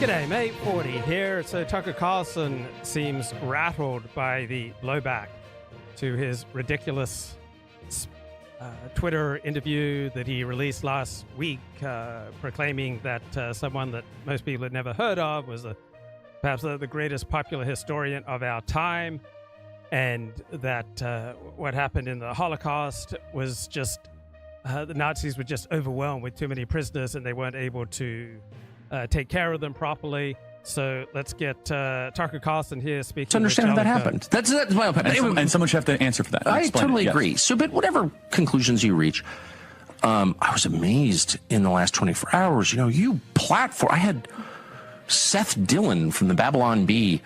G'day, mate. 40 here. So Tucker Carlson seems rattled by the blowback to his ridiculous Twitter interview that he released last week, proclaiming that someone that most people had never heard of was perhaps the greatest popular historian of our time, and that what happened in the Holocaust was just the Nazis were just overwhelmed with too many prisoners and they weren't able to take care of them properly. So let's get Tucker Carlson here speaking. To understand how that happened. That's my opinion. And someone should have to answer for that. I totally agree. So, but whatever conclusions you reach, I was amazed in the last 24 hours. You know, you platform. I had Seth Dillon from the Babylon Bee,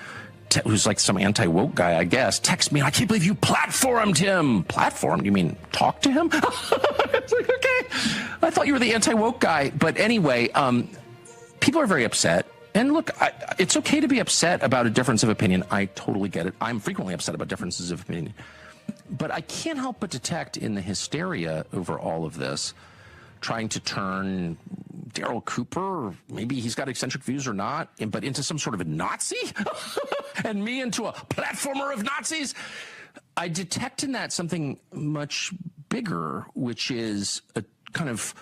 who's like some anti-woke guy, I guess, text me. I can't believe you platformed him. Platformed? You mean talk to him? It's like, okay. I thought you were the anti-woke guy. But anyway, people are very upset. And look, it's okay to be upset about a difference of opinion. I totally get it. I'm frequently upset about differences of opinion. But I can't help but detect in the hysteria over all of this, trying to turn Daryl Cooper, maybe he's got eccentric views or not, but into some sort of a Nazi? And me into a platformer of Nazis? I detect in that something much bigger, which is a kind of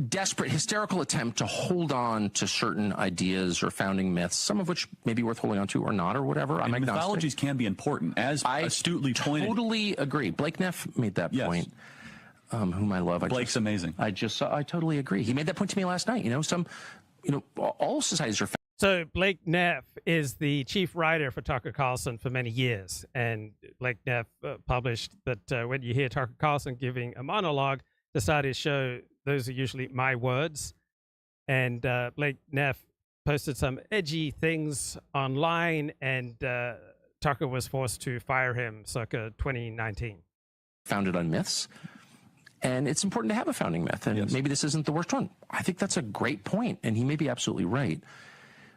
desperate, hysterical attempt to hold on to certain ideas or founding myths, some of which may be worth holding on to or not, or whatever. I'm agnostic. Mythologies can be important, as astutely pointed. I totally agree. Blake Neff made that point, whom I love. Blake's amazing. I totally agree. He made that point to me last night. All societies are. So Blake Neff is the chief writer for Tucker Carlson for many years, and Blake Neff published that when you hear Tucker Carlson giving a monologue, decided to show those are usually my words. And Blake Neff posted some edgy things online, and Tucker was forced to fire him circa 2019. Founded on myths. And it's important to have a founding myth. And maybe this isn't the worst one. I think that's a great point, and he may be absolutely right.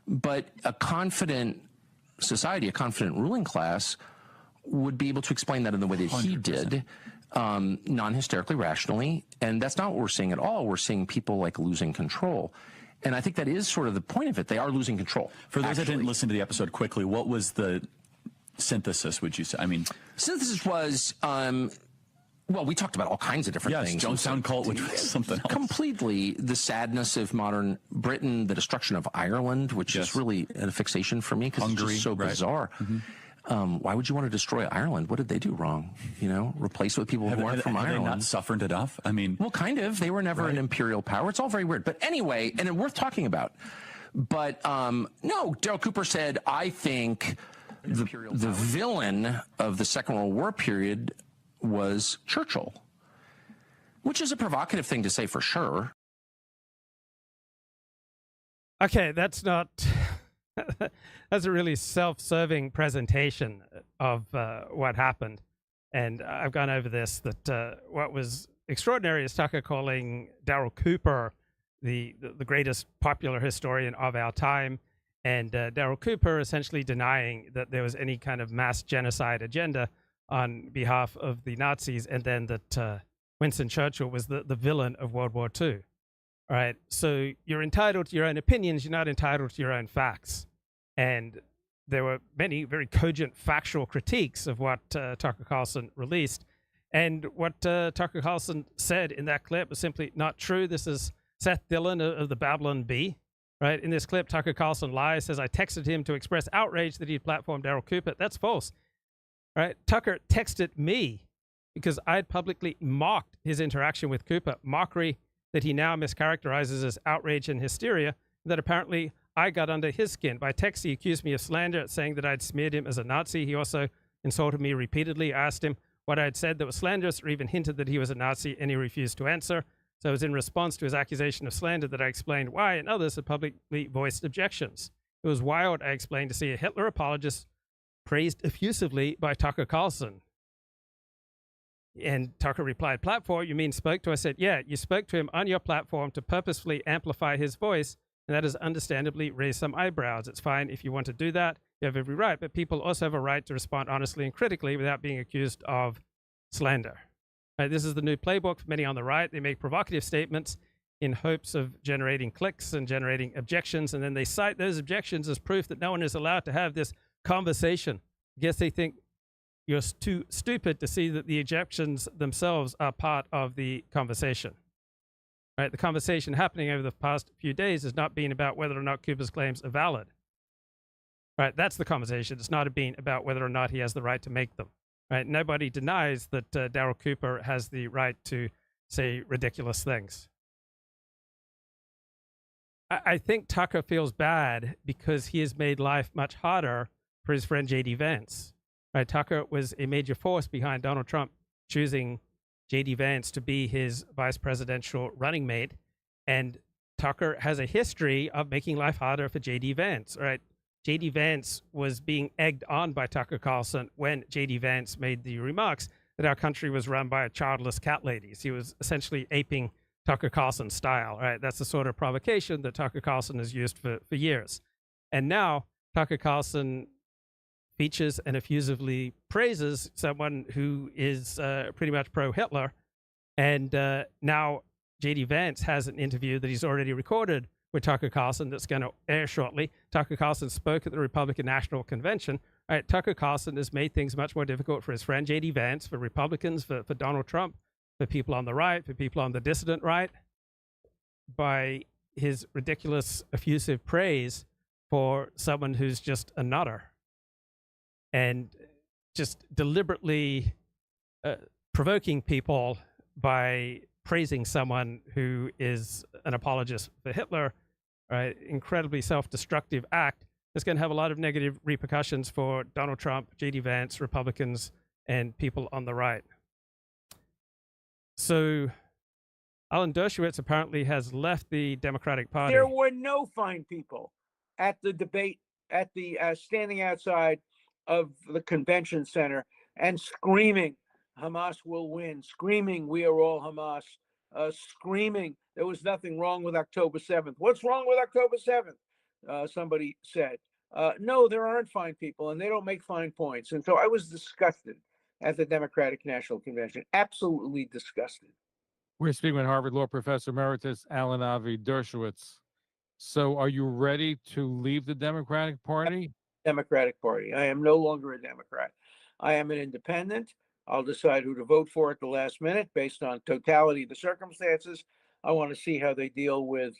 But a confident society, a confident ruling class, would be able to explain that in the way that 100%. He did, non-hysterically, rationally. And that's not what we're seeing at all. We're seeing people like losing control. And I think that is sort of the point of it. They are losing control. For those that didn't listen to the episode quickly, what was the synthesis, would you say? I mean, synthesis was, well, we talked about all kinds of different things. Jonestown cult, which was something else. Completely the sadness of modern Britain, the destruction of Ireland, which is really a fixation for me because it's just so bizarre. Mm-hmm. Why would you want to destroy Ireland? What did they do wrong? You know, replace it with people who weren't from Ireland. Have they not suffered enough? I mean, well, kind of. They were never an imperial power. It's all very weird. But anyway, and worth talking about. But no, Daryl Cooper said, I think the villain of the Second World War period was Churchill, which is a provocative thing to say for sure. Okay, that's not... That's a really self-serving presentation of what happened. And I've gone over this, that what was extraordinary is Tucker calling Daryl Cooper the greatest popular historian of our time, and Daryl Cooper essentially denying that there was any kind of mass genocide agenda on behalf of the Nazis, and then that Winston Churchill was the villain of World War II. All right, so you're entitled to your own opinions, you're not entitled to your own facts. And there were many very cogent factual critiques of what Tucker Carlson released. And what Tucker Carlson said in that clip was simply not true. This is Seth Dillon of the Babylon Bee. Right? In this clip, Tucker Carlson lies, says, I texted him to express outrage that he'd platformed Daryl Cooper. That's false. Right? Tucker texted me because I'd publicly mocked his interaction with Cooper, mockery that he now mischaracterizes as outrage and hysteria, that apparently I got under his skin. By text, he accused me of slander, saying that I'd smeared him as a Nazi. He also insulted me repeatedly. I asked him what I'd said that was slanderous, or even hinted that he was a Nazi, and he refused to answer. So it was in response to his accusation of slander that I explained why, and others had publicly voiced objections. It was wild, I explained, to see a Hitler apologist praised effusively by Tucker Carlson. And Tucker replied, platform, you mean spoke to? I said, yeah, you spoke to him on your platform to purposefully amplify his voice, and that has understandably raised some eyebrows. It's fine if you want to do that. You have every right, but people also have a right to respond honestly and critically without being accused of slander. Right, this is the new playbook for many on the right. They make provocative statements in hopes of generating clicks and generating objections, and then they cite those objections as proof that no one is allowed to have this conversation. I guess they think you're too stupid to see that the objections themselves are part of the conversation. Right, the conversation happening over the past few days has not been about whether or not Cooper's claims are valid. Right, that's the conversation. It's not been about whether or not he has the right to make them. Right, nobody denies that Daryl Cooper has the right to say ridiculous things. I think Tucker feels bad because he has made life much harder for his friend JD Vance. Right, Tucker was a major force behind Donald Trump choosing JD Vance to be his vice presidential running mate, and Tucker has a history of making life harder for JD Vance. Right, JD Vance was being egged on by Tucker Carlson when JD Vance made the remarks that our country was run by childless cat ladies. He was essentially aping Tucker Carlson's style. Right, that's the sort of provocation that Tucker Carlson has used for years, and now Tucker Carlson features and effusively praises someone who is pretty much pro-Hitler. And now JD Vance has an interview that he's already recorded with Tucker Carlson that's going to air shortly. Tucker Carlson spoke at the Republican National Convention. All right, Tucker Carlson has made things much more difficult for his friend JD Vance, for Republicans, for Donald Trump, for people on the right, for people on the dissident right, by his ridiculous, effusive praise for someone who's just a nutter. And just deliberately provoking people by praising someone who is an apologist for Hitler, right? Incredibly self-destructive act that's going to have a lot of negative repercussions for Donald Trump, JD Vance, Republicans, and people on the right. So Alan Dershowitz apparently has left the Democratic Party. There were no fine people at the debate, at the standing outside of the convention center and screaming, Hamas will win, screaming, we are all Hamas, screaming, there was nothing wrong with October 7th. What's wrong with October 7th? Somebody said. No, there aren't fine people, and they don't make fine points. And so I was disgusted at the Democratic National Convention, absolutely disgusted. We're speaking with Harvard Law Professor Emeritus Alan Avi Dershowitz. So are you ready to leave the Democratic Party? Democratic Party. I am no longer a Democrat. I am an independent. I'll decide who to vote for at the last minute based on totality of the circumstances. I want to see how they deal with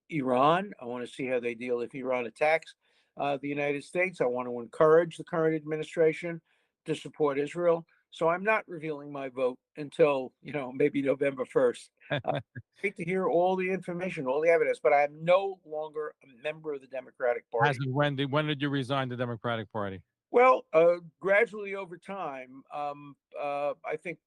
Iran. I want to see how they deal if Iran attacks the United States. I want to encourage the current administration to support Israel. So I'm not revealing my vote until, maybe November 1st. Great to hear all the information, all the evidence, but I am no longer a member of the Democratic Party. When did you resign the Democratic Party? Well, gradually over time. I think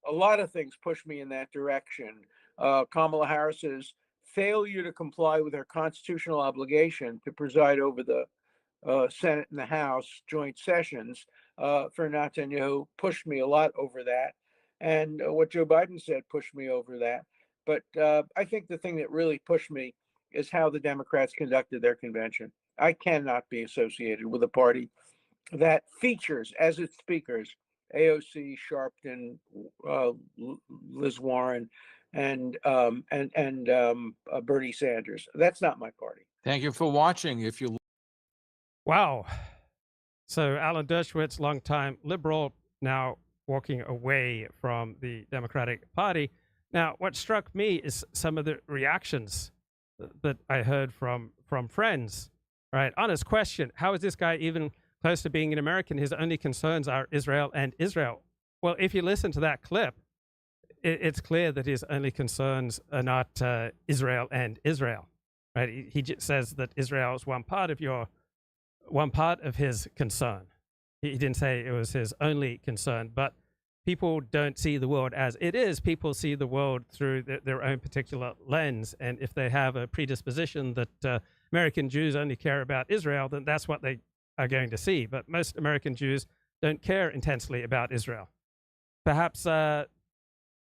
a lot of things pushed me in that direction. Kamala Harris's failure to comply with her constitutional obligation to preside over the Senate and the House joint sessions for Netanyahu pushed me a lot over that. And what Joe Biden said pushed me over that. But I think the thing that really pushed me is how the Democrats conducted their convention. I cannot be associated with a party that features as its speakers AOC, Sharpton, Liz Warren, and Bernie Sanders. That's not my party. Thank you for watching. If you Wow. So Alan Dershowitz, longtime liberal, now walking away from the Democratic Party. Now, what struck me is some of the reactions that I heard from friends. Right, honest question: how is this guy even close to being an American? His only concerns are Israel and Israel. Well, if you listen to that clip, it's clear that his only concerns are not Israel and Israel. Right, he just says that Israel is one part of his concern. He didn't say it was his only concern, but people don't see the world as it is. People see the world through their own particular lens, and if they have a predisposition that American Jews only care about Israel, then that's what they are going to see. But most American Jews don't care intensely about Israel. Perhaps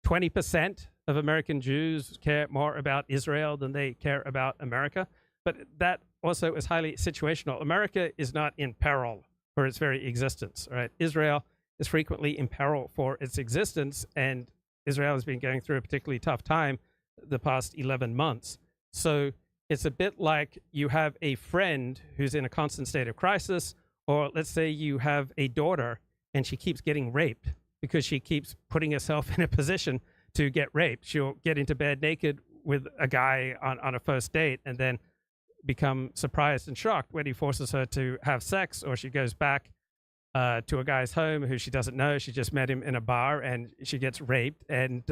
20% of American Jews care more about Israel than they care about America. But that also is highly situational. America is not in peril for its very existence, right? Israel is frequently in peril for its existence, and Israel has been going through a particularly tough time the past 11 months. So it's a bit like you have a friend who's in a constant state of crisis, or let's say you have a daughter and she keeps getting raped because she keeps putting herself in a position to get raped. She'll get into bed naked with a guy on a first date and then become surprised and shocked when he forces her to have sex, or she goes back to a guy's home who she doesn't know. She just met him in a bar and she gets raped, and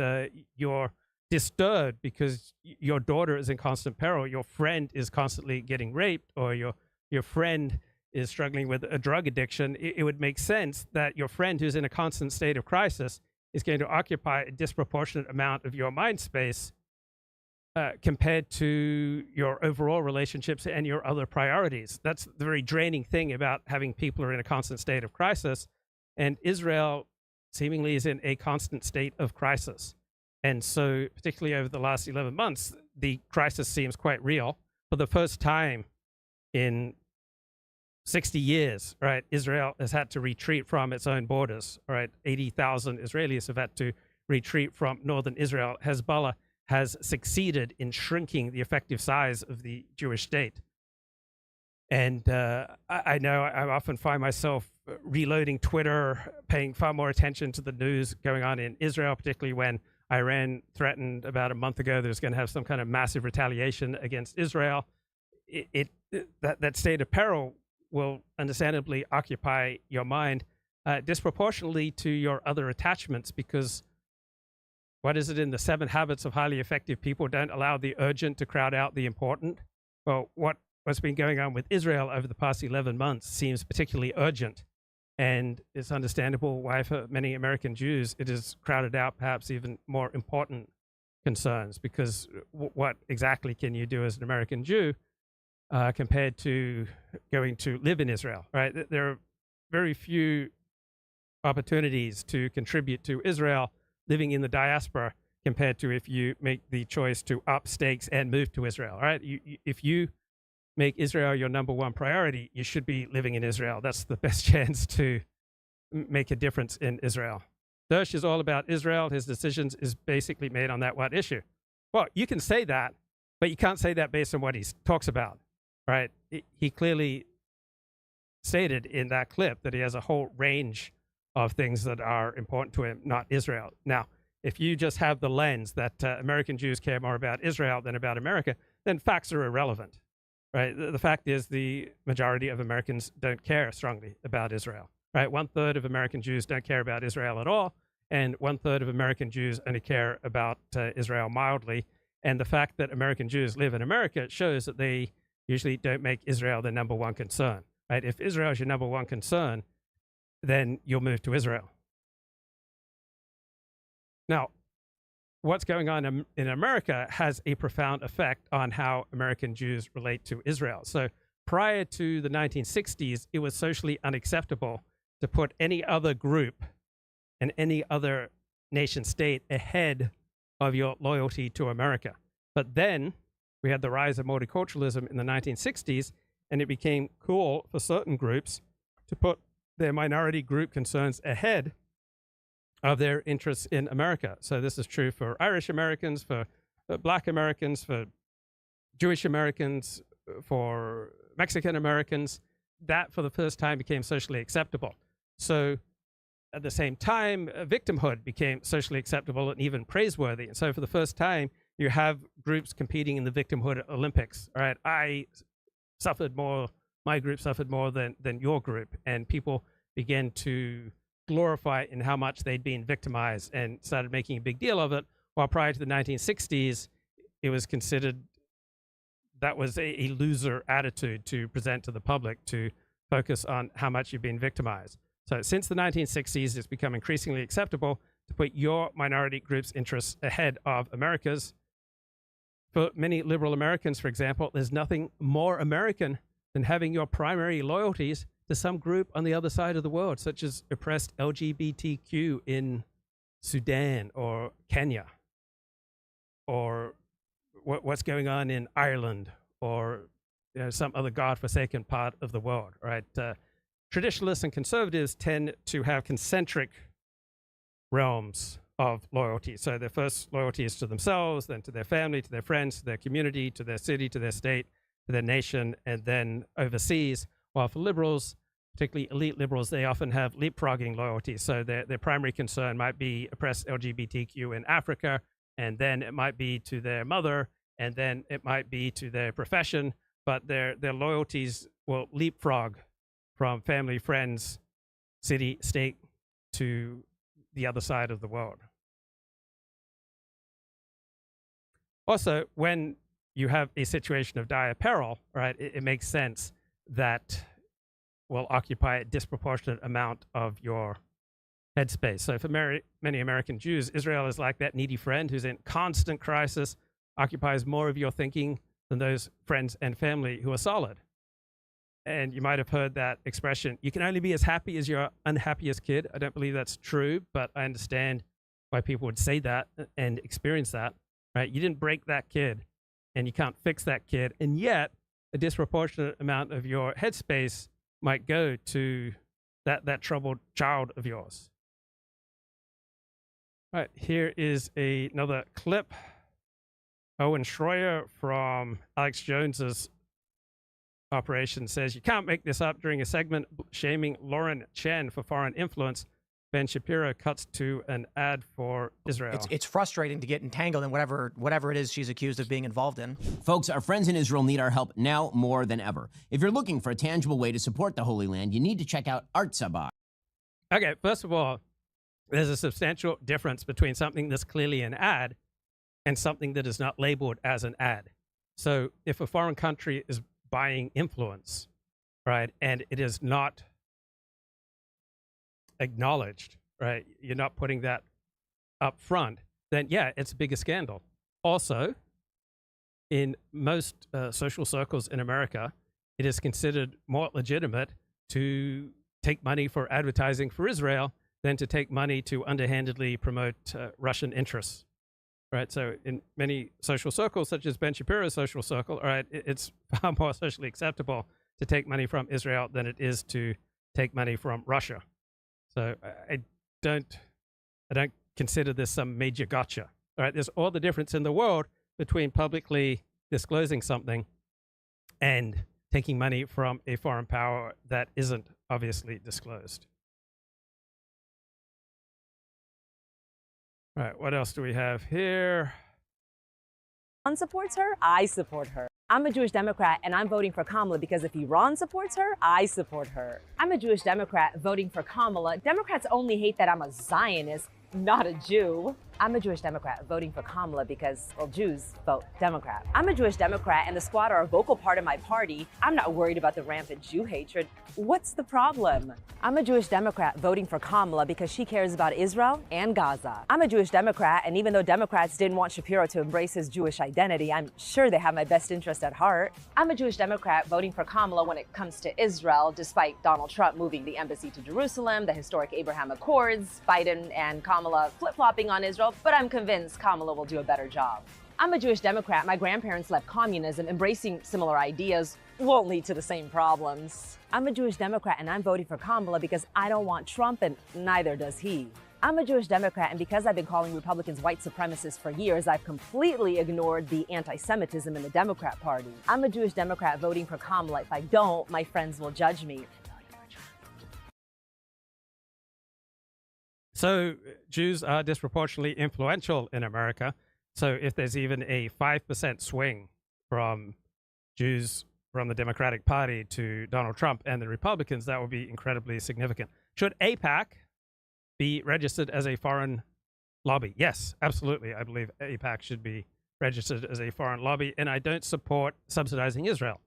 you're disturbed because your daughter is in constant peril. Your friend is constantly getting raped, or your friend is struggling with a drug addiction. It would make sense that your friend who's in a constant state of crisis is going to occupy a disproportionate amount of your mind space compared to your overall relationships and your other priorities. That's the very draining thing about having people who are in a constant state of crisis. And Israel seemingly is in a constant state of crisis. And so, particularly over the last 11 months, the crisis seems quite real. For the first time in 60 years, right, Israel has had to retreat from its own borders, right? 80,000 Israelis have had to retreat from northern Israel. Hezbollah has succeeded in shrinking the effective size of the Jewish state. And I know I often find myself reloading Twitter, paying far more attention to the news going on in Israel, particularly when Iran threatened about a month ago that it was going to have some kind of massive retaliation against Israel. That state of peril will understandably occupy your mind disproportionately to your other attachments, because what is it in the 7 habits of highly effective people? Don't allow the urgent to crowd out the important. Well, what's been going on with Israel over the past 11 months seems particularly urgent. And it's understandable why for many American Jews it has crowded out perhaps even more important concerns, because what exactly can you do as an American Jew compared to going to live in Israel, right? There are very few opportunities to contribute to Israel living in the diaspora compared to if you make the choice to up stakes and move to Israel, right? If you make Israel your number one priority, you should be living in Israel. That's the best chance to make a difference in Israel. Dersh is all about Israel. His decisions is basically made on that one issue. Well, you can say that, but you can't say that based on what he talks about, right? He clearly stated in that clip that he has a whole range of things that are important to him, not Israel. Now, if you just have the lens that American Jews care more about Israel than about America, then facts are irrelevant, right? The fact is the majority of Americans don't care strongly about Israel, right? 1/3 of American Jews don't care about Israel at all, and 1/3 of American Jews only care about Israel mildly. And the fact that American Jews live in America shows that they usually don't make Israel their number one concern, right? If Israel is your number one concern, then you'll move to Israel. Now, what's going on in America has a profound effect on how American Jews relate to Israel. So prior to the 1960s, it was socially unacceptable to put any other group and any other nation state ahead of your loyalty to America. But then we had the rise of multiculturalism in the 1960s, and it became cool for certain groups to put their minority group concerns ahead of their interests in America. So this is true for Irish Americans, for Black Americans, for Jewish Americans, for Mexican Americans. That, for the first time, became socially acceptable. So at the same time, victimhood became socially acceptable and even praiseworthy. And so for the first time, you have groups competing in the victimhood Olympics. All right, my group suffered more than your group, and people began to glorify in how much they'd been victimized and started making a big deal of it, while prior to the 1960s, it was considered that was a loser attitude to present to the public, to focus on how much you've been victimized. So since the 1960s, it's become increasingly acceptable to put your minority group's interests ahead of America's. For many liberal Americans, for example, there's nothing more American than having your primary loyalties to some group on the other side of the world, such as oppressed LGBTQ in Sudan or Kenya, or what's going on in Ireland, or some other godforsaken part of the world, right? Traditionalists and conservatives tend to have concentric realms of loyalty. So their first loyalty is to themselves, then to their family, to their friends, to their community, to their city, to their state, to their nation, and then overseas. While for liberals, particularly elite liberals, they often have leapfrogging loyalty. So their primary concern might be oppressed LGBTQ in Africa, and then it might be to their mother, and then it might be to their profession, but their loyalties will leapfrog from family, friends, city, state, to the other side of the world. Also, when you have a situation of dire peril, right, it makes sense that will occupy a disproportionate amount of your headspace. So for many American Jews, Israel is like that needy friend who's in constant crisis, occupies more of your thinking than those friends and family who are solid. And you might have heard that expression, you can only be as happy as your unhappiest kid. I don't believe that's true, but I understand why people would say that and experience that, right? You didn't break that kid, and you can't fix that kid, and yet a disproportionate amount of your headspace might go to that troubled child of yours. All right, here is another clip. Owen Schroyer from Alex Jones's operation says, you can't make this up. During a segment shaming Lauren Chen for foreign influence, Ben Shapiro cuts to an ad for Israel. It's frustrating to get entangled in whatever it is she's accused of being involved in. Folks, our friends in Israel need our help now more than ever. If you're looking for a tangible way to support the Holy Land, you need to check out Art Sabah. Okay, first of all, there's a substantial difference between something that's clearly an ad and something that is not labeled as an ad. So if a foreign country is buying influence, right, and it is not acknowledged, right, you're not putting that up front, then yeah, it's a bigger scandal. Also, in most social circles in America, it is considered more legitimate to take money for advertising for Israel than to take money to underhandedly promote Russian interests, right? So in many social circles, such as Ben Shapiro's social circle, all right, it's far more socially acceptable to take money from Israel than it is to take money from Russia. So I don't consider this some major gotcha. All right, there's all the difference in the world between publicly disclosing something and taking money from a foreign power that isn't obviously disclosed. All right, what else do we have here? Iran supports her, I support her. I'm a Jewish Democrat and I'm voting for Kamala because if Iran supports her, I support her. I'm a Jewish Democrat voting for Kamala. Democrats only hate that I'm a Zionist, not a Jew. I'm a Jewish Democrat voting for Kamala because, well, Jews vote Democrat. I'm a Jewish Democrat and the squad are a vocal part of my party. I'm not worried about the rampant Jew hatred. What's the problem? I'm a Jewish Democrat voting for Kamala because she cares about Israel and Gaza. I'm a Jewish Democrat, and even though Democrats didn't want Shapiro to embrace his Jewish identity, I'm sure they have my best interest at heart. I'm a Jewish Democrat voting for Kamala when it comes to Israel, despite Donald Trump moving the embassy to Jerusalem, the historic Abraham Accords, Biden and Kamala flip-flopping on Israel, but I'm convinced Kamala will do a better job. I'm a Jewish Democrat. My grandparents left communism. Embracing similar ideas won't lead to the same problems. I'm a Jewish Democrat and I'm voting for Kamala because I don't want Trump and neither does he. I'm a Jewish Democrat, and because I've been calling Republicans white supremacists for years, I've completely ignored the anti-Semitism in the Democrat Party. I'm a Jewish Democrat voting for Kamala. If I don't, my friends will judge me. So Jews are disproportionately influential in America. So if there's even a 5% swing from Jews from the Democratic Party to Donald Trump and the Republicans, that would be incredibly significant. Should AIPAC be registered as a foreign lobby? Yes, absolutely. I believe AIPAC should be registered as a foreign lobby, and I don't support subsidizing Israel.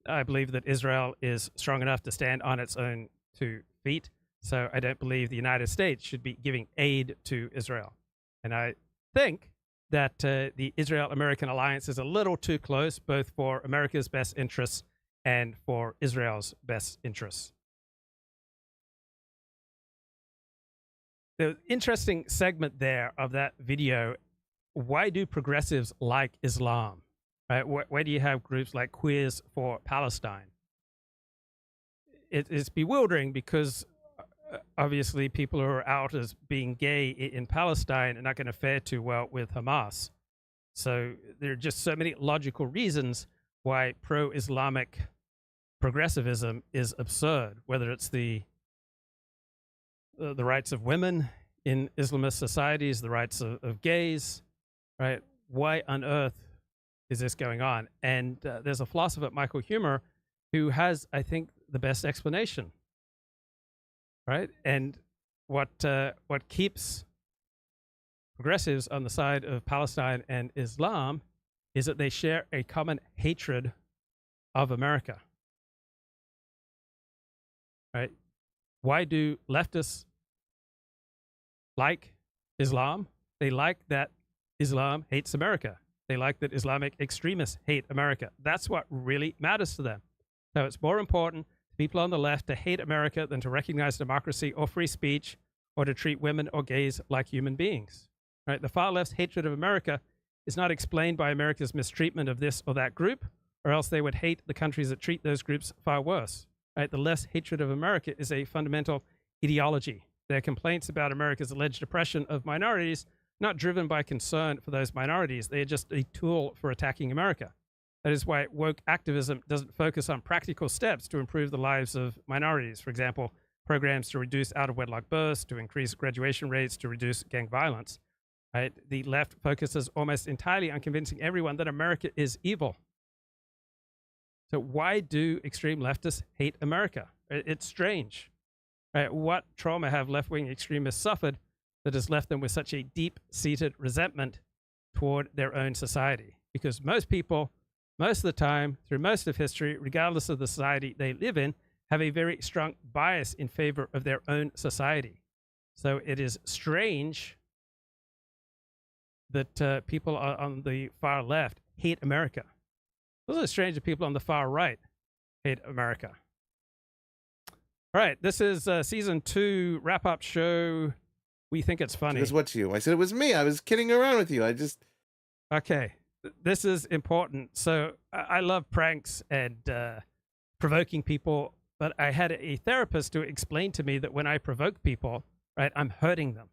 I believe that Israel is strong enough to stand on its own 2 feet. So I don't believe the United States should be giving aid to Israel. And I think that the Israel-American alliance is a little too close, both for America's best interests and for Israel's best interests. The interesting segment there of that video, why do progressives like Islam? right? Where do you have groups like Queers for Palestine? It's bewildering because obviously people who are out as being gay in Palestine are not going to fare too well with Hamas. So there are just so many logical reasons why pro-Islamic progressivism is absurd, whether it's the rights of women in Islamist societies, the rights of gays, right? Why on earth is this going on? And there's a philosopher, Michael Huemer, who has, I think, the best explanation, right? And what keeps progressives on the side of Palestine and Islam is that they share a common hatred of America, right? Why do leftists like Islam? They like that Islam hates America. They like that Islamic extremists hate America. That's what really matters to them. So it's more important to people on the left to hate America than to recognize democracy or free speech or to treat women or gays like human beings. Right? The far left's hatred of America is not explained by America's mistreatment of this or that group, or else they would hate the countries that treat those groups far worse. Right? The left's hatred of America is a fundamental ideology. Their complaints about America's alleged oppression of minorities not driven by concern for those minorities. They are just a tool for attacking America. That is why woke activism doesn't focus on practical steps to improve the lives of minorities. For example, programs to reduce out-of-wedlock births, to increase graduation rates, to reduce gang violence. Right? The left focuses almost entirely on convincing everyone that America is evil. So why do extreme leftists hate America? It's strange. Right? What trauma have left-wing extremists suffered that has left them with such a deep-seated resentment toward their own society? Because most people, most of the time, through most of history, regardless of the society they live in, have a very strong bias in favor of their own society. So it is strange that people on the far left hate America. It's also strange that people on the far right hate America. All right, this is season 2 wrap-up show. We think it's funny. Because what's you? I said it was me. I was kidding around with you. Okay, this is important. So I love pranks and provoking people, but I had a therapist who explained to me that when I provoke people, right, I'm hurting them.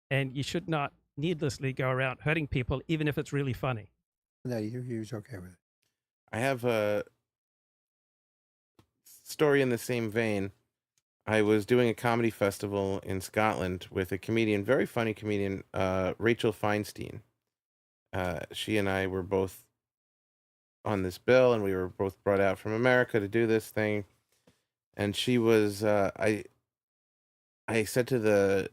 And you should not needlessly go around hurting people, even if it's really funny. No, he was okay with it. I have a story in the same vein. I was doing a comedy festival in Scotland with a comedian, very funny comedian, Rachel Feinstein. She and I were both on this bill, and we were both brought out from America to do this thing. And she was, I said to the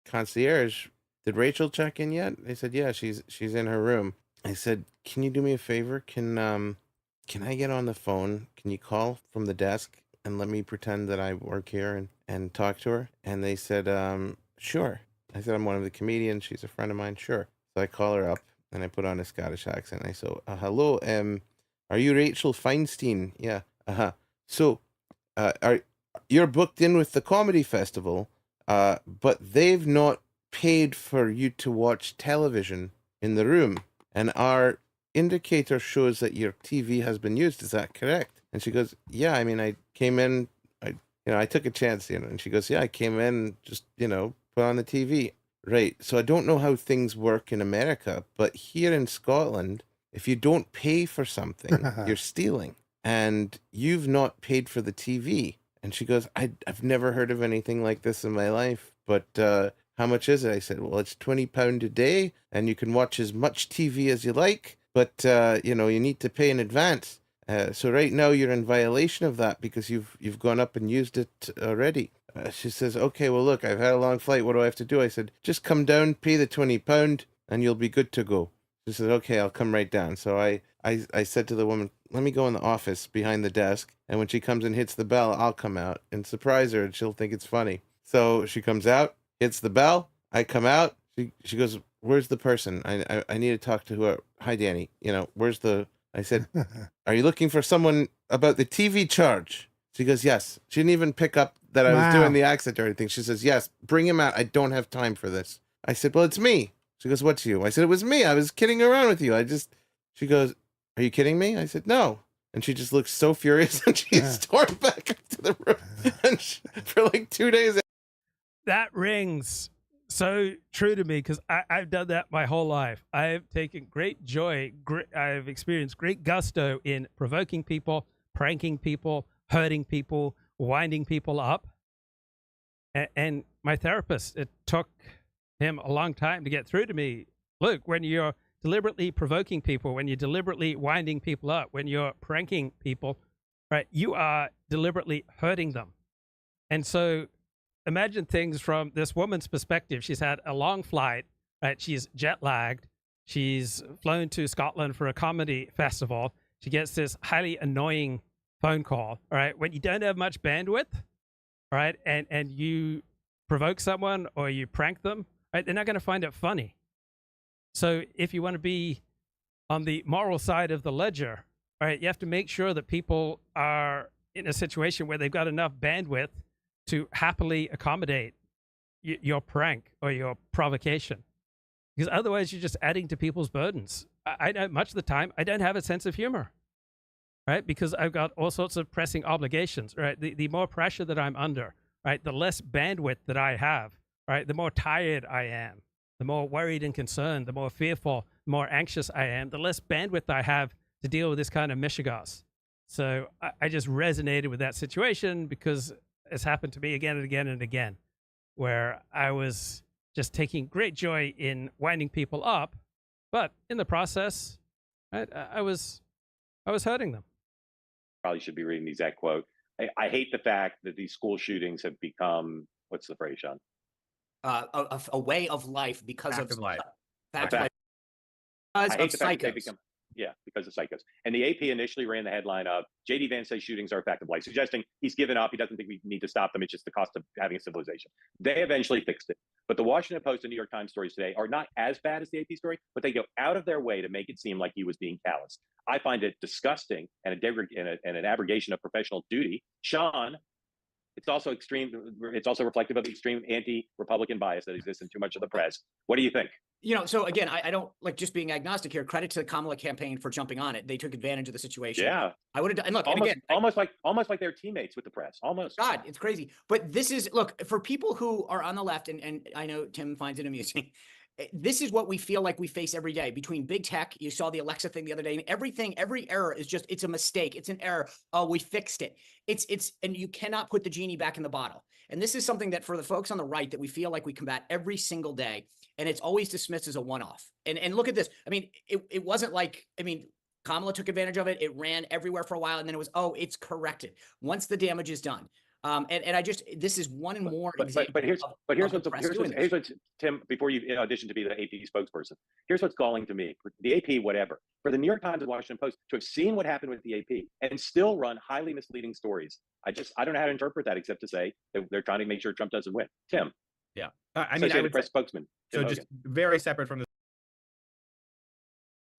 concierge, "Did Rachel check in yet?" They said, "Yeah, she's in her room." I said, "Can you do me a favor? Can I get on the phone? Can you call from the desk and let me pretend that I work here and talk to her?" And they said, "Sure." I said, "I'm one of the comedians. She's a friend of mine." "Sure." So I call her up and I put on a Scottish accent. I said, "Hello, are you Rachel Feinstein?" "Yeah." "So, you're booked in with the comedy festival, but they've not paid for you to watch television in the room, and our indicator shows that your TV has been used. Is that correct?" And she goes, "Yeah, I mean, I came in, I took a chance, and she goes, "Yeah, I came in, just, put on the TV." "Right. So I don't know how things work in America, but here in Scotland, if you don't pay for something, you're stealing, and you've not paid for the TV." And she goes, I've never heard of anything like this in my life, but how much is it?" I said, "Well, it's £20 a day, and you can watch as much TV as you like, but you need to pay in advance. So right now you're in violation of that because you've gone up and used it already." She says, "Okay, well, look, I've had a long flight. What do I have to do?" I said, "Just come down, pay the £20, and you'll be good to go." She said, "Okay, I'll come right down." So I said to the woman, "Let me go in the office behind the desk, and when she comes and hits the bell, I'll come out and surprise her, and she'll think it's funny." So she comes out, hits the bell. I come out. She goes, "Where's the person? I need to talk to whoever. Hi, Danny. Where's the..." I said, "Are you looking for someone about the TV charge?" She goes, "Yes." She didn't even pick up that I was doing the accent or anything. She says, "Yes, bring him out. I don't have time for this." I said, "Well, it's me." She goes, "What's you?" I said, "It was me. I was kidding around with you. She goes, "Are you kidding me?" I said, "No." And she just looked so furious, and she stormed back up to the room. And for like 2 days. That rings so true to me because I've done that my whole life. I've taken great joy. I've experienced great gusto in provoking people, pranking people, hurting people, winding people up. And my therapist, it took him a long time to get through to me. Look, when you're deliberately provoking people, when you're deliberately winding people up, when you're pranking people, right, you are deliberately hurting them. And so imagine things from this woman's perspective. She's had a long flight, right? She's jet lagged. She's flown to Scotland for a comedy festival. She gets this highly annoying phone call, all right? When you don't have much bandwidth, right, and you provoke someone or you prank them, right, they're not going to find it funny. So if you want to be on the moral side of the ledger, right, you have to make sure that people are in a situation where they've got enough bandwidth to happily accommodate your prank or your provocation. Because otherwise you're just adding to people's burdens. I know much of the time I don't have a sense of humor, right? Because I've got all sorts of pressing obligations, right? The more pressure that I'm under, right, the less bandwidth that I have, right, the more tired I am, the more worried and concerned, the more fearful, the more anxious I am, the less bandwidth I have to deal with this kind of mishigas. So I just resonated with that situation because it's happened to me again and again and again, where I was just taking great joy in winding people up, but in the process, right, I was hurting them. Probably should be reading the exact quote. I hate the fact that these school shootings have become, what's the phrase, Sean? A way of life because Fact of of life. Fact Okay. of life. I Because hate of the fact that they psychos. become, yeah, because of psychos. And the AP initially ran the headline of JD Vance says shootings are a fact of life, suggesting he's given up. He doesn't think we need to stop them. It's just the cost of having a civilization. They eventually fixed it. But the Washington Post and New York Times stories today are not as bad as the AP story, but they go out of their way to make it seem like he was being callous. I find it disgusting and an abrogation of professional duty. Sean, it's also extreme. It's also reflective of the extreme anti-Republican bias that exists in too much of the press. What do you think? So again, I don't like just being agnostic here. Credit to the Kamala campaign for jumping on it. They took advantage of the situation. Yeah, I would have done. And look, almost, and again, almost like they're teammates with the press. Almost. God, it's crazy. But this is, look, for people who are on the left, and I know Tim finds it amusing. This is what we feel like we face every day between big tech. You saw the Alexa thing the other day, and every error is just, it's a mistake. It's an error. Oh, we fixed it. And you cannot put the genie back in the bottle. And this is something that for the folks on the right that we feel like we combat every single day. And it's always dismissed as a one-off. And look at this. I mean, it wasn't like, Kamala took advantage of it. It ran everywhere for a while. And then it was, oh, it's corrected once the damage is done. And I just, this is one and more example. But here's what, Tim, before you audition to be the AP spokesperson, here's what's galling to me. For the AP, whatever. For the New York Times and Washington Post to have seen what happened with the AP and still run highly misleading stories. I don't know how to interpret that except to say that they're trying to make sure Trump doesn't win. Tim. Yeah. I would press spokesman. So just very separate from this.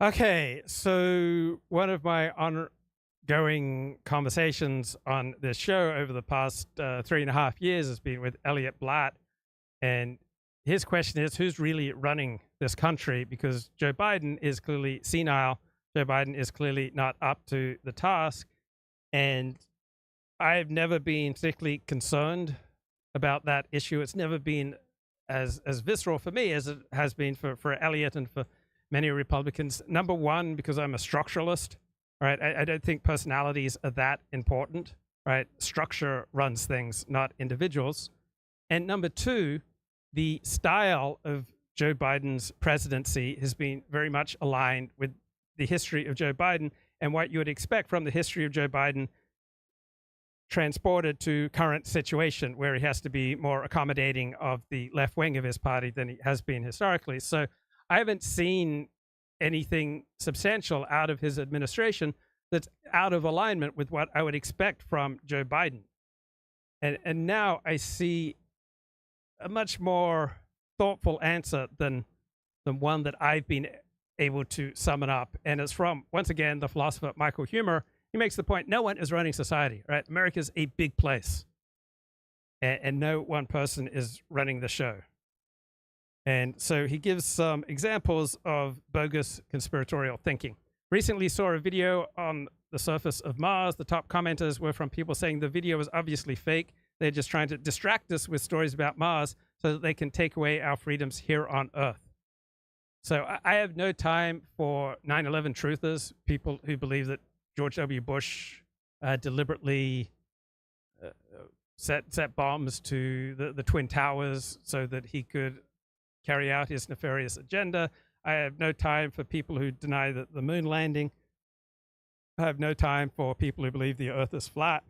Okay, so one of my ongoing conversations on this show over the past 3.5 years has been with Elliot Blatt, and his question is, who's really running this country? Because Joe Biden is clearly senile. Joe Biden is clearly not up to the task, and I've never been particularly concerned about that issue. It's never been as visceral for me as it has been for Elliot and for many Republicans. Number one, because I'm a structuralist, right? I don't think personalities are that important, right? Structure runs things, not individuals. And number two, the style of Joe Biden's presidency has been very much aligned with the history of Joe Biden and what you would expect from the history of Joe Biden transported to current situation where he has to be more accommodating of the left wing of his party than he has been historically. So I haven't seen anything substantial out of his administration that's out of alignment with what I would expect from Joe Biden. And now I see a much more thoughtful answer than one that I've been able to summon up. And it's from, once again, the philosopher Michael Huemer. He makes the point, no one is running society, right? America's a big place. And no one person is running the show. And so he gives some examples of bogus conspiratorial thinking. Recently saw a video on the surface of Mars. The top commenters were from people saying the video was obviously fake. They're just trying to distract us with stories about Mars so that they can take away our freedoms here on Earth. So I have no time for 9/11 truthers, people who believe that George W. Bush deliberately set bombs to the Twin Towers so that he could carry out his nefarious agenda. I have no time for people who deny that the moon landing. I have no time for people who believe the Earth is flat.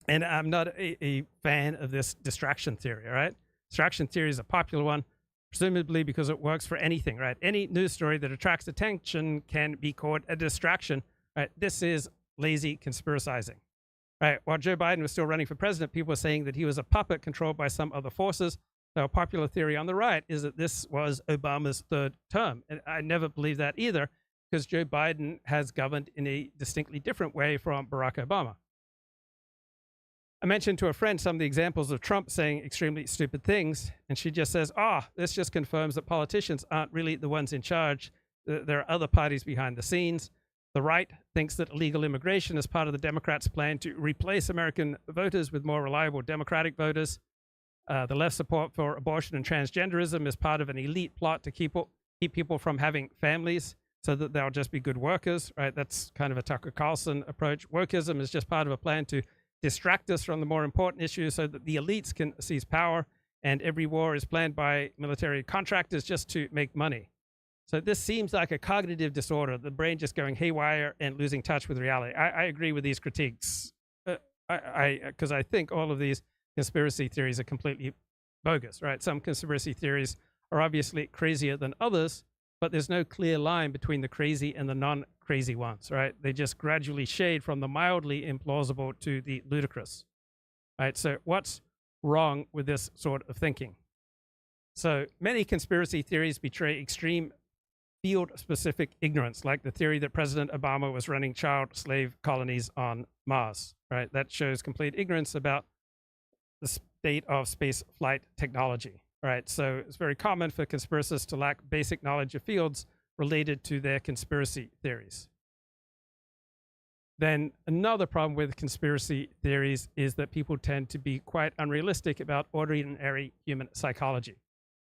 And I'm not a fan of this distraction theory, all right? Distraction theory is a popular one, presumably because it works for anything, right? Any news story that attracts attention can be called a distraction, right? This is lazy conspiracizing, right? While Joe Biden was still running for president, people were saying that he was a puppet controlled by some other forces. So a popular theory on the right is that this was Obama's third term. And I never believed that either, because Joe Biden has governed in a distinctly different way from Barack Obama. I mentioned to a friend some of the examples of Trump saying extremely stupid things, and she just says, this just confirms that politicians aren't really the ones in charge. There are other parties behind the scenes. The right thinks that illegal immigration is part of the Democrats' plan to replace American voters with more reliable Democratic voters. The left support for abortion and transgenderism is part of an elite plot to keep people from having families so that they'll just be good workers, right? That's kind of a Tucker Carlson approach. Wokeism is just part of a plan to distract us from the more important issues so that the elites can seize power, and every war is planned by military contractors just to make money. So this seems like a cognitive disorder, the brain just going haywire and losing touch with reality. I agree with these critiques, because I think all of these conspiracy theories are completely bogus, right? Some conspiracy theories are obviously crazier than others, but there's no clear line between the crazy and the non-crazy ones, right? They just gradually shade from the mildly implausible to the ludicrous, right? So what's wrong with this sort of thinking? So many conspiracy theories betray extreme field-specific ignorance, like the theory that President Obama was running child slave colonies on Mars, right? That shows complete ignorance about the state of space flight technology, right? So it's very common for conspiracists to lack basic knowledge of fields related to their conspiracy theories. Then another problem with conspiracy theories is that people tend to be quite unrealistic about ordinary human psychology.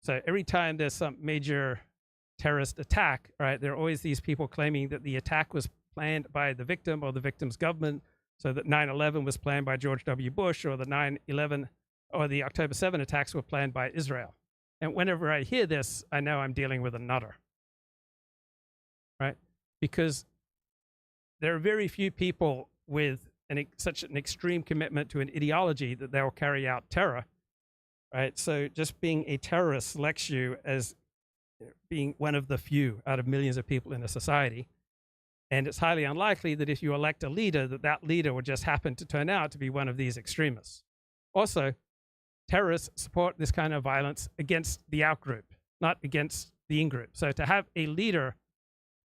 So every time there's some major terrorist attack, right, there are always these people claiming that the attack was planned by the victim or the victim's government, so that 9/11 was planned by George W. Bush, or the 9/11 or the October 7 attacks were planned by Israel. And whenever I hear this, I know I'm dealing with a nutter, right? Because there are very few people with such an extreme commitment to an ideology that they'll carry out terror, right? So just being a terrorist selects you as being one of the few out of millions of people in a society. And it's highly unlikely that if you elect a leader, that leader would just happen to turn out to be one of these extremists. Also, terrorists support this kind of violence against the out-group, not against the in-group. So to have a leader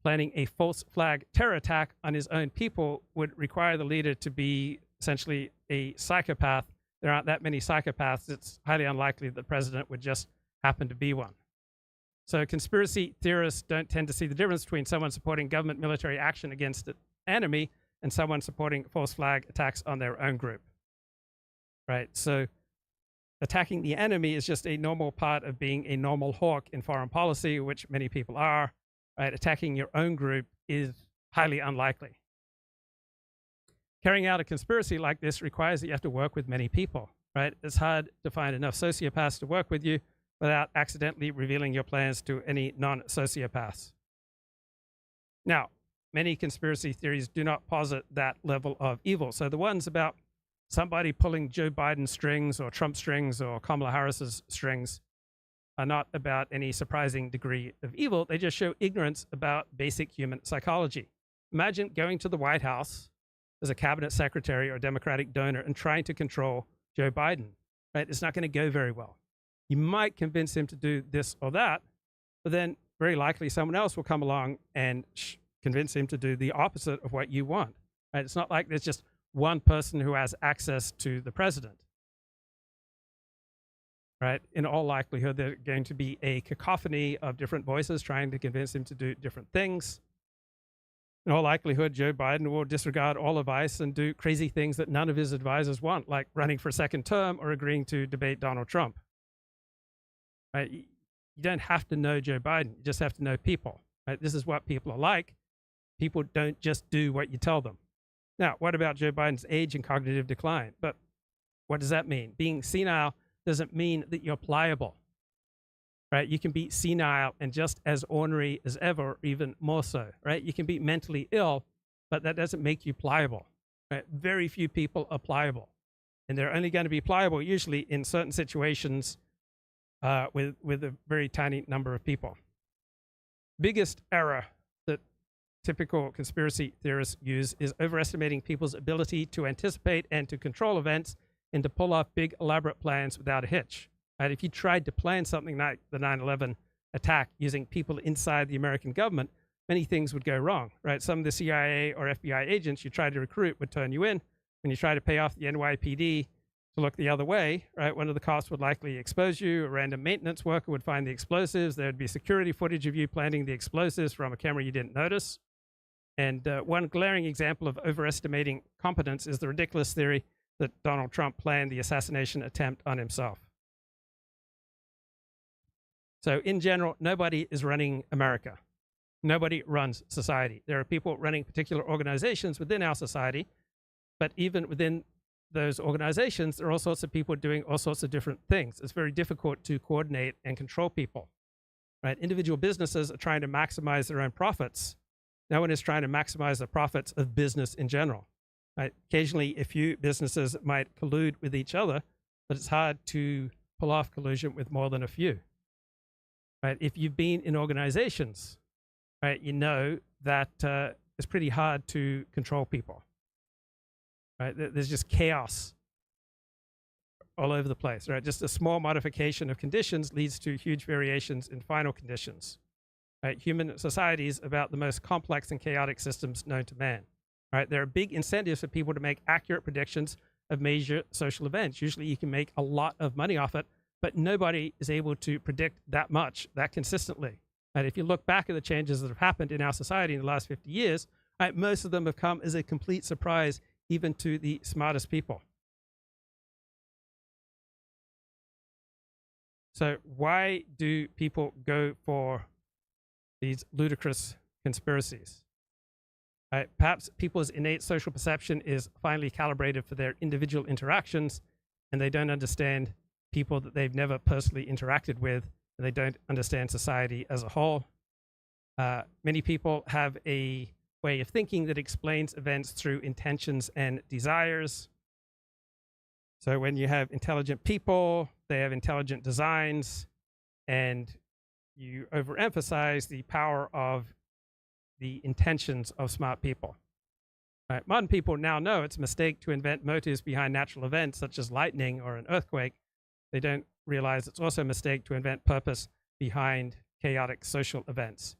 planning a false flag terror attack on his own people would require the leader to be essentially a psychopath. There aren't that many psychopaths. It's highly unlikely that the president would just happen to be one. So conspiracy theorists don't tend to see the difference between someone supporting government military action against an enemy and someone supporting false flag attacks on their own group, right? So attacking the enemy is just a normal part of being a normal hawk in foreign policy, which many people are, right? Attacking your own group is highly unlikely. Carrying out a conspiracy like this requires that you have to work with many people, right? It's hard to find enough sociopaths to work with you without accidentally revealing your plans to any non-sociopaths. Now, many conspiracy theories do not posit that level of evil. So the ones about somebody pulling Joe Biden's strings or Trump strings or Kamala Harris's strings are not about any surprising degree of evil. They just show ignorance about basic human psychology. Imagine going to the White House as a cabinet secretary or a Democratic donor and trying to control Joe Biden, right? It's not going to go very well. You might convince him to do this or that, but then very likely someone else will come along and convince him to do the opposite of what you want, right? It's not like there's just one person who has access to the president, right? In all likelihood, there's going to be a cacophony of different voices trying to convince him to do different things. in all likelihood, Joe Biden will disregard all advice and do crazy things that none of his advisors want, like running for a second term or agreeing to debate Donald Trump. Right? You don't have to know Joe Biden. You just have to know people. Right? This is what people are like. People don't just do what you tell them. Now, what about Joe Biden's age and cognitive decline? But what does that mean? Being senile doesn't mean that you're pliable. Right? You can be senile and just as ornery as ever, or even more so. Right? You can be mentally ill, but that doesn't make you pliable. Right? Very few people are pliable, and they're only going to be pliable usually in certain situations with a very tiny number of people. Biggest error that typical conspiracy theorists use is overestimating people's ability to anticipate and to control events and to pull off big elaborate plans without a hitch. Right? If you tried to plan something like the 9/11 attack using people inside the American government, many things would go wrong. Right? Some of the CIA or FBI agents you tried to recruit would turn you in. When you try to pay off the NYPD to look the other way, right, one of the cops would likely expose you. A random maintenance worker would find the explosives. There would be security footage of you planting the explosives from a camera you didn't notice. And one glaring example of overestimating competence is the ridiculous theory that Donald Trump planned the assassination attempt on himself. So in general, nobody is running America. Nobody runs society. There are people running particular organizations within our society, but even within those organizations, there are all sorts of people doing all sorts of different things. It's very difficult to coordinate and control people. Right? Individual businesses are trying to maximize their own profits. No one is trying to maximize the profits of business in general. Right? Occasionally, a few businesses might collude with each other, but it's hard to pull off collusion with more than a few. Right? If you've been in organizations, right, you know that it's pretty hard to control people. Right? There's just chaos all over the place. Right? Just a small modification of conditions leads to huge variations in final conditions. Right? Human society is about the most complex and chaotic systems known to man. Right? There are big incentives for people to make accurate predictions of major social events. Usually you can make a lot of money off it, but nobody is able to predict that much, that consistently. And if you look back at the changes that have happened in our society in the last 50 years, right, most of them have come as a complete surprise even to the smartest people. So why do people go for these ludicrous conspiracies? Right? Perhaps people's innate social perception is finely calibrated for their individual interactions, and they don't understand people that they've never personally interacted with, and they don't understand society as a whole. Many people have a way of thinking that explains events through intentions and desires. So when you have intelligent people, they have intelligent designs, and you overemphasize the power of the intentions of smart people. Right? Modern people now know it's a mistake to invent motives behind natural events such as lightning or an earthquake. They don't realize it's also a mistake to invent purpose behind chaotic social events.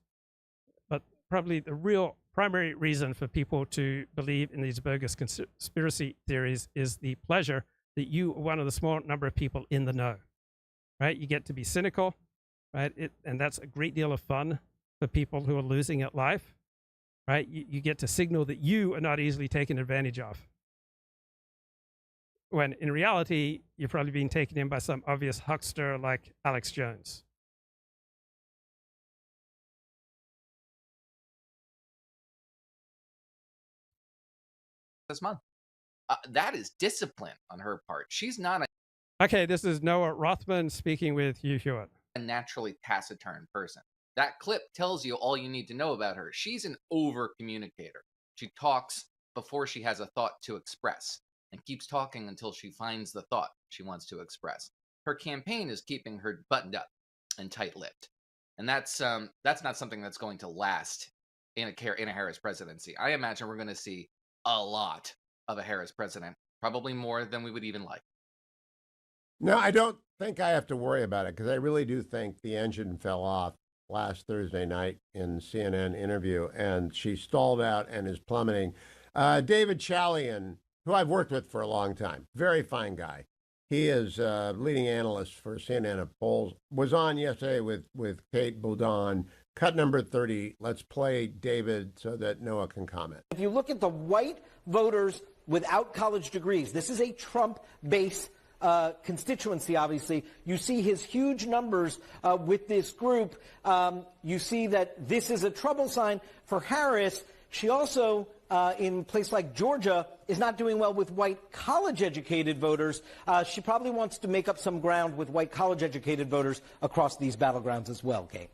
But probably the real primary reason for people to believe in these bogus conspiracy theories is the pleasure that you are one of the small number of people in the know. Right? You get to be cynical, right? And that's a great deal of fun for people who are losing at life. Right? You get to signal that you are not easily taken advantage of, when in reality, you're probably being taken in by some obvious huckster like Alex Jones. This month. That is discipline on her part. She's not Okay, this is Noah Rothman speaking with Hugh Hewitt. a naturally taciturn person. That clip tells you all you need to know about her. She's an over communicator. She talks before she has a thought to express and keeps talking until she finds the thought she wants to express. Her campaign is keeping her buttoned up and tight-lipped. And that's not something that's going to last in a Harris presidency. I imagine we're going to see a lot of a Harris president, probably more than we would even like. No, I don't think I have to worry about it, because I really do think the engine fell off last Thursday night in CNN interview, and she stalled out and is plummeting. David Chalian, who I've worked with for a long time, very fine guy. He is leading analyst for CNN at Polls, was on yesterday with Kate Boudon cut number 30. Let's play David so that Noah can comment. If you look at the white voters without college degrees, this is a Trump base constituency, obviously. You see his huge numbers with this group. You see that this is a trouble sign for Harris. She also, in a place like Georgia, is not doing well with white college-educated voters. She probably wants to make up some ground with white college-educated voters across these battlegrounds as well, Kate.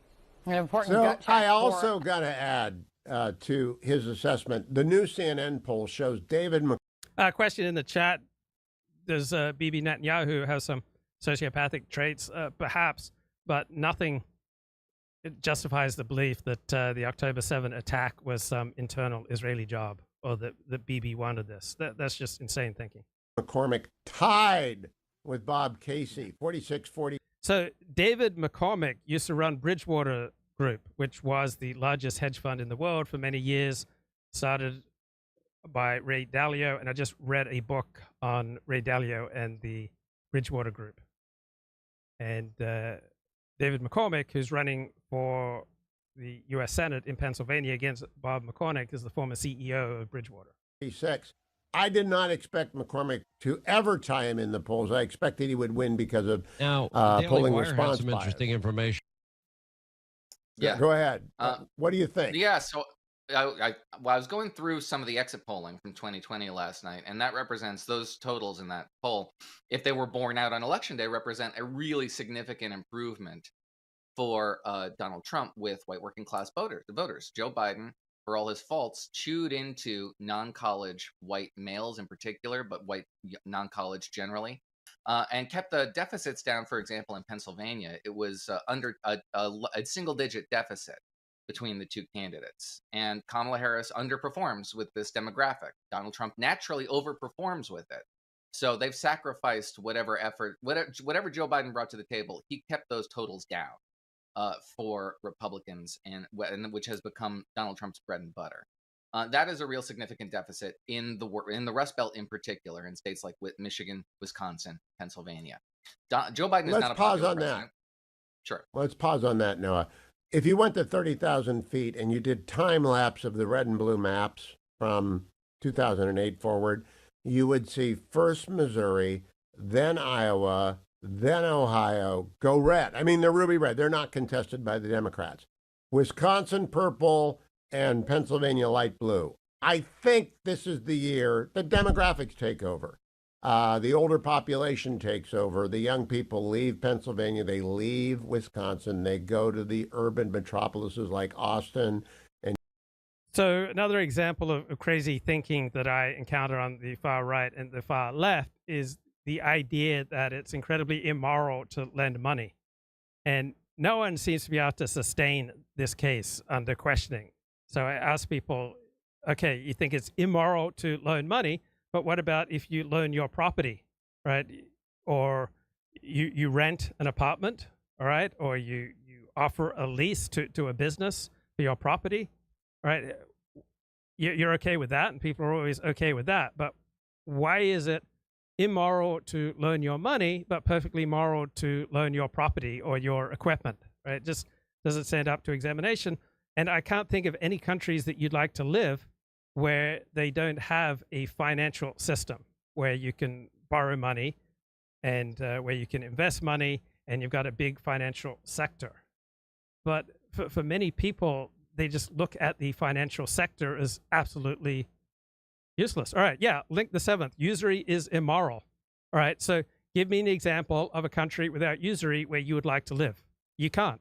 An important So gut check I also got to add to his assessment, the new CNN poll shows David Question in the chat. Does Bibi Netanyahu have some sociopathic traits? Perhaps, but nothing justifies the belief that the October 7 attack was some internal Israeli job or that Bibi wanted this. That's just insane thinking. McCormick tied with Bob Casey, 46-40. So David McCormick used to run Bridgewater Group, which was the largest hedge fund in the world for many years, started by Ray Dalio, and I just read a book on Ray Dalio and the Bridgewater Group. And David McCormick, who's running for the U.S. Senate in Pennsylvania against Bob McCormick, is the former CEO of Bridgewater. 36. I did not expect McCormick to ever tie him in the polls. I expected he would win because of polling response some bias. interesting information. Yeah. Go ahead. What do you think? Yeah, so I was going through some of the exit polling from 2020 last night, and that represents those totals in that poll. If they were borne out on election day, represent a really significant improvement for Donald Trump with white working class voters. Joe Biden, for all his faults, chewed into non-college white males in particular, but white non-college generally, and kept the deficits down. For example, in Pennsylvania, it was under a single-digit deficit between the two candidates. And Kamala Harris underperforms with this demographic. Donald Trump naturally overperforms with it. So they've sacrificed whatever effort, whatever Joe Biden brought to the table, he kept those totals down for Republicans, and which has become Donald Trump's bread and butter. That is a real significant deficit in the Rust Belt in particular, in states like Michigan, Wisconsin, Pennsylvania. Joe Biden is not a popular president. Sure. Let's pause on that, Noah. If you went to 30,000 feet and you did time lapse of the red and blue maps from 2008 forward, you would see first Missouri, then Iowa, then Ohio go red. I mean, they're ruby red. They're not contested by the Democrats. Wisconsin purple and Pennsylvania light blue. I think this is the year the demographics take over. The older population takes over. The young people leave Pennsylvania. They leave Wisconsin. They go to the urban metropolises like Austin. And so another example of crazy thinking that I encounter on the far right and the far left is the idea that it's incredibly immoral to lend money. And no one seems to be able to sustain this case under questioning. So I ask people, okay, you think it's immoral to loan money, but what about if you loan your property, right? Or you rent an apartment, all right? Or you offer a lease to a business for your property, right? You're okay with that, and people are always okay with that. But why is it immoral to loan your money, but perfectly moral to loan your property or your equipment, right? Just doesn't stand up to examination. And I can't think of any countries that you'd like to live where they don't have a financial system where you can borrow money and where you can invest money and you've got a big financial sector. But for many people, they just look at the financial sector as absolutely useless. All right, yeah, link the seventh. Usury is immoral. All right, so give me an example of a country without usury where you would like to live. You can't.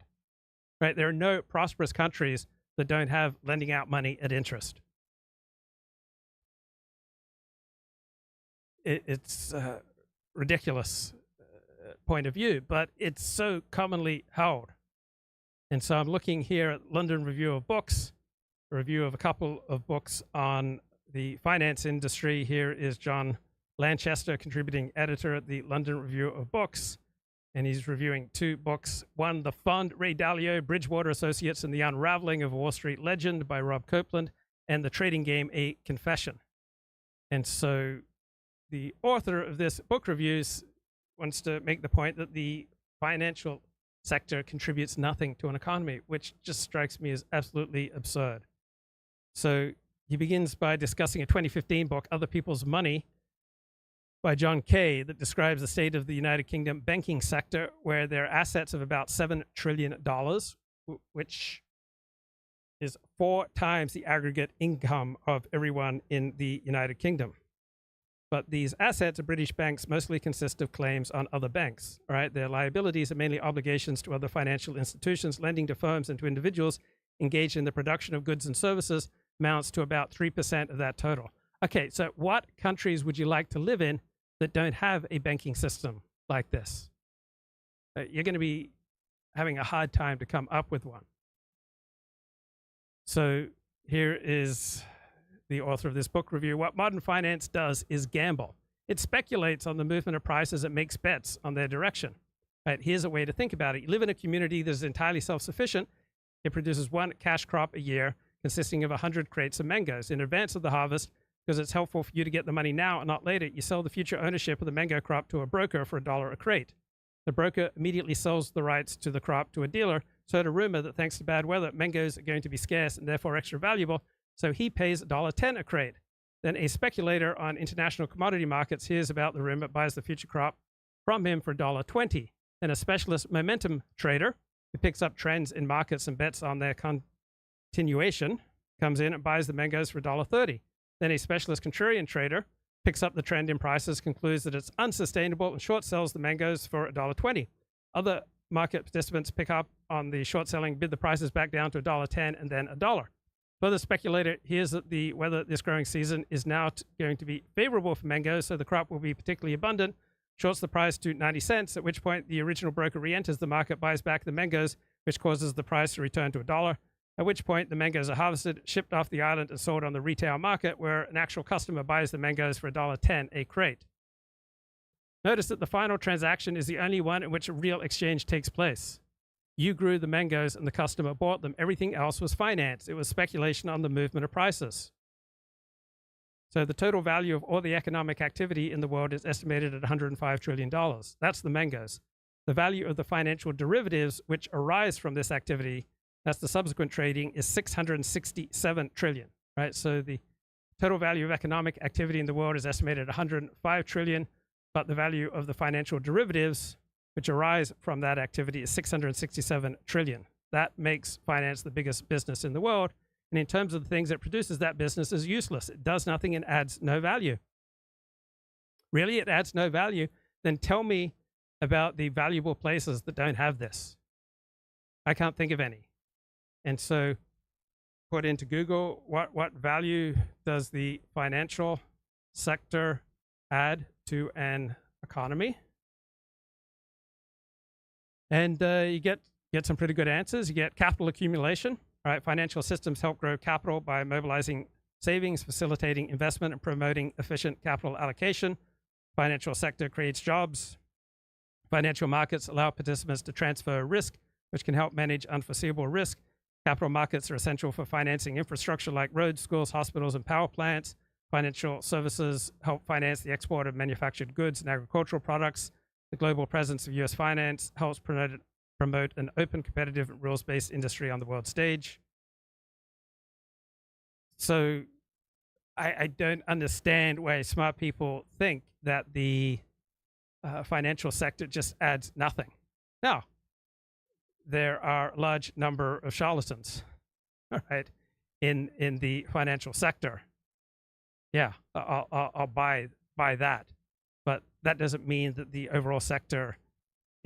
Right? There are no prosperous countries that don't have lending out money at interest. It's a ridiculous point of view, but it's so commonly held. And so I'm looking here at London Review of Books, a review of a couple of books on the finance industry. Here is John Lanchester, contributing editor at the London Review of Books, and he's reviewing two books. One, The Fund, Ray Dalio, Bridgewater Associates, and the Unraveling of a Wall Street Legend by Rob Copeland, and The Trading Game, A Confession. And so the author of this book reviews wants to make the point that the financial sector contributes nothing to an economy, which just strikes me as absolutely absurd. So he begins by discussing a 2015 book, Other People's Money, by John Kay, that describes the state of the United Kingdom banking sector, where there are assets of about $7 trillion, which is 4 times the aggregate income of everyone in the United Kingdom. But these assets of British banks mostly consist of claims on other banks, right? Their liabilities are mainly obligations to other financial institutions, lending to firms and to individuals engaged in the production of goods and services amounts to about 3% of that total. Okay, so what countries would you like to live in that don't have a banking system like this? You're going to be having a hard time to come up with one. So here is the author of this book review. What modern finance does is gamble. It speculates on the movement of prices. It makes bets on their direction. Right, here's a way to think about it. You live in a community that is entirely self-sufficient. It produces 1 cash crop a year consisting of 100 crates of mangoes. In advance of the harvest, because it's helpful for you to get the money now and not later, you sell the future ownership of the mango crop to a broker for $1 a crate. The broker immediately sells the rights to the crop to a dealer, so a rumor that thanks to bad weather, mangoes are going to be scarce and therefore extra valuable, so he pays $1.10 a crate. Then a speculator on international commodity markets hears about the rumor, buys the future crop from him for $1.20. Then a specialist momentum trader who picks up trends in markets and bets on their continuation comes in and buys the mangoes for $1.30. Then a specialist contrarian trader picks up the trend in prices, concludes that it's unsustainable, and short sells the mangoes for $1.20. Other market participants pick up on the short selling, bid the prices back down to $1.10 and then $1. Further speculator hears that the weather this growing season is now going to be favorable for mangoes, so the crop will be particularly abundant, shorts the price to 90 cents, at which point the original broker re-enters the market, buys back the mangoes, which causes the price to return to $1, at which point the mangoes are harvested, shipped off the island, and sold on the retail market, where an actual customer buys the mangoes for $1.10 a crate. Notice that the final transaction is the only one in which a real exchange takes place. You grew the mangoes and the customer bought them. Everything else was finance. It was speculation on the movement of prices. So the total value of all the economic activity in the world is estimated at $105 trillion. That's the mangoes. The value of the financial derivatives which arise from this activity, that's the subsequent trading, is $667 trillion, right? So the total value of economic activity in the world is estimated at $105 trillion, but the value of the financial derivatives which arise from that activity is $667 trillion. That makes finance the biggest business in the world. And in terms of the things it produces, that business is useless. It does nothing and adds no value. Really, it adds no value? Then tell me about the valuable places that don't have this. I can't think of any. And so put into Google, what value does the financial sector add to an economy? And you get some pretty good answers. You get capital accumulation. All right, financial systems help grow capital by mobilizing savings, facilitating investment, and promoting efficient capital allocation. Financial sector creates jobs. Financial markets allow participants to transfer risk, which can help manage unforeseeable risk. Capital markets are essential for financing infrastructure like roads, schools, hospitals, and power plants. Financial services help finance the export of manufactured goods and agricultural products. The global presence of U.S. finance helps promote an open, competitive, rules-based industry on the world stage. So I don't understand why smart people think that the financial sector just adds nothing. Now, there are a large number of charlatans, all right, in the financial sector. Yeah, I'll buy that. But that doesn't mean that the overall sector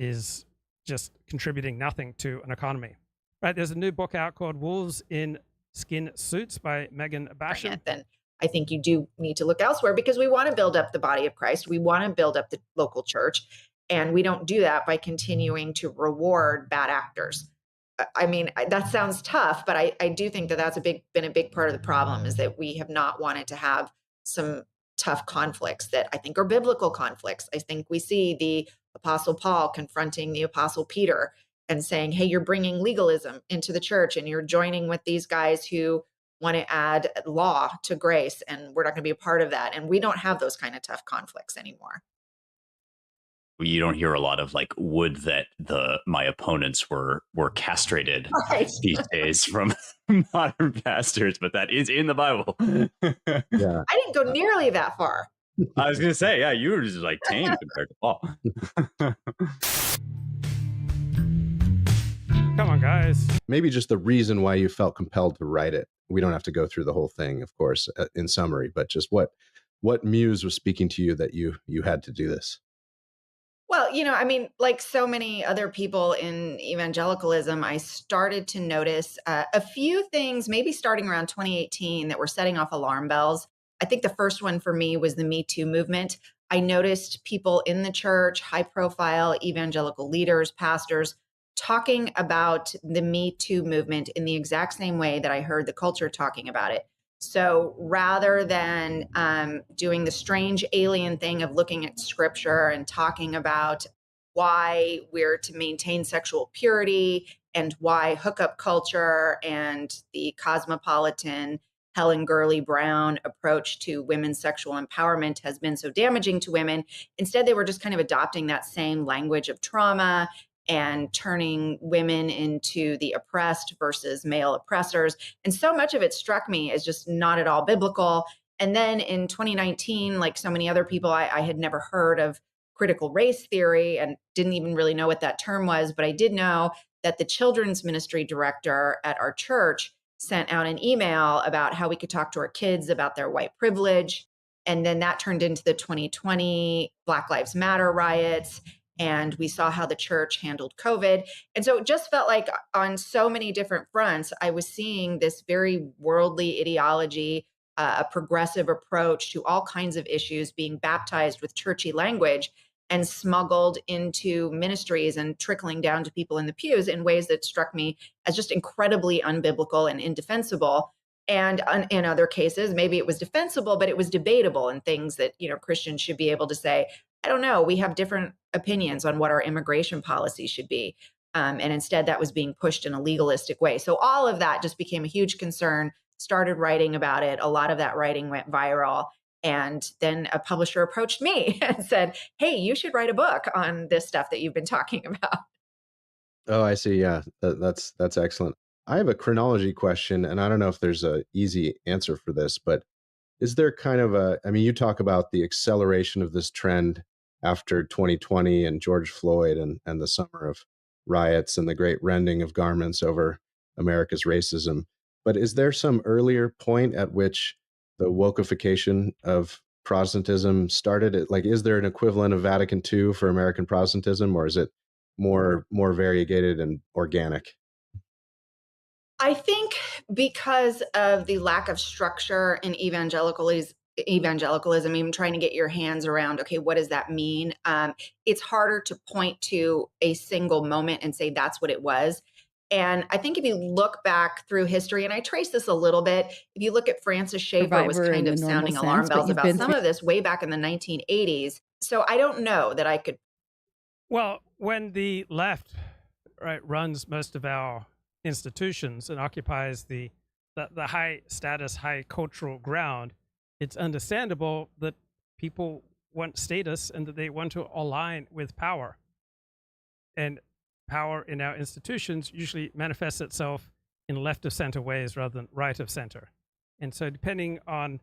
is just contributing nothing to an economy. Right, there's a new book out called Wolves in Skin Suits by Megan Basham. Then I think you do need to look elsewhere, because we want to build up the body of Christ. We want to build up the local church. And we don't do that by continuing to reward bad actors. I mean, that sounds tough, but I do think that that's been a big part of the problem, is that we have not wanted to have some tough conflicts that I think are biblical conflicts. I think we see the Apostle Paul confronting the Apostle Peter and saying, hey, you're bringing legalism into the church and you're joining with these guys who want to add law to grace, and we're not going to be a part of that. And we don't have those kind of tough conflicts anymore. you don't hear a lot of like, would that my opponents were castrated Right. these days from modern pastors, but that is in the Bible. Yeah. I didn't go nearly that far. I was gonna say, yeah, you were just like tame compared to Paul. Come on, guys. Maybe just the reason why you felt compelled to write it. We don't have to go through the whole thing, of course, in summary, but just what muse was speaking to you that you had to do this? Well, I mean, like so many other people in evangelicalism, I started to notice a few things, maybe starting around 2018, that were setting off alarm bells. I think the first one for me was the Me Too movement. I noticed people in the church, high profile evangelical leaders, pastors, talking about the Me Too movement in the exact same way that I heard the culture talking about it. So rather than doing the strange alien thing of looking at scripture and talking about why we're to maintain sexual purity and why hookup culture and the cosmopolitan Helen Gurley Brown approach to women's sexual empowerment has been so damaging to women, instead they were just kind of adopting that same language of trauma and turning women into the oppressed versus male oppressors. And so much of it struck me as just not at all biblical. And then in 2019, like so many other people, I had never heard of critical race theory and didn't even really know what that term was. But I did know that the children's ministry director at our church sent out an email about how we could talk to our kids about their white privilege. And then that turned into the 2020 Black Lives Matter riots. And we saw how the church handled COVID. And so it just felt like on so many different fronts, I was seeing this very worldly ideology, a progressive approach to all kinds of issues being baptized with churchy language and smuggled into ministries and trickling down to people in the pews in ways that struck me as just incredibly unbiblical and indefensible. And in other cases, maybe it was defensible, but it was debatable, and things that, Christians should be able to say, I don't know, we have different opinions on what our immigration policy should be. And instead that was being pushed in a legalistic way. So all of that just became a huge concern, started writing about it. A lot of that writing went viral. And then a publisher approached me and said, hey, you should write a book on this stuff that you've been talking about. Oh, I see. Yeah, that's excellent. I have a chronology question, and I don't know if there's an easy answer for this, but is there kind of you talk about the acceleration of this trend after 2020 and George Floyd and the summer of riots and the great rending of garments over America's racism. But is there some earlier point at which the wokeification of Protestantism started? Like, is there an equivalent of Vatican II for American Protestantism, or is it more variegated and organic? I think because of the lack of structure in evangelicalism, even trying to get your hands around, okay, what does that mean? It's harder to point to a single moment and say that's what it was. And I think if you look back through history, and I trace this a little bit, if you look at Francis Schaeffer was Survivor kind in of the normal sounding alarm sense, but bells you've about been some through- of this way back in the 1980s. So I don't know that I could. Well, when the left runs most of our institutions and occupies the high status, high cultural ground, it's understandable that people want status and that they want to align with power. And power in our institutions usually manifests itself in left of center ways rather than right of center. And so depending on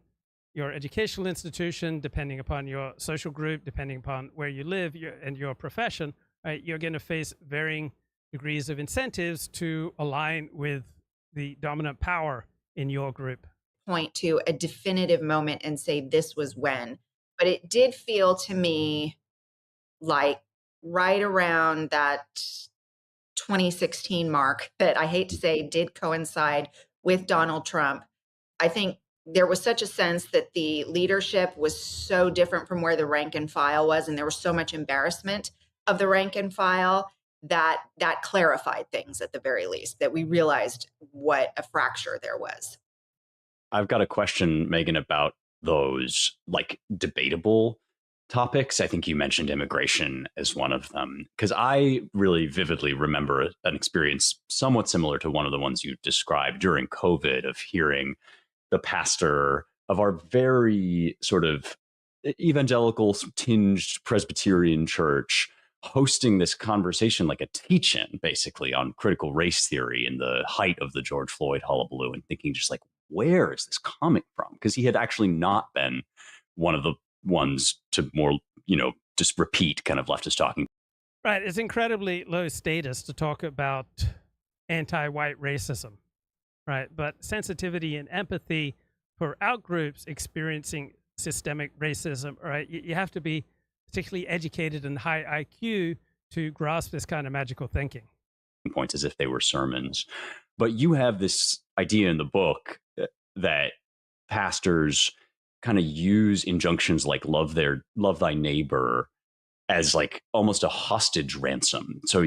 your educational institution, depending upon your social group, depending upon where you live and your profession, you're going to face varying degrees of incentives to align with the dominant power in your group. Point to a definitive moment and say this was when, but it did feel to me like right around that 2016 mark that I hate to say did coincide with Donald Trump. I think there was such a sense that the leadership was so different from where the rank and file was, and there was so much embarrassment of the rank and file that clarified things at the very least, that we realized what a fracture there was. I've got a question, Megan, about those like debatable topics. I think you mentioned immigration as one of them, because I really vividly remember an experience somewhat similar to one of the ones you described during COVID, of hearing the pastor of our very sort of evangelical tinged Presbyterian church hosting this conversation like a teach-in, basically, on critical race theory in the height of the George Floyd hullabaloo, and thinking just like, where is this coming from? Because he had actually not been one of the ones to more, just repeat kind of leftist talking. Right. It's incredibly low status to talk about anti-white racism, right? But sensitivity and empathy for outgroups experiencing systemic racism, right? You have to be particularly educated and high IQ to grasp this kind of magical thinking. Points as if they were sermons. But you have this idea in the book that pastors kind of use injunctions like love thy neighbor as like almost a hostage ransom. So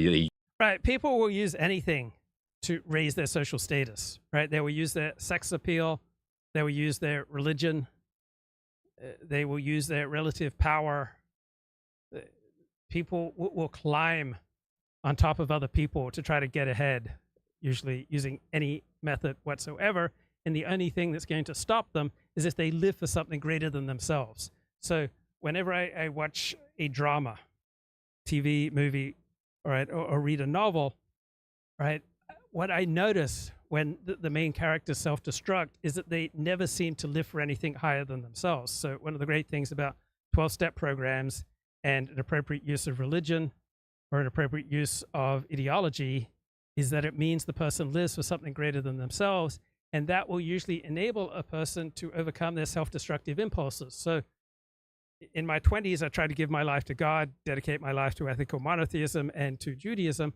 right, people will use anything to raise their social status, right? They will use their sex appeal, they will use their religion, they will use their relative power. People will climb on top of other people to try to get ahead, usually using any method whatsoever. And the only thing that's going to stop them is if they live for something greater than themselves. So whenever I watch a drama, TV, movie, right, or read a novel, right, what I notice when the main characters self-destruct is that they never seem to live for anything higher than themselves. So one of the great things about 12-step programs and an appropriate use of religion or an appropriate use of ideology is that it means the person lives for something greater than themselves, and that will usually enable a person to overcome their self-destructive impulses. So in my 20s, I tried to give my life to God, dedicate my life to ethical monotheism and to Judaism.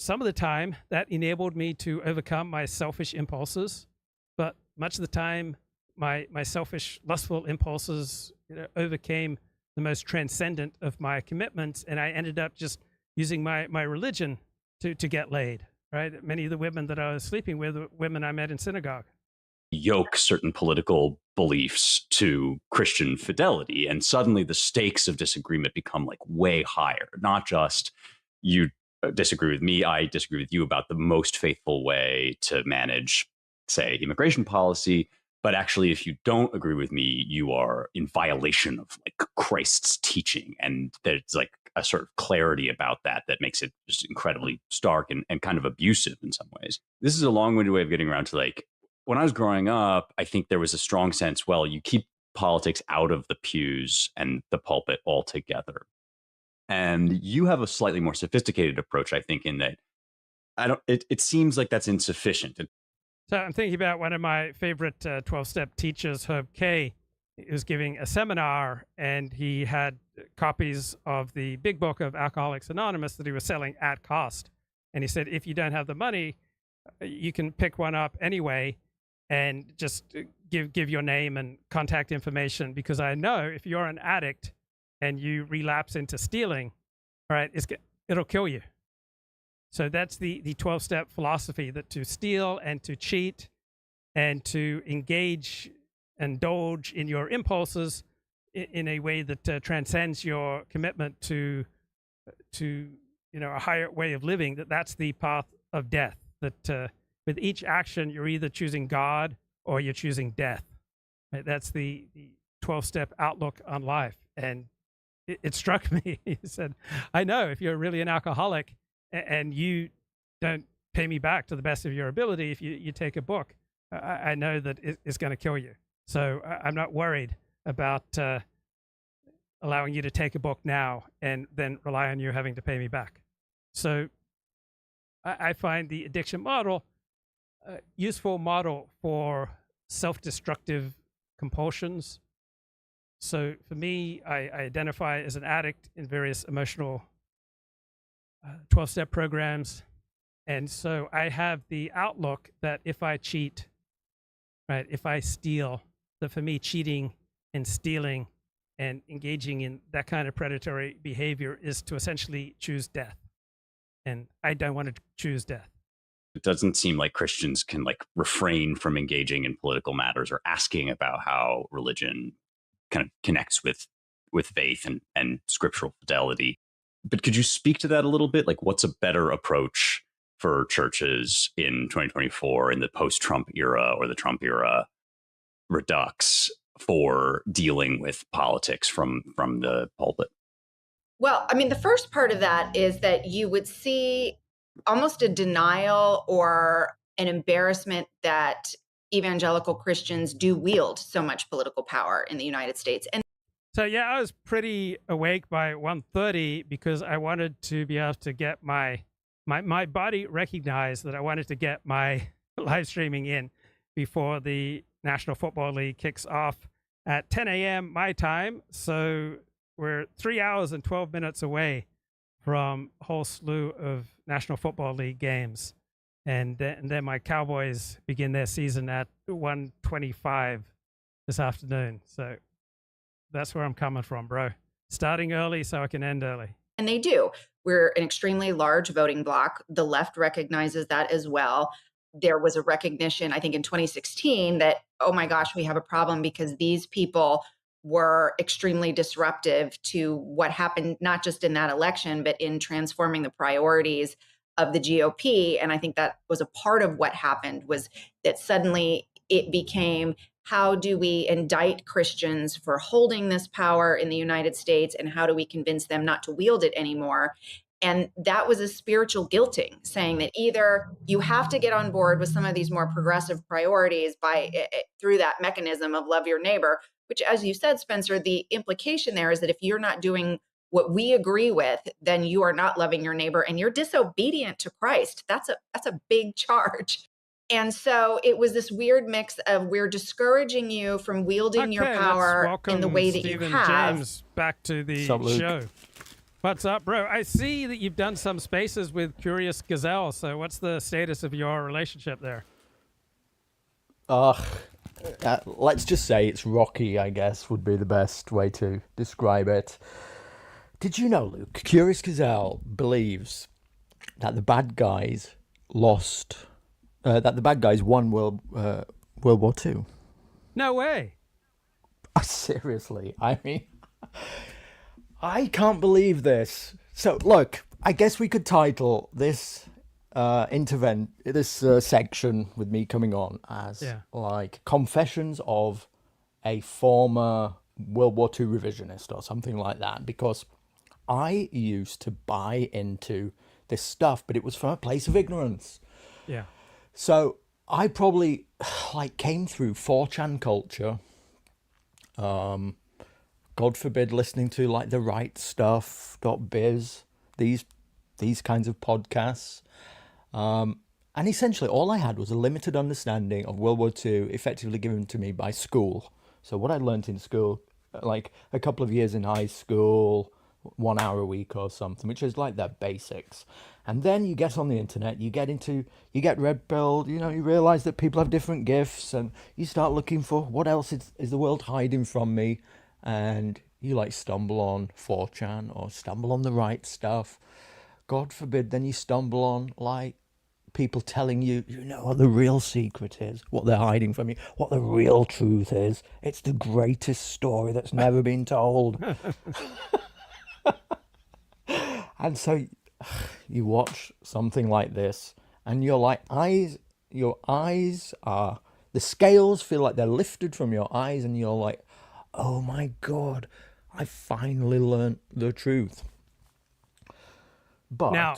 Some of the time, that enabled me to overcome my selfish impulses, but much of the time, my selfish, lustful impulses overcame the most transcendent of my commitments, and I ended up just using my religion to get laid, right? Many of the women that I was sleeping with were women I met in synagogue. Yoke certain political beliefs to Christian fidelity, and suddenly the stakes of disagreement become like way higher. Not just you disagree with me, I disagree with you about the most faithful way to manage, say, immigration policy, but actually if you don't agree with me, you are in violation of like Christ's teaching. And there's like a sort of clarity about that makes it just incredibly stark and kind of abusive in some ways. This is a long-winded way of getting around to like, when I was growing up, I think there was a strong sense, well, you keep politics out of the pews and the pulpit altogether. And you have a slightly more sophisticated approach, I think, in that it seems like that's insufficient. So I'm thinking about one of my favorite 12-step teachers, Herb Kay. He was giving a seminar, and he had copies of the big book of Alcoholics Anonymous that he was selling at cost. And he said, if you don't have the money, you can pick one up anyway and just give your name and contact information, because I know if you're an addict and you relapse into stealing, all right, it'll kill you. So that's the 12-step philosophy, that to steal and to cheat and to engage, indulge in your impulses in a way that transcends your commitment to a higher way of living, that's the path of death. That with each action, you're either choosing God or you're choosing death. Right? That's the 12-step outlook on life. And it struck me. He said, I know if you're really an alcoholic and you don't pay me back to the best of your ability, if you take a book, I know that it's going to kill you. So I'm not worried about allowing you to take a book now and then rely on you having to pay me back. So I find the addiction model a useful model for self-destructive compulsions. So for me, I identify as an addict in various emotional 12-step programs. And so I have the outlook that if I cheat, right, if I steal, that for me, cheating and stealing and engaging in that kind of predatory behavior is to essentially choose death. And I don't want to choose death. It doesn't seem like Christians can like refrain from engaging in political matters or asking about how religion kind of connects with faith and scriptural fidelity. But could you speak to that a little bit? Like, what's a better approach for churches in 2024 in the post-Trump era or the Trump era redux for dealing with politics from the pulpit? Well, I mean, the first part of that is that you would see almost a denial or an embarrassment that evangelical Christians do wield so much political power in the United States. And so, yeah, I was pretty awake by 1:30 because I wanted to be able to get my body recognized that I wanted to get my live streaming in before the National Football League kicks off at 10 a.m. my time. So we're 3 hours and 12 minutes away from a whole slew of National Football League games. And then my Cowboys begin their season at 1:25 this afternoon. So that's where I'm coming from, bro. Starting early so I can end early. And they do. We're an extremely large voting bloc. The left recognizes that as well. There was a recognition, I think, in 2016 that, oh my gosh, we have a problem because these people were extremely disruptive to what happened, not just in that election, but in transforming the priorities of the GOP. And I think that was a part of what happened, was that suddenly it became, how do we indict Christians for holding this power in the United States, and how do we convince them not to wield it anymore? And that was a spiritual guilting, saying that either you have to get on board with some of these more progressive priorities through that mechanism of love your neighbor, which, as you said, Spencer, the implication there is that if you're not doing what we agree with, then you are not loving your neighbor and you're disobedient to Christ. That's a big charge. And so it was this weird mix of, we're discouraging you from wielding your power in the way that you have. James back to the Luke? show. What's up, bro? I see that you've done some spaces with Curious Gazelle. So what's the status of your relationship there? Let's just say it's rocky, I guess, would be the best way to describe it. Did you know, Luke, Curious Gazelle believes that the bad guys won World War II. No way. Seriously, I mean, I can't believe this. So, look, I guess we could title this section with me coming on as like Confessions of a Former World War II Revisionist or something like that, because I used to buy into this stuff, but it was from a place of ignorance. Yeah. So I probably came through 4chan culture. God forbid listening to like the right stuff.biz, these kinds of podcasts. And essentially all I had was a limited understanding of World War II, effectively given to me by school. So what I learned in school, like a couple of years in high school, 1 hour a week or something, which is like the basics. And then you get on the internet, you get red-pilled, you realize that people have different gifts, and you start looking for what else is the world hiding from me, and you stumble on 4chan or stumble on the right stuff. God forbid, then you stumble on people telling you, what the real secret is, what they're hiding from you, what the real truth is. It's the greatest story that's never been told. And so you watch something like this and your eyes are, the scales feel like they're lifted from your eyes, and you're like, oh my God, I finally learned the truth. But now,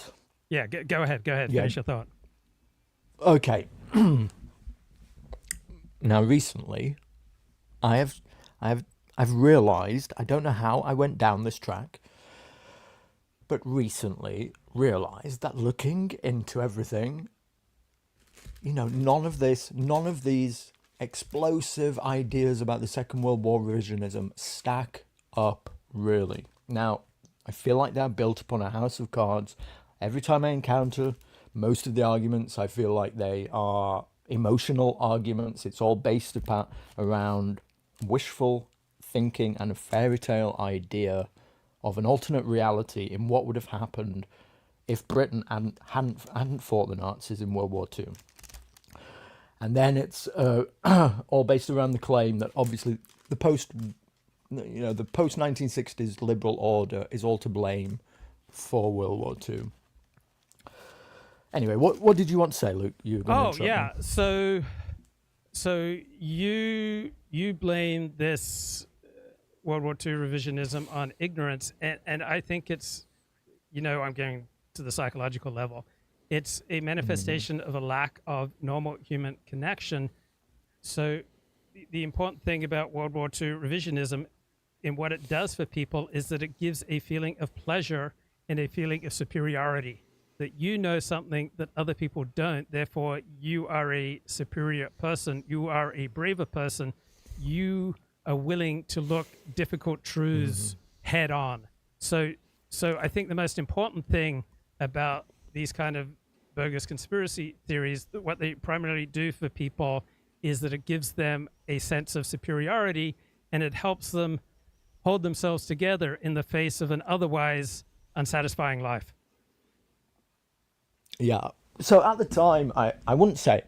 go ahead. Finish your thought. Okay. Now, recently, I've realized, I don't know how I went down this track, but recently realized that looking into everything, none of these explosive ideas about the Second World War revisionism stack up really. Now, I feel like they're built upon a house of cards. Every time I encounter most of the arguments, I feel like they are emotional arguments. It's all based around wishful thinking and a fairy tale idea of an alternate reality in what would have happened if Britain hadn't fought the Nazis in World War II. And then it's all based around the claim that obviously the post-1960s liberal order is all to blame for World War II. Anyway, what did you want to say, Luke? You were going to interrupt me. So so you blame this World War II revisionism on ignorance, and I think it's, I'm going to the psychological level. It's a manifestation of a lack of normal human connection. So the important thing about World War II revisionism and what it does for people is that it gives a feeling of pleasure and a feeling of superiority, that you know something that other people don't, therefore you are a superior person, you are a braver person, you are willing to look difficult truths head on. So I think the most important thing about these kind of bogus conspiracy theories, what they primarily do for people is that it gives them a sense of superiority, and it helps them hold themselves together in the face of an otherwise unsatisfying life. Yeah. So at the time, I wouldn't say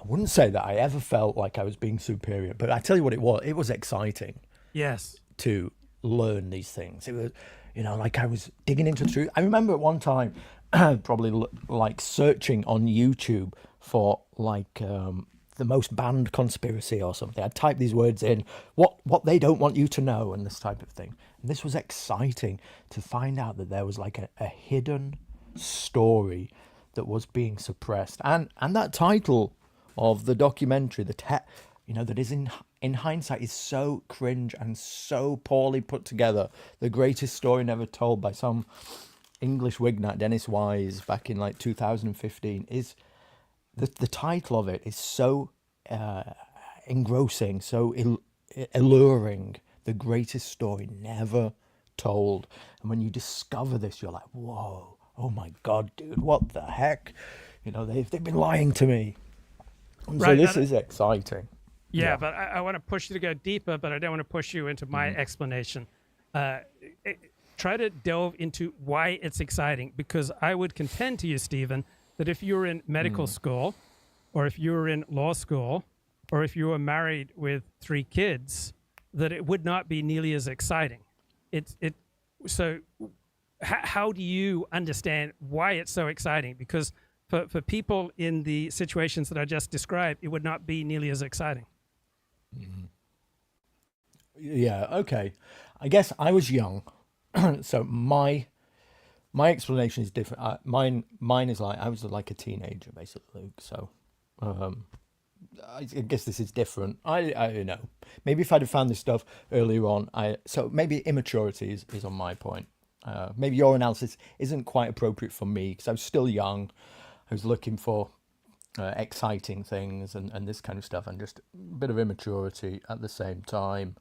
that I ever felt like I was being superior, but I tell you what it was exciting. Yes. To learn these things. It was, like I was digging into truth. I remember at one time, probably like searching on YouTube for the most banned conspiracy or something. I'd type these words in, what they don't want you to know, and this type of thing. And this was exciting to find out that there was like a hidden story that was being suppressed. And that title of the documentary, that is in hindsight is so cringe and so poorly put together. The Greatest Story Never Told by some English Wignat, Dennis Wise, back in like 2015, is the title of it is so engrossing, so alluring. The Greatest Story Never Told. And when you discover this, you're like, whoa, oh my God, dude, what the heck? They've been lying to me. And right, so this is exciting. Yeah, but I want to push you to go deeper, but I don't want to push you into my explanation. Try to delve into why it's exciting, because I would contend to you, Stephen, that if you were in medical school, or if you were in law school, or if you were married with 3 kids, that it would not be nearly as exciting. So how do you understand why it's so exciting? Because for people in the situations that I just described, it would not be nearly as exciting. Yeah, okay. I guess I was young, so my explanation is different. Mine is like I was like a teenager, basically, Luke. So I guess this is different. I don't know. Maybe if I'd have found this stuff earlier on, so maybe immaturity is on my point. Maybe your analysis isn't quite appropriate for me because I was still young. I was looking for exciting things and this kind of stuff, and just a bit of immaturity at the same time.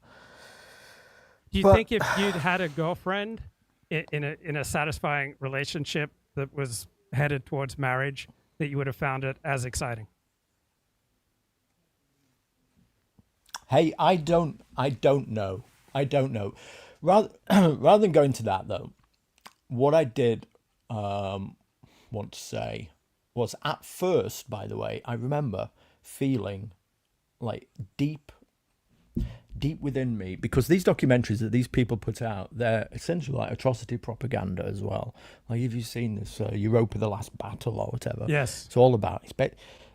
Do you think if you'd had a girlfriend in a satisfying relationship that was headed towards marriage, that you would have found it as exciting? Hey, I don't know. Rather than go into that though, what I did want to say was, at first, by the way, I remember feeling like deep within me, because these documentaries that these people put out, they're essentially like atrocity propaganda as well. Like, have you seen this Europa: The Last Battle or whatever? Yes. It's all about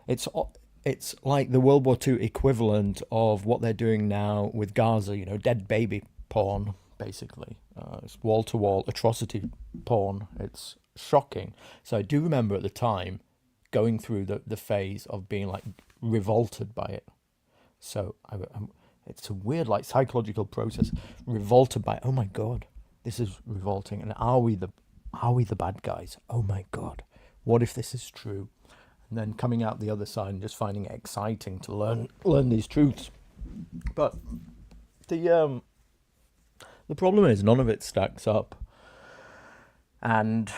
it's like the World War II equivalent of what they're doing now with Gaza, dead baby porn, basically. It's wall-to-wall atrocity porn. It's shocking. So I do remember at the time going through the phase of being like revolted by it. So it's a weird like psychological process, revolted by, oh my God, this is revolting. And are we the bad guys? Oh my God, what if this is true? And then coming out the other side and just finding it exciting to learn these truths. But the problem is none of it stacks up, and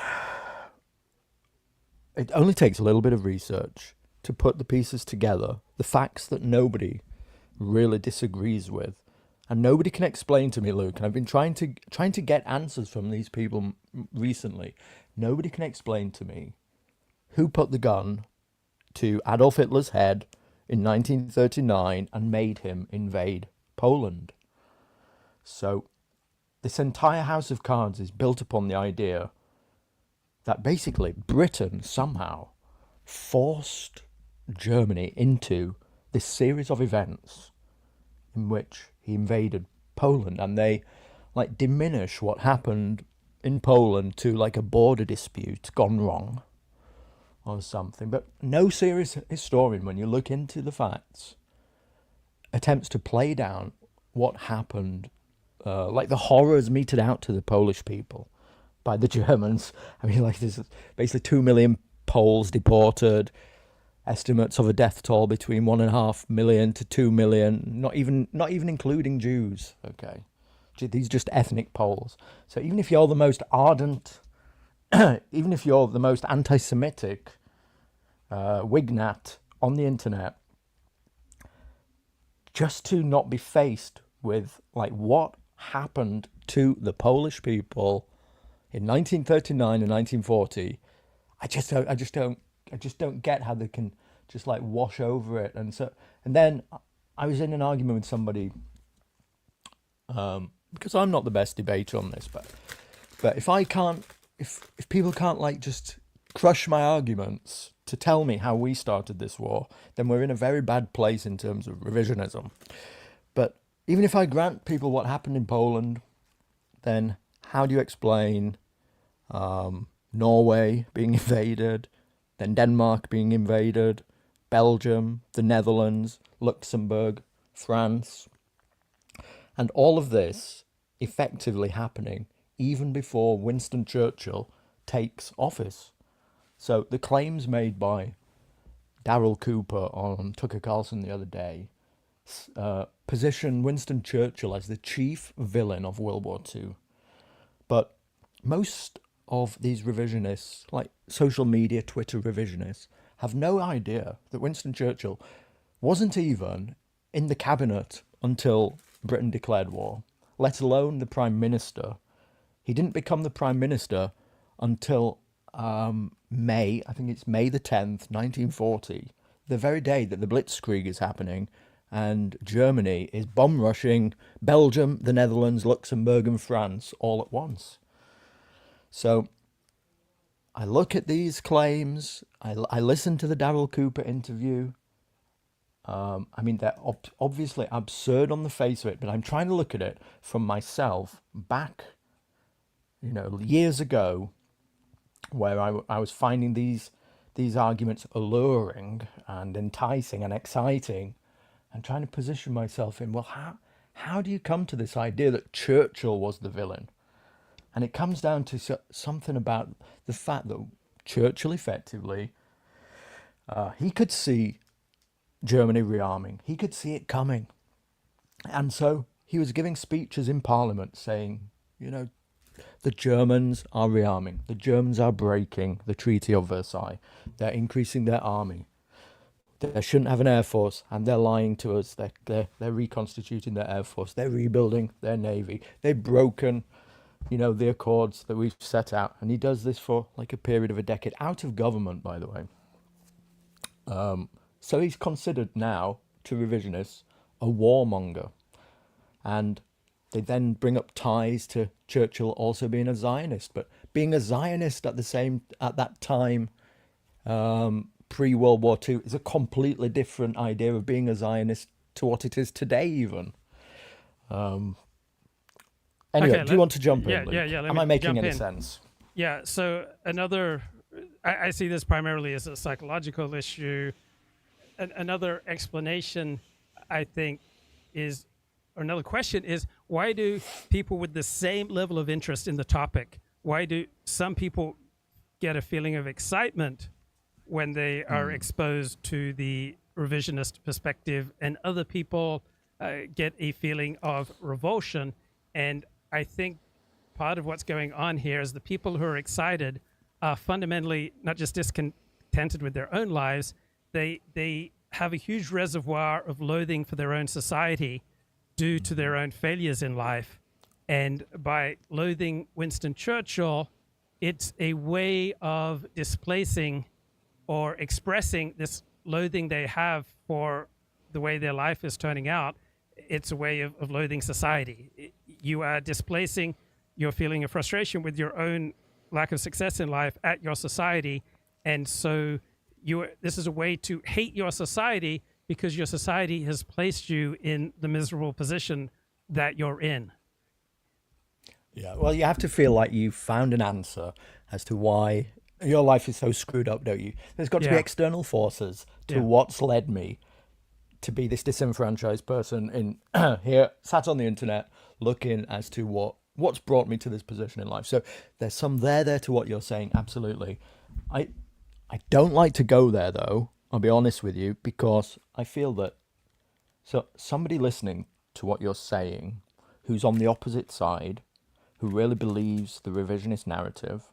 it only takes a little bit of research to put the pieces together, the facts that nobody really disagrees with, and nobody can explain to me, Luke. And I've been trying to get answers from these people recently. Nobody can explain to me who put the gun to Adolf Hitler's head in 1939 and made him invade Poland. So this entire house of cards is built upon the idea that basically Britain somehow forced Germany into this series of events in which he invaded Poland, and they like diminish what happened in Poland to like a border dispute gone wrong or something. But no serious historian, when you look into the facts, attempts to play down what happened, like the horrors meted out to the Polish people by the Germans. I mean, like there's basically 2 million Poles deported, estimates of a death toll between 1.5 million to 2 million, not even including Jews. Okay, these are just ethnic Poles. So even if you're the most ardent, even if you're the most anti-Semitic Wignat on the internet, just to not be faced with like what happened to the Polish people in 1939 and 1940, I just don't get how they can just like wash over it. And then I was in an argument with somebody, because I'm not the best debater on this, but if people can't like just crush my arguments to tell me how we started this war, then we're in a very bad place in terms of revisionism. But even if I grant people what happened in Poland, then how do you explain Norway being invaded, then Denmark being invaded, Belgium, the Netherlands, Luxembourg, France, and all of this effectively happening even before Winston Churchill takes office? So the claims made by Darryl Cooper on Tucker Carlson the other day position Winston Churchill as the chief villain of World War II. But most of these revisionists, like social media, Twitter revisionists, have no idea that Winston Churchill wasn't even in the cabinet until Britain declared war, let alone the prime minister. He didn't become the prime minister until May, I think it's May the 10th, 1940, the very day that the Blitzkrieg is happening and Germany is bomb rushing Belgium, the Netherlands, Luxembourg and France all at once. So I look at these claims, I listen to the Darryl Cooper interview. I mean, they're obviously absurd on the face of it, but I'm trying to look at it from myself back, years ago, where I was finding these arguments alluring and enticing and exciting, and trying to position myself in, well, how do you come to this idea that Churchill was the villain? And it comes down to something about the fact that Churchill effectively, he could see Germany rearming. He could see it coming. And so he was giving speeches in Parliament saying, the Germans are rearming. The Germans are breaking the Treaty of Versailles. They're increasing their army. They shouldn't have an air force, and they're lying to us. They're reconstituting their air force. They're rebuilding their navy. They've broken, the accords that we've set out. And he does this for like a period of a decade, out of government, by the way. So he's considered now, to revisionists, a warmonger. And they then bring up ties to Churchill also being a Zionist. But being a Zionist at that time, pre-World War II, is a completely different idea of being a Zionist to what it is today, even. Anyway, do you want to jump in, Luke? Yeah. Am I making any sense? Yeah, so I see this primarily as a psychological issue. Another explanation, I think, or another question is, why do people with the same level of interest in the topic, why do some people get a feeling of excitement when they are exposed to the revisionist perspective, and other people get a feeling of revulsion? And I think part of what's going on here is the people who are excited are fundamentally not just discontented with their own lives, they have a huge reservoir of loathing for their own society due to their own failures in life. And by loathing Winston Churchill, it's a way of displacing or expressing this loathing they have for the way their life is turning out. It's a way of loathing society. You are displacing your feeling of frustration with your own lack of success in life at your society. And so this is a way to hate your society because your society has placed you in the miserable position that you're in. Yeah, well, you have to feel like you've found an answer as to why your life is so screwed up, don't you? There's got to be external forces to what's led me to be this disenfranchised person in here, sat on the internet, looking as to what's brought me to this position in life. So there's some there to what you're saying, absolutely. I don't like to go there, though, I'll be honest with you, because I feel that somebody listening to what you're saying, who's on the opposite side, who really believes the revisionist narrative,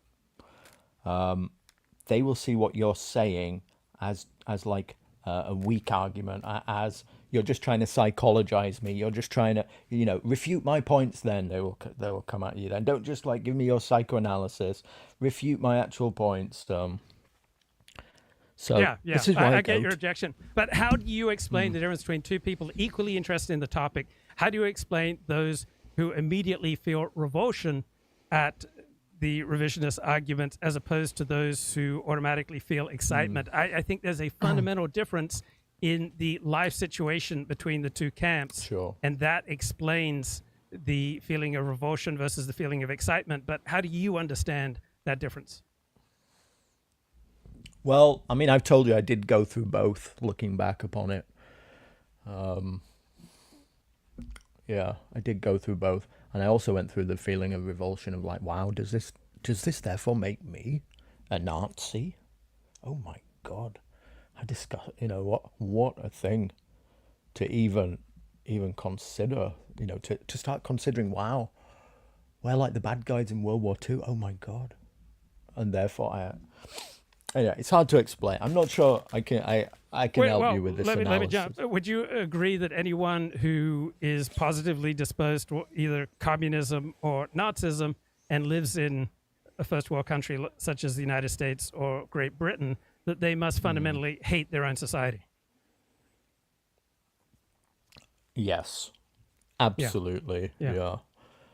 they will see what you're saying as like a weak argument, as you're just trying to psychologize me. You're just trying to, refute my points. Then they will come at you. Then don't just like give me your psychoanalysis. Refute my actual points. So this is why I get your objection. But how do you explain the difference between two people equally interested in the topic? How do you explain those who immediately feel revulsion at the revisionist argument as opposed to those who automatically feel excitement? I think there's a fundamental difference in the life situation between the two camps. Sure. And that explains the feeling of revulsion versus the feeling of excitement. But how do you understand that difference? Well, I mean, I've told you I did go through both, looking back upon it. Yeah, I did go through both. And I also went through the feeling of revulsion of like, wow, does this therefore make me a Nazi? Oh my God. I discuss, what a thing to even consider, to start considering, wow, we're like the bad guys in World War II. Oh my God. And therefore it's hard to explain. I'm not sure I can help you with this analysis. Let me jump. Would you agree that anyone who is positively disposed to either communism or Nazism and lives in a first world country such as the United States or Great Britain, that they must fundamentally hate their own society? Yes, absolutely. Yeah.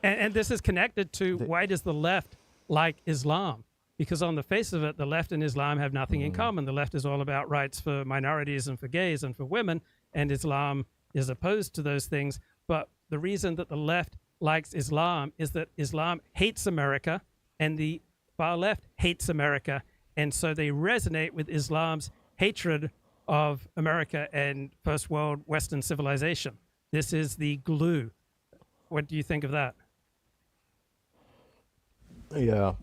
And this is connected to why does the left like Islam? Because on the face of it, the left and Islam have nothing in common. The left is all about rights for minorities and for gays and for women, and Islam is opposed to those things. But the reason that the left likes Islam is that Islam hates America, and the far left hates America. And so they resonate with Islam's hatred of America and first world Western civilization. This is the glue. What do you think of that? Yeah.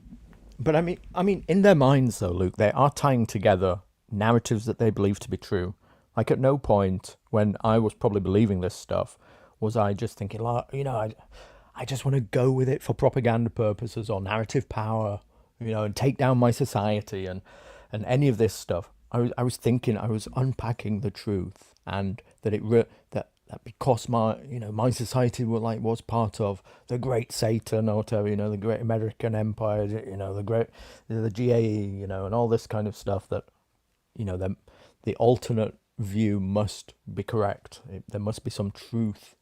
But I mean, in their minds, though, Luke, they are tying together narratives that they believe to be true. Like, at no point when I was probably believing this stuff was I just thinking, like, I just want to go with it for propaganda purposes or narrative power, and take down my society and any of this stuff. I was thinking, I was unpacking the truth, and that that because my society was part of the great Satan or whatever, the great American empire, the GAE, and all this kind of stuff, that the alternate view must be correct. There must be some truth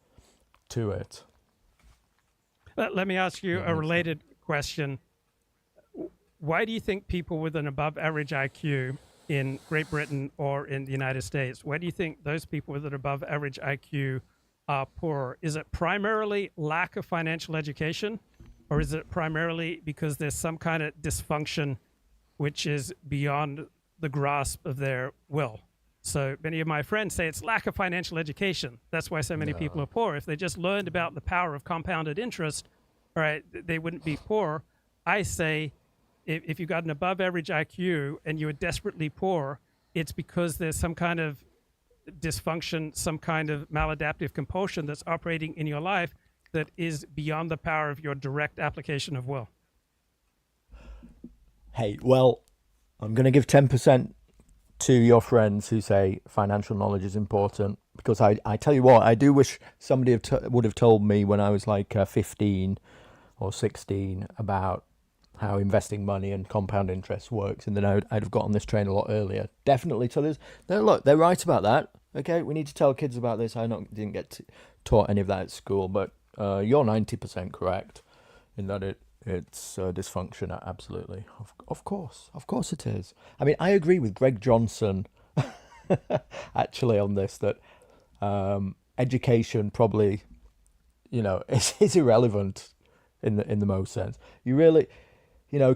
to it. Let me ask you a related question. Why do you think people with an above average IQ in Great Britain or in the United States, why do you think those people with an above average IQ are poorer? Is it primarily lack of financial education, or is it primarily because there's some kind of dysfunction which is beyond the grasp of their will? So many of my friends say it's lack of financial education. That's why so many people are poor. If they just learned about the power of compounded interest, all right, they wouldn't be poor. I say, if you've got an above average IQ and you're desperately poor, it's because there's some kind of dysfunction, some kind of maladaptive compulsion that's operating in your life that is beyond the power of your direct application of will. Hey, well, I'm going to give 10% to your friends who say financial knowledge is important, because I tell you what, I do wish somebody would have told me when I was like 15 or 16 about how investing money and compound interest works, and then I'd have got on this train a lot earlier. Definitely. So look, they're right about that. Okay, we need to tell kids about this. Didn't get taught any of that at school, but you're 90% correct in that it's dysfunction. Absolutely, of course it is. I mean, I agree with Greg Johnson actually on this, that education probably, is irrelevant in the most sense. You really,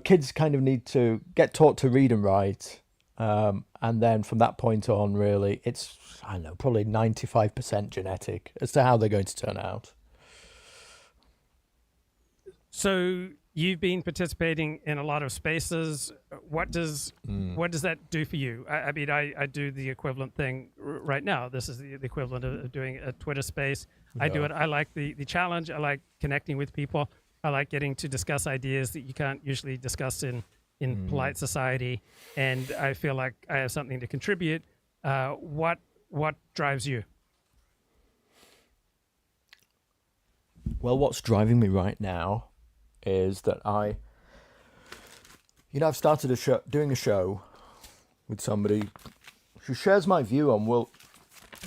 kids kind of need to get taught to read and write, and then from that point on, really, it's, I don't know, probably 95% genetic as to how they're going to turn out. So you've been participating in a lot of spaces. What does that do for you? I mean, I do the equivalent thing right now. This is the equivalent of doing a Twitter space. I do it. I like the challenge. I like connecting with people. I like getting to discuss ideas that you can't usually discuss in polite society. And I feel like I have something to contribute. What drives you? Well, what's driving me right now is that I've started doing a show with somebody who shares my view on World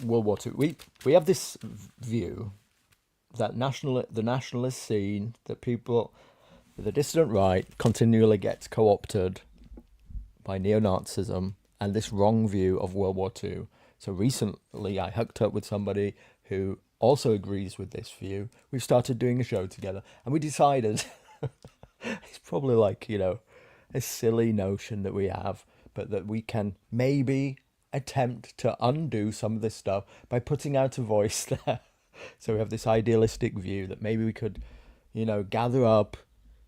War II. We have this view that the nationalist scene, that people, the dissident right, continually gets co-opted by neo-Nazism and this wrong view of World War II. So recently I hooked up with somebody who also agrees with this view. We've started doing a show together, and we decided it's probably like, a silly notion that we have, but that we can maybe attempt to undo some of this stuff by putting out a voice there. So we have this idealistic view that maybe we could, gather up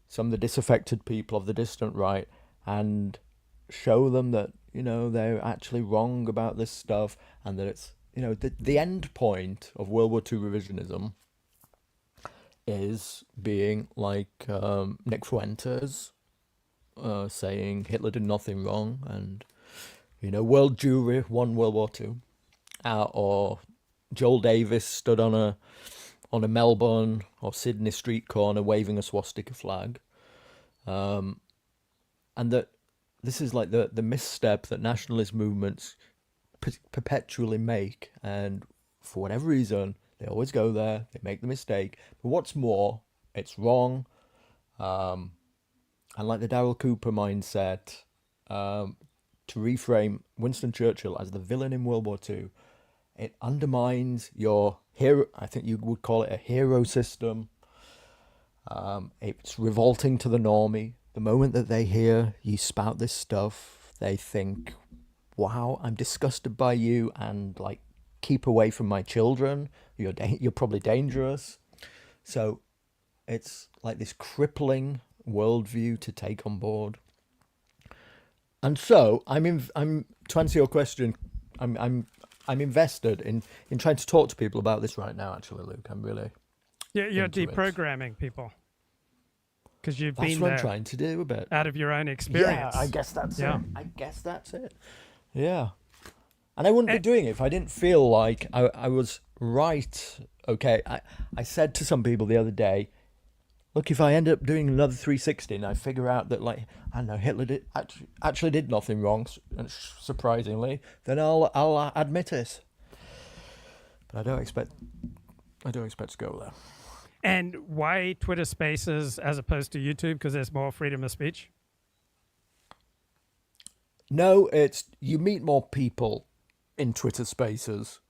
some of the disaffected people of the distant right and show them that, they're actually wrong about this stuff, and that it's, the end point of World War II revisionism is being like Nick Fuentes saying Hitler did nothing wrong, and world Jewry won World War II, or Joel Davis stood on a Melbourne or Sydney street corner waving a swastika flag, and that this is like the misstep that nationalist movements perpetually make, and for whatever reason they always go there, they make the mistake. But what's more, it's wrong. And like the Darryl Cooper mindset, to reframe Winston Churchill as the villain in World War II, it undermines your hero. I think you would call it a hero system. It's revolting to the normie. The moment that they hear you spout this stuff, they think, wow, I'm disgusted by you, and like, keep away from my children. You're probably dangerous. So it's like this crippling worldview to take on board. And so I'm to answer your question, I'm invested in trying to talk to people about this right now. Actually, Luke, I'm really You're deprogramming people because you've been what there. I'm trying to do a bit out of your own experience. Yeah, I guess that's it. Yeah. And I wouldn't be doing it if I didn't feel like I was right. Okay, I said to some people the other day, look, if I end up doing another 360 and I figure out that, like, I don't know, Hitler actually did nothing wrong, surprisingly, then I'll admit it. But I don't expect to go there. And why Twitter Spaces as opposed to YouTube? Because there's more freedom of speech? No, it's you meet more people in Twitter Spaces,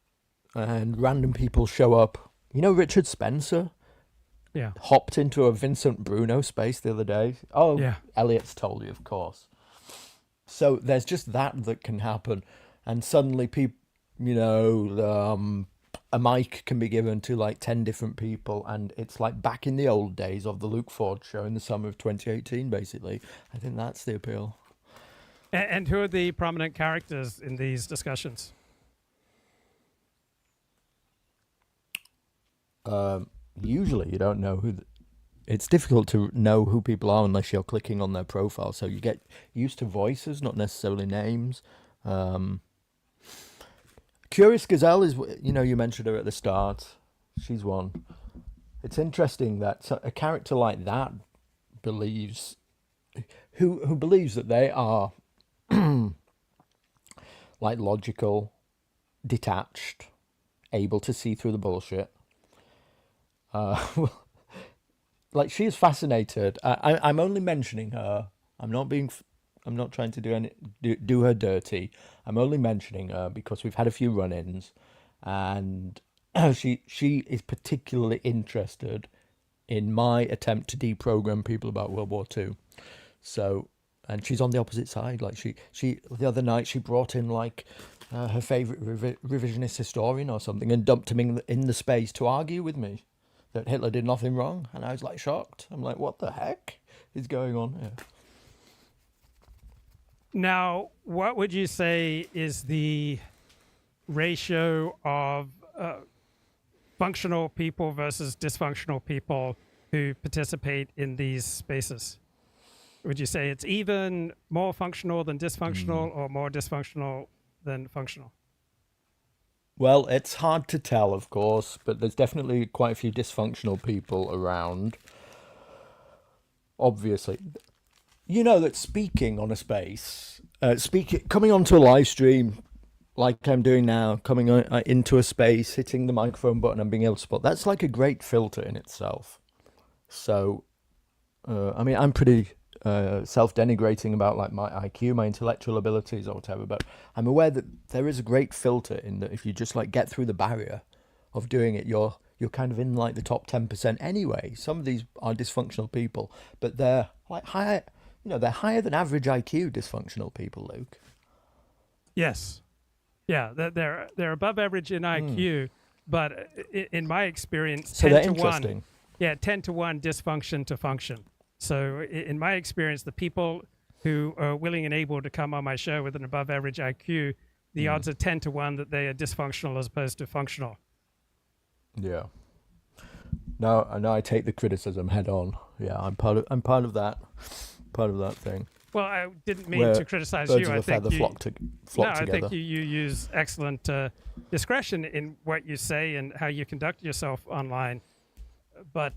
and random people show up. Richard Spencer? Yeah. Hopped into a Vincent Bruno space the other day. Oh, yeah. Elliot's told you, of course. So there's just that can happen. And suddenly people, a mic can be given to like 10 different people, and it's like back in the old days of the Luke Ford show in the summer of 2018, basically. I think that's the appeal. And who are the prominent characters in these discussions? Usually you don't know who... It's difficult to know who people are unless you're clicking on their profile. So you get used to voices, not necessarily names. Curious Gazelle is, you mentioned her at the start. She's one. It's interesting that a character like that believes... Who believes that they are like logical, detached, able to see through the bullshit. Like, she is fascinated. I'm only mentioning her. I'm not being I'm not trying to do her dirty. I'm only mentioning her because we've had a few run-ins, and she is particularly interested in my attempt to deprogram people about World War II. So, and she's on the opposite side. Like she the other night she brought in like her favorite revisionist historian or something and dumped him in the space to argue with me that Hitler did nothing wrong, and I was like shocked. I'm like, what the heck is going on here? Now, what would you say is the ratio of functional people versus dysfunctional people who participate in these spaces? Would you say it's even more functional than dysfunctional, or more dysfunctional than functional? Well, it's hard to tell, of course, but there's definitely quite a few dysfunctional people around. Obviously, you know that speaking on a space, coming onto a live stream like I'm doing now, coming into a space, hitting the microphone button and being able to spot, that's like a great filter in itself. So, I mean, I'm pretty self-denigrating about like my IQ, my intellectual abilities or whatever, but I'm aware that there is a great filter in that if you just like get through the barrier of doing it, you're kind of in like the top 10% anyway. Some of these are dysfunctional people, but they're like higher, they're higher than average IQ dysfunctional people, Luke. Yes. Yeah, they're above average in IQ, but in my experience, so 10 they're to interesting. 1. Yeah, 10 to 1 dysfunction to function. So in my experience, the people who are willing and able to come on my show with an above average IQ, the odds are 10 to 1 that they are dysfunctional as opposed to functional. Yeah. No, I take the criticism head on. Yeah, I'm part of that thing. Well, I didn't mean to criticize you. I think I think you use excellent discretion in what you say and how you conduct yourself online. But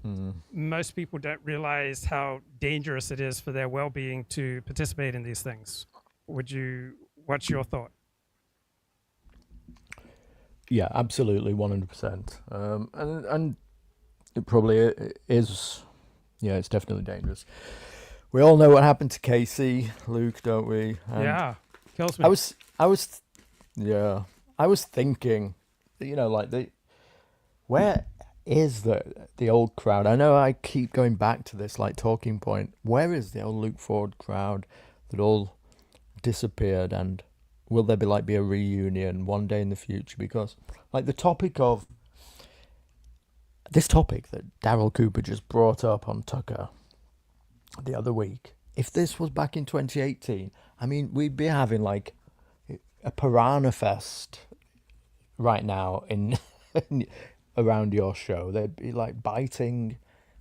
most people don't realize how dangerous it is for their well-being to participate in these things. What's your thought? Yeah, absolutely, 100%. And it probably is. Yeah, it's definitely dangerous. We all know what happened to Casey, Luke, don't we? And yeah, kills me. I was thinking, where is the old crowd? I know I keep going back to this like talking point. Where is the old Luke Ford crowd that all disappeared, and will there be a reunion one day in the future? Because like this topic that Daryl Cooper just brought up on Tucker the other week, if this was back in 2018, I mean, we'd be having like a piranha fest right now in around your show. They'd be like biting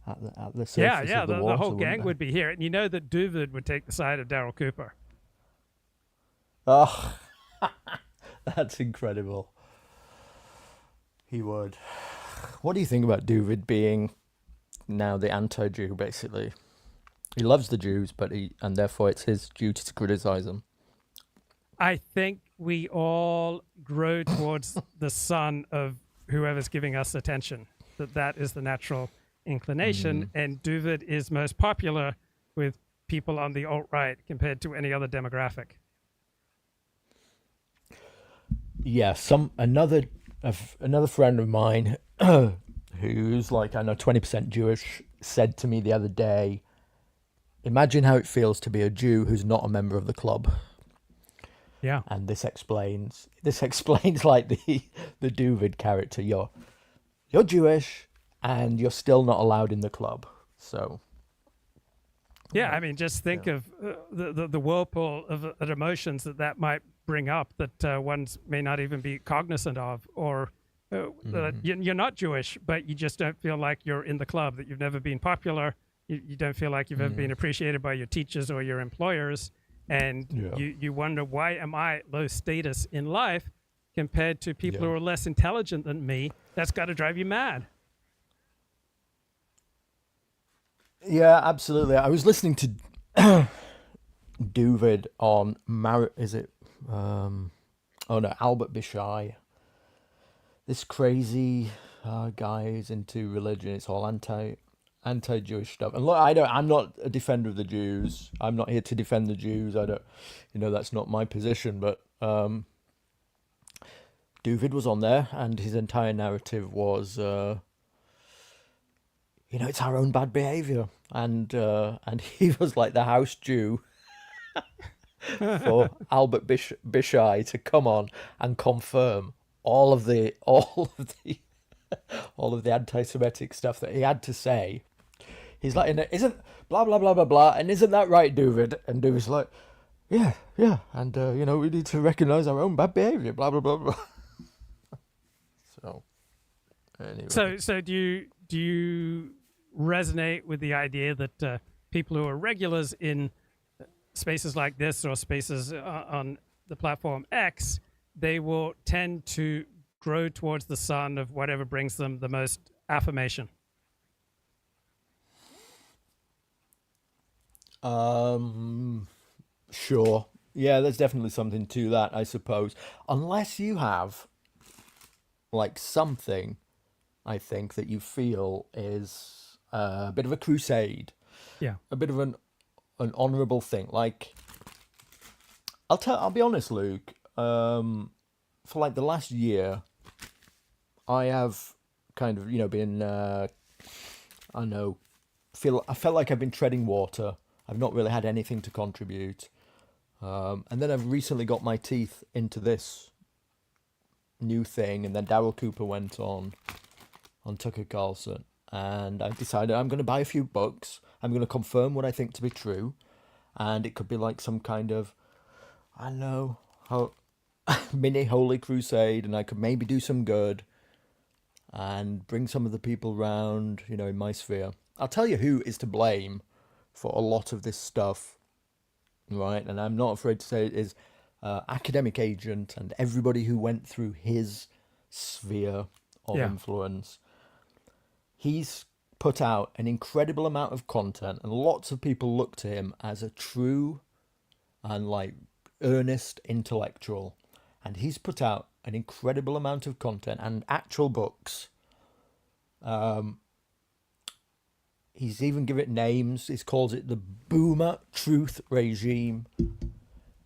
at the surface of the water. The whole gang would be here, and you know that Duvid would take the side of Daryl Cooper. Oh, that's incredible. He would. What do you think about Duvid being now the anti-Jew, basically? He loves the Jews, and therefore it's his duty to criticize them. I think we all grow towards the son of whoever's giving us attention. That is the natural inclination, and Duvid is most popular with people on the alt-right compared to any other demographic. Yeah, another friend of mine who's like, I know, 20% Jewish said to me the other day, imagine how it feels to be a Jew who's not a member of the club. Yeah. And this explains like the Duvid character. You're Jewish and you're still not allowed in the club. So yeah, I mean, just think of the whirlpool of emotions that might bring up that ones may not even be cognizant of, or you're not Jewish, but you just don't feel like you're in the club, that you've never been popular, you don't feel like you've ever been appreciated by your teachers or your employers, and you wonder, why am I low status in life compared to people who are less intelligent than me? That's got to drive you mad. Yeah, absolutely. I was listening to Duvid on Albert Bishai. This crazy guy who's into religion. It's all anti-Jewish stuff. And look, I'm not a defender of the Jews. I'm not here to defend the Jews. I don't, that's not my position. But David was on there, and his entire narrative was, it's our own bad behavior, and he was like the house Jew for Albert Bishai to come on and confirm all of the anti-Semitic stuff that he had to say. He's like, isn't blah blah blah blah blah, and isn't that right, David? And David's like, yeah, and we need to recognize our own bad behavior, blah blah blah blah. So, anyway. So do you resonate with the idea that people who are regulars in spaces like this or spaces on the platform X, they will tend to grow towards the sun of whatever brings them the most affirmation? Sure. Yeah, there's definitely something to that, I suppose. Unless you have like something, I think, that you feel is a bit of a crusade. Yeah. A bit of an honorable thing. Like, I'll be honest, Luke, for like the last year, I have kind of, been, I felt like I've been treading water. I've not really had anything to contribute. And then I've recently got my teeth into this new thing, and then Darryl Cooper went on Tucker Carlson, and I decided I'm going to buy a few books. I'm going to confirm what I think to be true, and it could be like some kind of, I don't know, mini holy crusade, and I could maybe do some good and bring some of the people round, in my sphere. I'll tell you who is to blame for a lot of this stuff, right? And I'm not afraid to say it is academic agent and everybody who went through his sphere of influence. He's put out an incredible amount of content, and lots of people look to him as a true and like earnest intellectual. And he's put out an incredible amount of content and actual books. He's even given it names. He calls it the Boomer Truth Regime,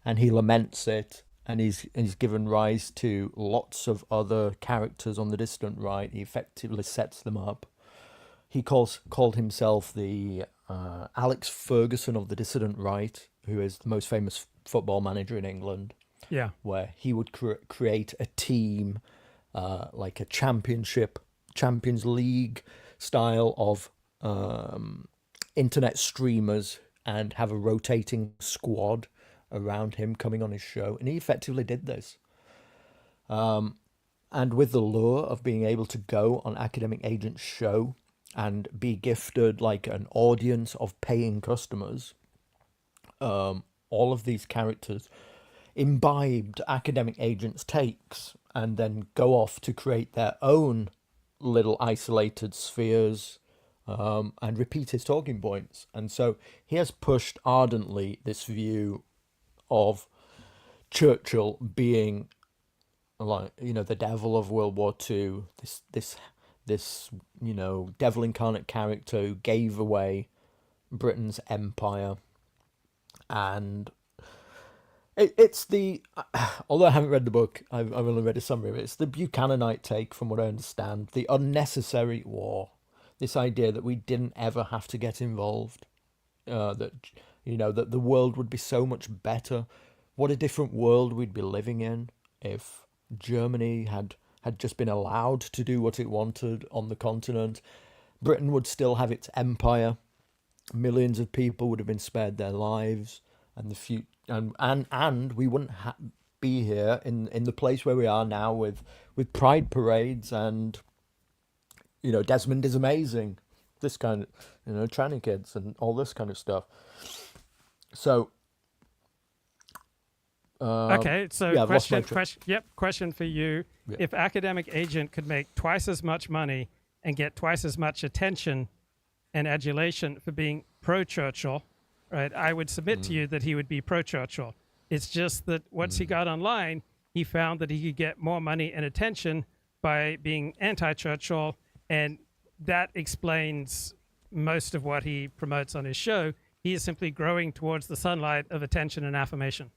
and he laments it. And he's given rise to lots of other characters on the distant right. He effectively sets them up. He called himself the Alex Ferguson of the dissident right, who is the most famous football manager in England. Yeah, where he would create a team, like a Champions League style of internet streamers, and have a rotating squad around him coming on his show. And he effectively did this. And with the lure of being able to go on Academic Agent's show and be gifted like an audience of paying customers, all of these characters imbibed Academic Agent's takes and then go off to create their own little isolated spheres, and repeat his talking points. And so he has pushed ardently this view of Churchill being like, the devil of World War II, this devil incarnate character who gave away Britain's empire. And it's the, although I haven't read the book, I've only read a summary of it, it's the Buchananite take, from what I understand, the unnecessary war. This idea that we didn't ever have to get involved, that the world would be so much better. What a different world we'd be living in if Germany had just been allowed to do what it wanted on the continent. Britain would still have its empire. Millions of people would have been spared their lives, and and we wouldn't be here in the place where we are now with pride parades and Desmond is amazing, this kind of tranny kids and all this kind of stuff. So okay, so yeah, question for you. Yeah. If Academic Agent could make twice as much money and get twice as much attention and adulation for being pro-Churchill, right, I would submit to you that he would be pro-Churchill. It's just that once he got online, he found that he could get more money and attention by being anti-Churchill, and that explains most of what he promotes on his show. He is simply growing towards the sunlight of attention and affirmation.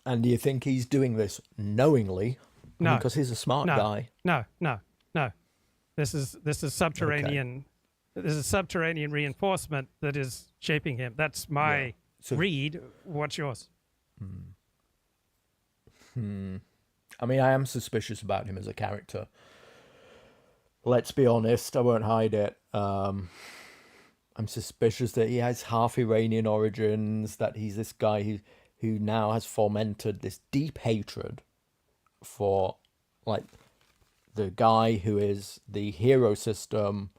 And do you think he's doing this knowingly? No, because he's a smart no, guy. No. This is subterranean. This is subterranean reinforcement that is shaping him. That's my read. What's yours? I mean, I am suspicious about him as a character. Let's be honest. I won't hide it. I'm suspicious that he has half Iranian origins, that he's this guy who now has fomented this deep hatred for, like, the guy who is the hero system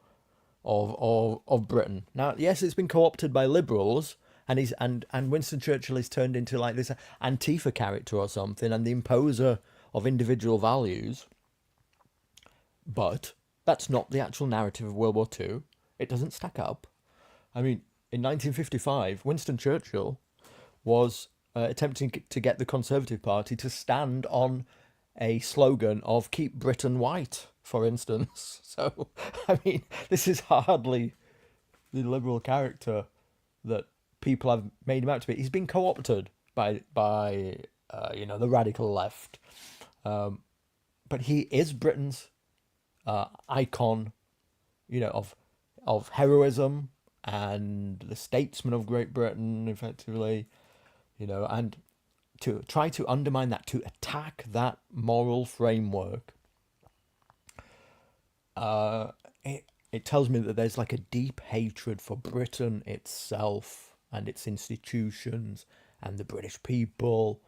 of Britain. Now, yes, it's been co-opted by liberals, and Winston Churchill is turned into like this Antifa character or something, and the imposer of individual values. But that's not the actual narrative of World War II. It doesn't stack up. I mean, in 1955, Winston Churchill was attempting to get the Conservative Party to stand on a slogan of "Keep Britain White," for instance. So, I mean, this is hardly the liberal character that people have made him out to be. He's been co-opted by the radical left. But he is Britain's icon, of heroism and the statesman of Great Britain, effectively, and to try to undermine that, to attack that moral framework, it tells me that there's like a deep hatred for Britain itself and its institutions and the British people,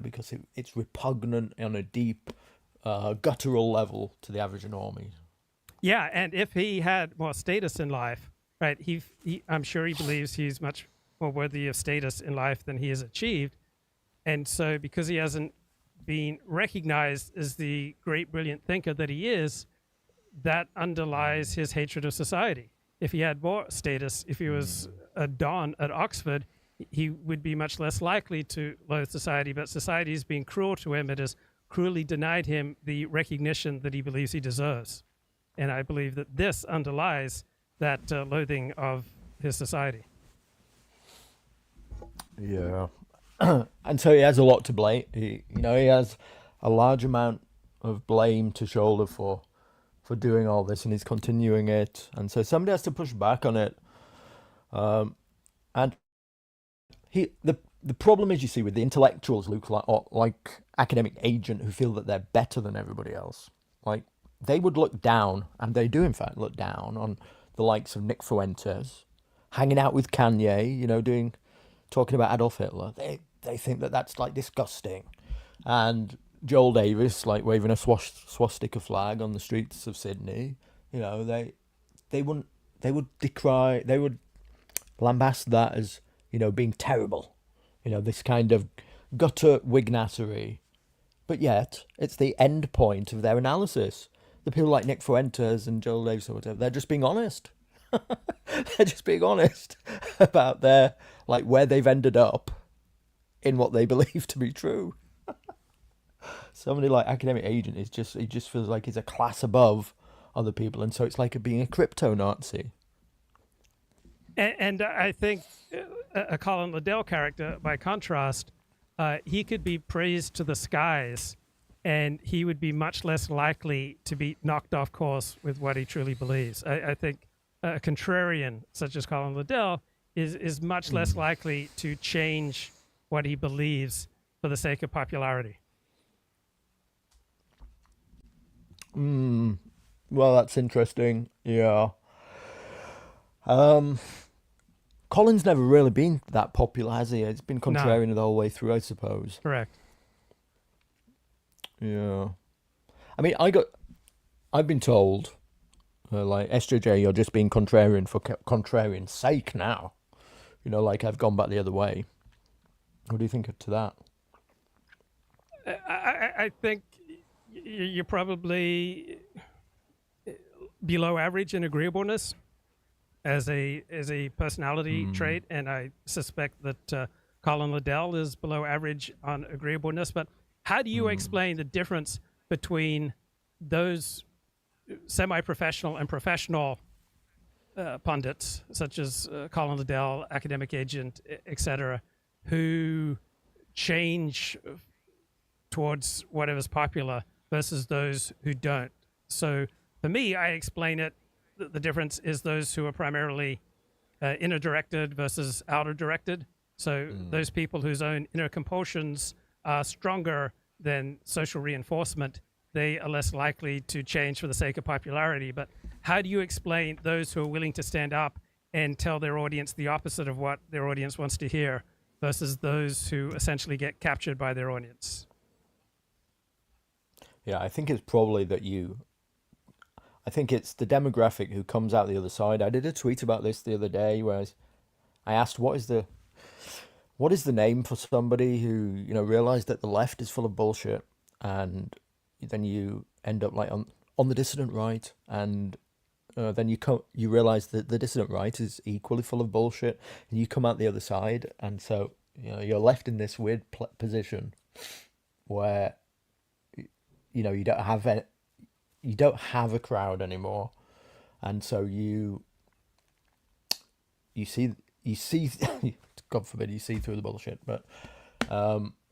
because it's repugnant on a deep, guttural level to the average normie. Yeah, and if he had more status in life, right, I'm sure he believes he's much more worthy of status in life than he has achieved. And so because he hasn't been recognized as the great, brilliant thinker that he is, that underlies his hatred of society. If he had more status, if he was a Don at Oxford, he would be much less likely to loathe society, but society has been cruel to him. It has cruelly denied him the recognition that he believes he deserves. And I believe that this underlies that loathing of his society. Yeah. And so he has a lot to blame. He has a large amount of blame to shoulder for doing all this, and he's continuing it. And so somebody has to push back on it. And the problem is, you see, with the intellectuals, Luke, like academic agent, who feel that they're better than everybody else. Like, they would look down, and they do in fact look down on the likes of Nick Fuentes, hanging out with Kanye, talking about Adolf Hitler. They think that that's like disgusting. And Joel Davis, like waving a swastika flag on the streets of Sydney, they would lambast that as, being terrible, this kind of gutter wignassery. But yet, it's the end point of their analysis. The people like Nick Fuentes and Joel Davis or whatever, they're just being honest. They're just being honest about where they've ended up in what they believe to be true. Somebody like academic agent he just feels like he's a class above other people, and so it's like being a crypto Nazi. And I think a Colin Liddell character, by contrast, he could be praised to the skies, and he would be much less likely to be knocked off course with what he truly believes. I think a contrarian such as Colin Liddell is much less likely to change what he believes for the sake of popularity. Well, that's interesting. Yeah. Colin's never really been that popular, has he? It's been contrarian the whole way through, I suppose. Correct. Yeah. I mean, I've been told, like, SJJ, you're just being contrarian for contrarian's sake now. I've gone back the other way. What do you think to that? I think you're probably below average in agreeableness as a personality trait, and I suspect that Colin Liddell is below average on agreeableness. But how do you explain the difference between those semi-professional and professional pundits such as Colin Liddell, Academic Agent, etc., who change towards whatever's popular versus those who don't. So for me, I explain it. The difference is those who are primarily inner directed versus outer directed. So those people whose own inner compulsions are stronger than social reinforcement, they are less likely to change for the sake of popularity. But how do you explain those who are willing to stand up and tell their audience the opposite of what their audience wants to hear versus those who essentially get captured by their audience? Yeah, I think it's probably that I think it's the demographic who comes out the other side. I did a tweet about this the other day where I asked what is the name for somebody who, realized that the left is full of bullshit, and then you end up like on the dissident right, and then you realize that the dissident right is equally full of bullshit, and you come out the other side, and so you're left in this weird position where you don't have a crowd anymore, and so you see God forbid you see through the bullshit, but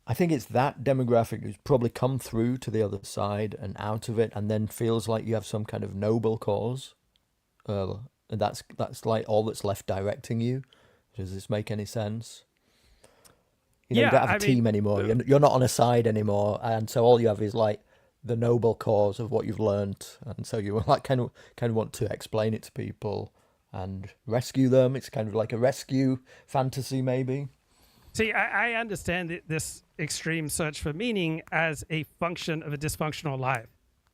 I think it's that demographic who's probably come through to the other side and out of it, and then feels like you have some kind of noble cause, and that's like all that's left directing you. Does this make any sense? You don't have a team anymore. You're not on a side anymore, and so all you have is like the noble cause of what you've learned, and so you like kind of want to explain it to people and rescue them. It's kind of like a rescue fantasy, maybe. See, I understand this extreme search for meaning as a function of a dysfunctional life,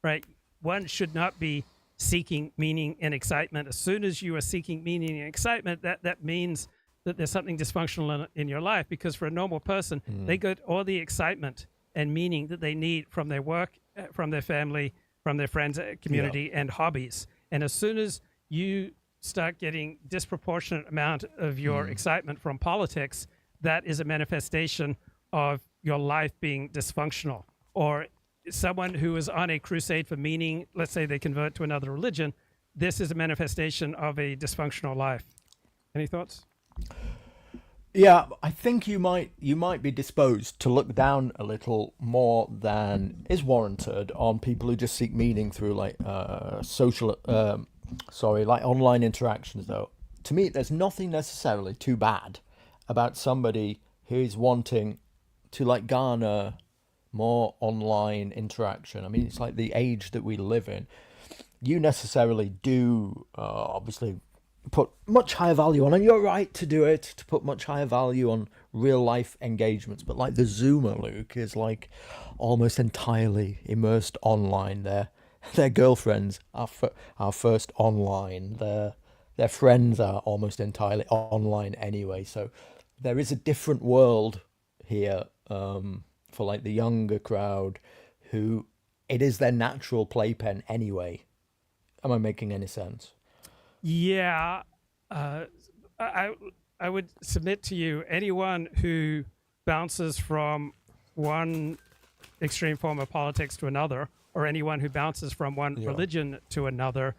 right? One should not be seeking meaning and excitement. As soon as you are seeking meaning and excitement, that means that there's something dysfunctional in your life, because for a normal person, they get all the excitement and meaning that they need from their work, from their family, from their friends, community, and hobbies. And as soon as you start getting disproportionate amount of your excitement from politics, that is a manifestation of your life being dysfunctional. Or someone who is on a crusade for meaning, let's say they convert to another religion, this is a manifestation of a dysfunctional life. Any thoughts? Yeah, I think you might be disposed to look down a little more than is warranted on people who just seek meaning through like online interactions. Though to me, there's nothing necessarily too bad about somebody who is wanting to like garner more online interaction. I mean, it's like the age that we live in. You necessarily do obviously put much higher value on, and you're right to do it, to put much higher value on real life engagements. But like the Zoomer, Luke, is like almost entirely immersed online. Their girlfriends are first online. Their friends are almost entirely online anyway. So there is a different world here for like the younger crowd, who it is their natural playpen anyway. Am I making any sense? Yeah, I would submit to you, anyone who bounces from one extreme form of politics to another, or anyone who bounces from one religion to another,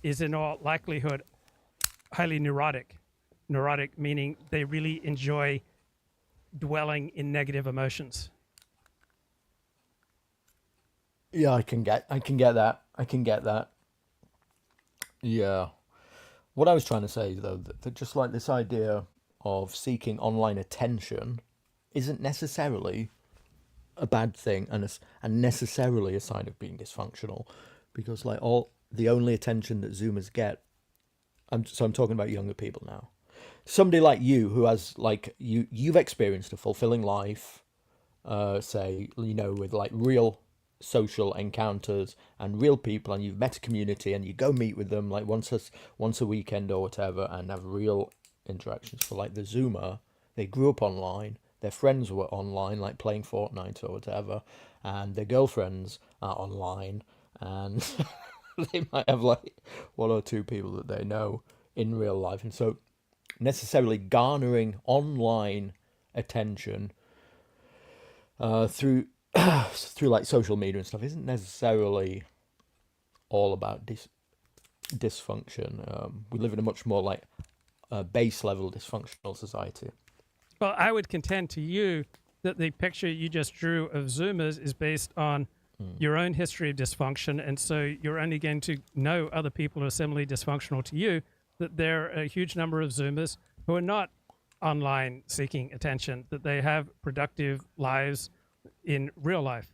is in all likelihood highly neurotic. Neurotic meaning they really enjoy dwelling in negative emotions. Yeah, I can get that. Yeah. What I was trying to say, though, that just like this idea of seeking online attention isn't necessarily a bad thing and necessarily a sign of being dysfunctional, because like the only attention that Zoomers get, I'm talking about younger people now. Somebody like you who has like you've experienced a fulfilling life, say, with like real social encounters and real people, and you've met a community and you go meet with them like once a weekend or whatever, and have real interactions. For like the Zoomer, they grew up online, their friends were online, like playing Fortnite or whatever, and their girlfriends are online, and they might have like one or two people that they know in real life. And so necessarily garnering online attention through like social media and stuff isn't necessarily all about dysfunction. We live in a much more like base level dysfunctional society. Well, I would contend to you that the picture you just drew of Zoomers is based on your own history of dysfunction, and so you're only going to know other people who are similarly dysfunctional to you, that there are a huge number of Zoomers who are not online seeking attention, that they have productive lives in real life.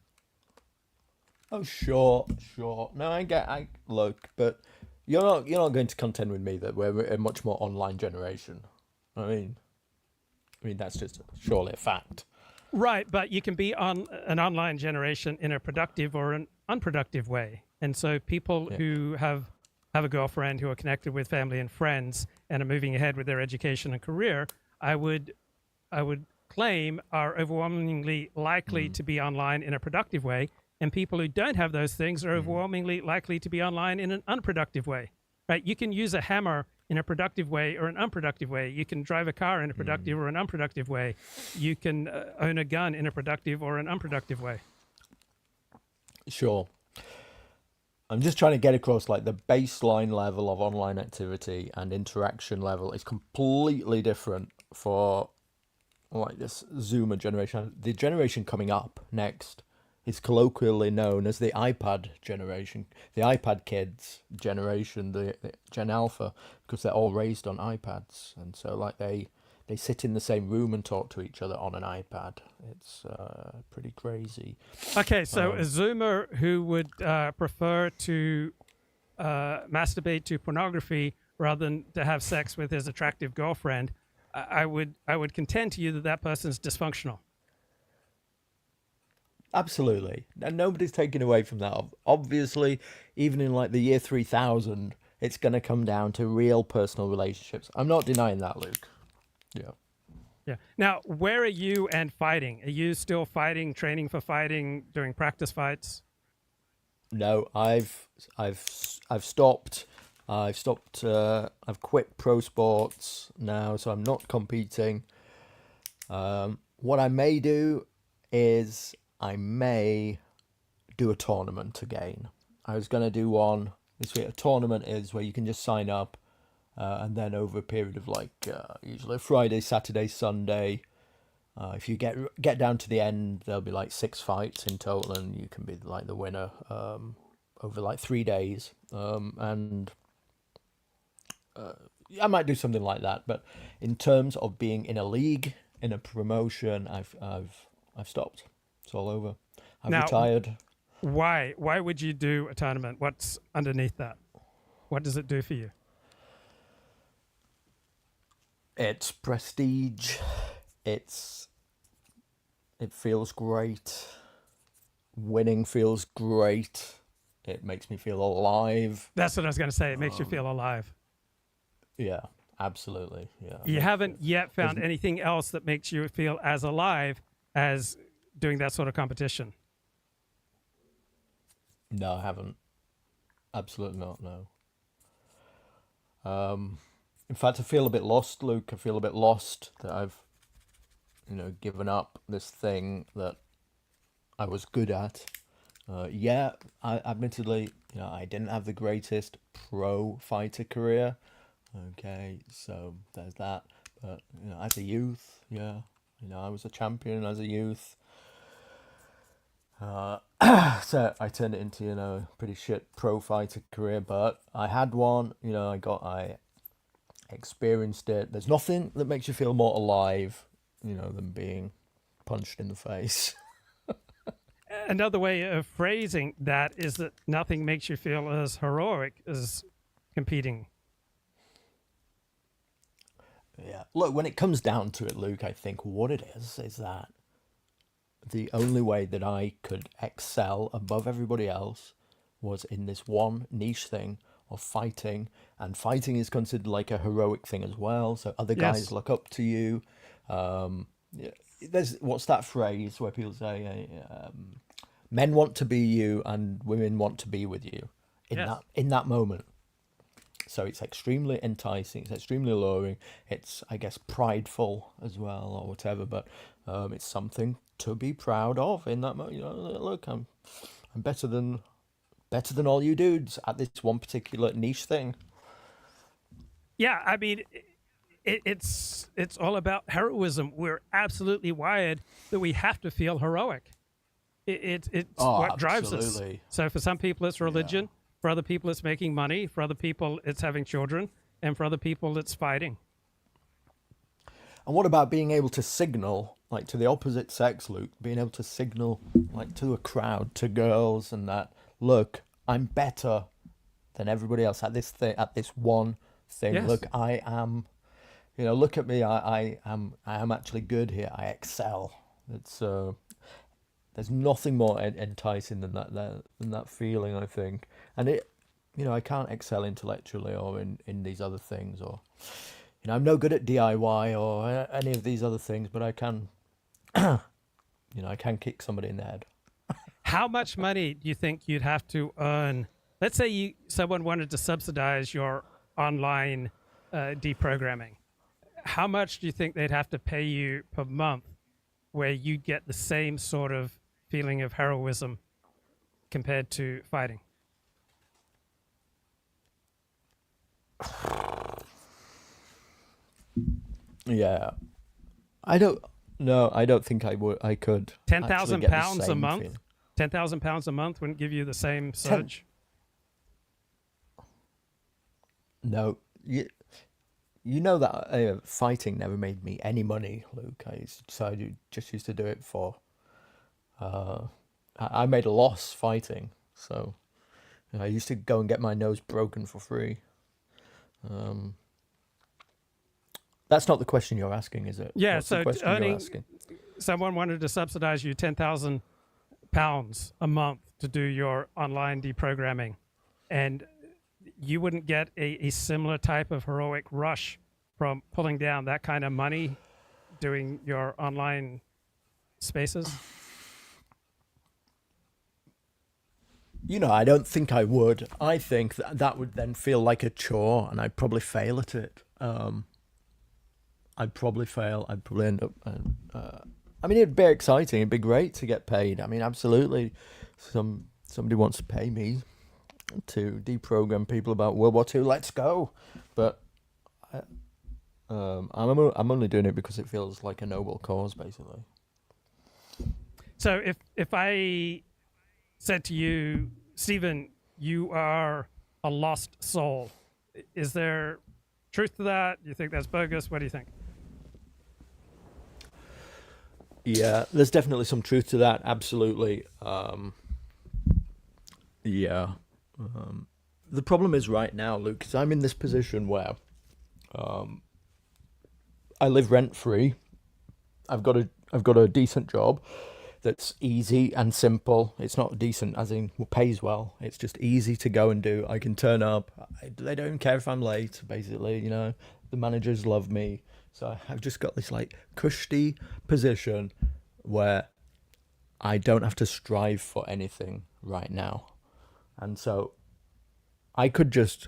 Oh, sure. No, I look, but you're not going to contend with me that we're a much more online generation. I mean that's just surely a fact. Right, but you can be on an online generation in a productive or an unproductive way. And so people who have a girlfriend, who are connected with family and friends and are moving ahead with their education and career, I would claim are overwhelmingly likely to be online in a productive way. And people who don't have those things are overwhelmingly likely to be online in an unproductive way. Right? You can use a hammer in a productive way or an unproductive way. You can drive a car in a productive or an unproductive way. You can own a gun in a productive or an unproductive way. Sure. I'm just trying to get across like the baseline level of online activity and interaction level is completely different for like this Zoomer generation. The generation coming up next is colloquially known as the iPad generation, the iPad kids generation, the Gen Alpha, because they're all raised on iPads, and so like they sit in the same room and talk to each other on an iPad. It's pretty crazy. Okay, so a Zoomer who would prefer to masturbate to pornography rather than to have sex with his attractive girlfriend, I would contend to you that that person's dysfunctional. Absolutely. And nobody's taking away from that. Obviously, even in like the year 3000, it's going to come down to real personal relationships. I'm not denying that, Luke. Yeah. Yeah. Now, where are you and fighting? Are you still fighting, training for fighting, doing practice fights? No, I've stopped. I've quit pro sports now, so I'm not competing. What I may do is I may do a tournament again. I was going to do one this week. A tournament is where you can just sign up and then over a period of like usually Friday, Saturday, Sunday, if you get down to the end, there'll be like 6 fights in total and you can be like the winner over like 3 days. And I might do something like that. But in terms of being in a league, in a promotion, I've stopped. It's all over. I've retired. Why would you do a tournament? What's underneath that? What does it do for you? It's prestige. It feels great. Winning feels great. It makes me feel alive. That's what I was going to say. It makes you feel alive. Yeah, absolutely. Yeah. You haven't yet found anything else that makes you feel as alive as doing that sort of competition. No, I haven't. Absolutely not, no. In fact, I feel a bit lost, Luke. I feel a bit lost that I've, given up this thing that I was good at. I admittedly, I didn't have the greatest pro fighter career. Okay, so there's that. But, as a youth, I was a champion as a youth. So I turned it into, a pretty shit pro fighter career, but I had one, I experienced it. There's nothing that makes you feel more alive, than being punched in the face. Another way of phrasing that is that nothing makes you feel as heroic as competing. Yeah. Look, when it comes down to it, Luke, I think what it is that the only way that I could excel above everybody else was in this one niche thing of fighting, and fighting is considered like a heroic thing as well. So other guys look up to you. There's what's that phrase where people say, men want to be you and women want to be with you in that moment. So it's extremely enticing, it's extremely alluring, it's, I guess, prideful as well, or whatever, but it's something to be proud of in that moment. Look, I'm better than better than all you dudes at this one particular niche thing. Yeah, I mean, it's all about heroism. We're absolutely wired that we have to feel heroic. It's what drives us. Absolutely. So for some people, it's religion. For other people, it's making money. For other people, it's having children. And for other people, it's fighting. And what about being able to signal, like to the opposite sex, Luke, being able to signal, like to a crowd, to girls and that, look, I'm better than everybody else at this thing, at this one thing. Yes. Look, I am, look at me. I am actually good here. I excel. It's there's nothing more enticing than that feeling, I think. And it, I can't excel intellectually or in these other things, or I'm no good at DIY or any of these other things, but I can, I can kick somebody in the head. How much money do you think you'd have to earn? Let's say someone wanted to subsidize your online deprogramming. How much do you think they'd have to pay you per month where you get the same sort of feeling of heroism compared to fighting? Yeah, I don't think I could. £10,000 a month. Feeling. £10,000 a month wouldn't give you the same surge. No, you know that fighting never made me any money, Luke. I just used to do it for. I made a loss fighting, so I used to go and get my nose broken for free. That's not the question you're asking, is it? Yeah, What's so the question you're asking? Someone wanted to subsidize you £10,000 a month to do your online deprogramming, and you wouldn't get a similar type of heroic rush from pulling down that kind of money doing your online spaces? I don't think I would. I think that would then feel like a chore, and I'd probably fail at it. I'd probably fail. I'd probably end up. I mean, it'd be exciting. It'd be great to get paid. I mean, absolutely. Somebody wants to pay me to deprogram people about World War II. Let's go. But I'm only doing it because it feels like a noble cause, basically. So if I said to you, Stephen, you are a lost soul, is there truth to that? Do you think that's bogus? What do you think? Yeah, there's definitely some truth to that. Absolutely. Yeah. The problem is right now, Luke, is I'm in this position where I live rent free. I've got a decent job that's easy and simple. It's not decent as in pays well. It's just easy to go and do. I can turn up. They don't care if I'm late, basically, The managers love me. So I've just got this like cushy position where I don't have to strive for anything right now. And so I could just,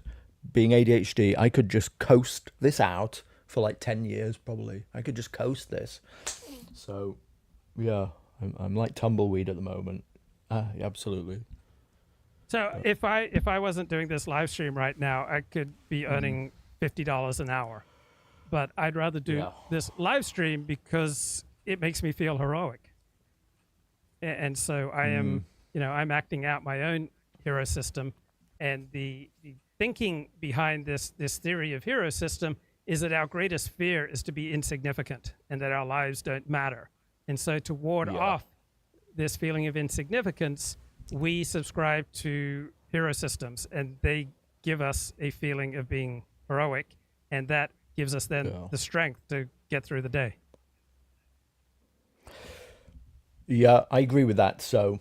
being ADHD, I could just coast this out for like 10 years probably. I could just coast this. So yeah, I'm like tumbleweed at the moment. Absolutely. So if I wasn't doing this live stream right now, I could be earning $50 an hour. But I'd rather do this live stream because it makes me feel heroic. And so I am, I'm acting out my own hero system. And the thinking behind this theory of hero system is that our greatest fear is to be insignificant and that our lives don't matter. And so to ward off this feeling of insignificance, we subscribe to hero systems, and they give us a feeling of being heroic, and that gives us then the strength to get through the day. Yeah, I agree with that. So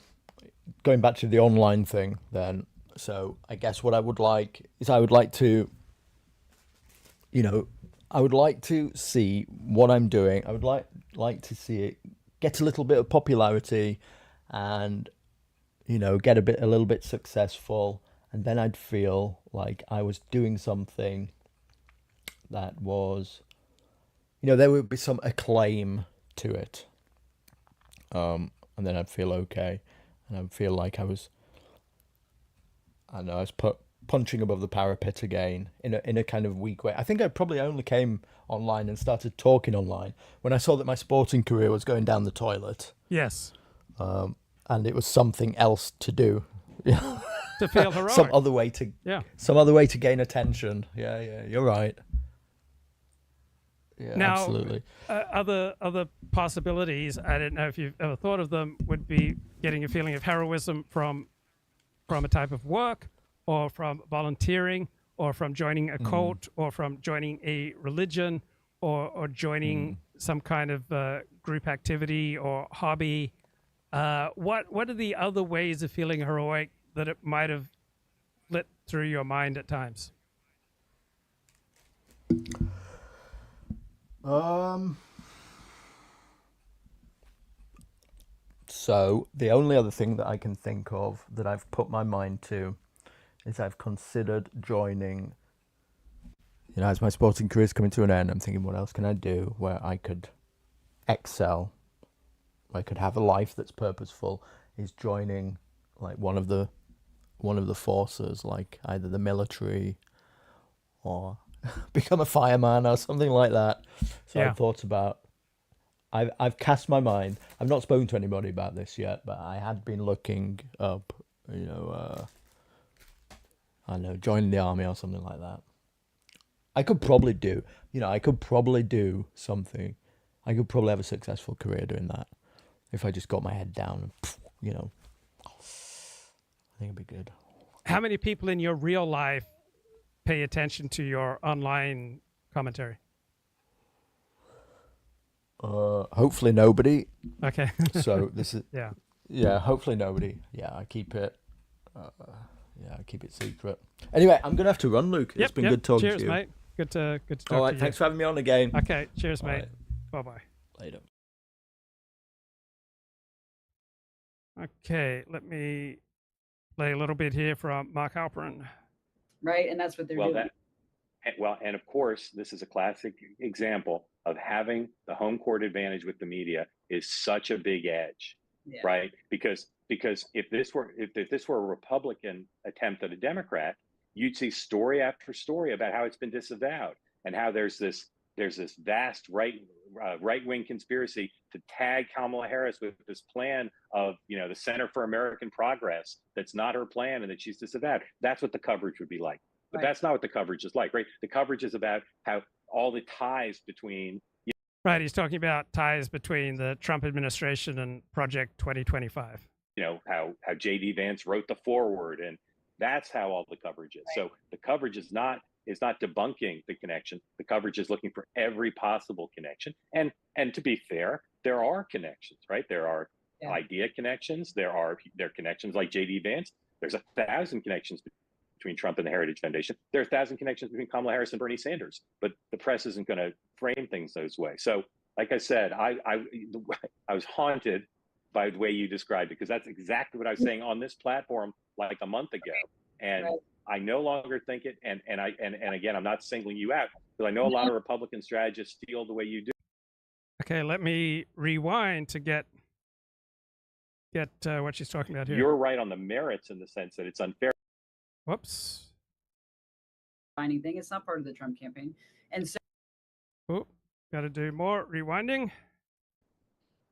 going back to the online thing then, so I guess what I would like is I would like to see what I'm doing. I would like to see it get a little bit of popularity and, get a little bit successful. And then I'd feel like I was doing something that was, there would be some acclaim to it. And then I'd feel okay. And I'd feel like I was I know I was punching above the parapet again in a kind of weak way. I think I probably only came online and started talking online when I saw that my sporting career was going down the toilet. Yes. And it was something else to do. To feel heroic. Some other way to gain attention. Yeah, you're right. Yeah, now, absolutely. Other possibilities, I don't know if you've ever thought of them, would be getting a feeling of heroism from a type of work, or from volunteering, or from joining a cult, or from joining a religion, or joining some kind of group activity or hobby. What are the other ways of feeling heroic that it might have lit through your mind at times? So the only other thing that I can think of that I've put my mind to is I've considered joining, as my sporting career is coming to an end, I'm thinking, what else can I do where I could excel, I could have a life that's purposeful, is joining like one of the forces, like either the military or become a fireman or something like that. So I've thought about, I've cast my mind. I've not spoken to anybody about this yet, but I had been looking up, joining the army or something like that. I could probably do something. I could probably have a successful career doing that if I just got my head down and, I think it'd be good. How many people in your real life pay attention to your online commentary? Hopefully nobody. Okay. So this is hopefully nobody. I keep it secret. Anyway, I'm gonna have to run, Luke. It's been good talking to you. Cheers, mate. Good to talk All right, to you. thanks for having me on again. Okay, cheers, mate. Right. Bye-bye. Later. Okay, let me play a little bit here from Mark Halperin. Right, and that's what they're doing. And of course, this is a classic example of having the home court advantage with the media is such a big edge, right? Because if this were a Republican attempt at a Democrat, you'd see story after story about how it's been disavowed and how there's this vast right-wing conspiracy to tag Kamala Harris with this plan of the Center for American Progress that's not her plan and that she's disavowed. That's what the coverage would be like. But that's not what the coverage is like, right? The coverage is about how all the ties between... Right, he's talking about ties between the Trump administration and Project 2025. How JD Vance wrote the foreword, and that's how all the coverage is. Right. So the coverage is not debunking the connection. The coverage is looking for every possible connection. And to be fair, there are connections, right? There are idea connections. There are connections like JD Vance. There's 1,000 connections between Trump and the Heritage Foundation. There are 1,000 connections between Kamala Harris and Bernie Sanders, but the press isn't going to frame things those ways. So, like I said, I was haunted by the way you described it, because that's exactly what I was saying on this platform like a month ago, and I no longer think it. And again, I'm not singling you out, because I know a lot of Republican strategists feel the way you do. Okay, let me rewind to get what she's talking about here. You're right on the merits in the sense that it's unfair. Whoops. Finding thing. It's not part of the Trump campaign. And so. Oh, got to do more rewinding.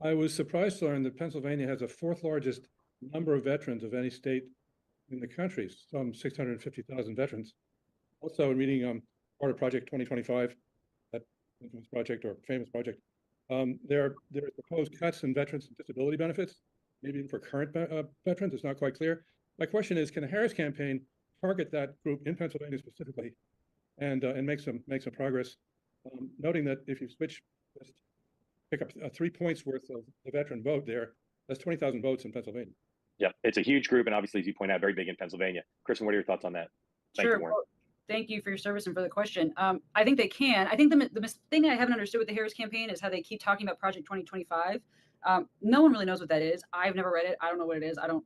I was surprised to learn that Pennsylvania has the fourth largest number of veterans of any state in the country, some 650,000 veterans. Also, in reading part of Project 2025, that infamous project or famous project, there are proposed cuts in veterans and disability benefits, maybe even for current veterans. It's not quite clear. My question is, can the Harris campaign target that group in Pennsylvania specifically, and make some progress? Noting that if you just pick up 3 points worth of the veteran vote there, that's 20,000 votes in Pennsylvania. Yeah, it's a huge group, and obviously, as you point out, very big in Pennsylvania. Kristen, what are your thoughts on that? Thank you, Warren. Well, thank you for your service and for the question. I think they can. I think the thing I haven't understood with the Harris campaign is how they keep talking about Project 2025. No one really knows what that is. I've never read it. I don't know what it is. I don't,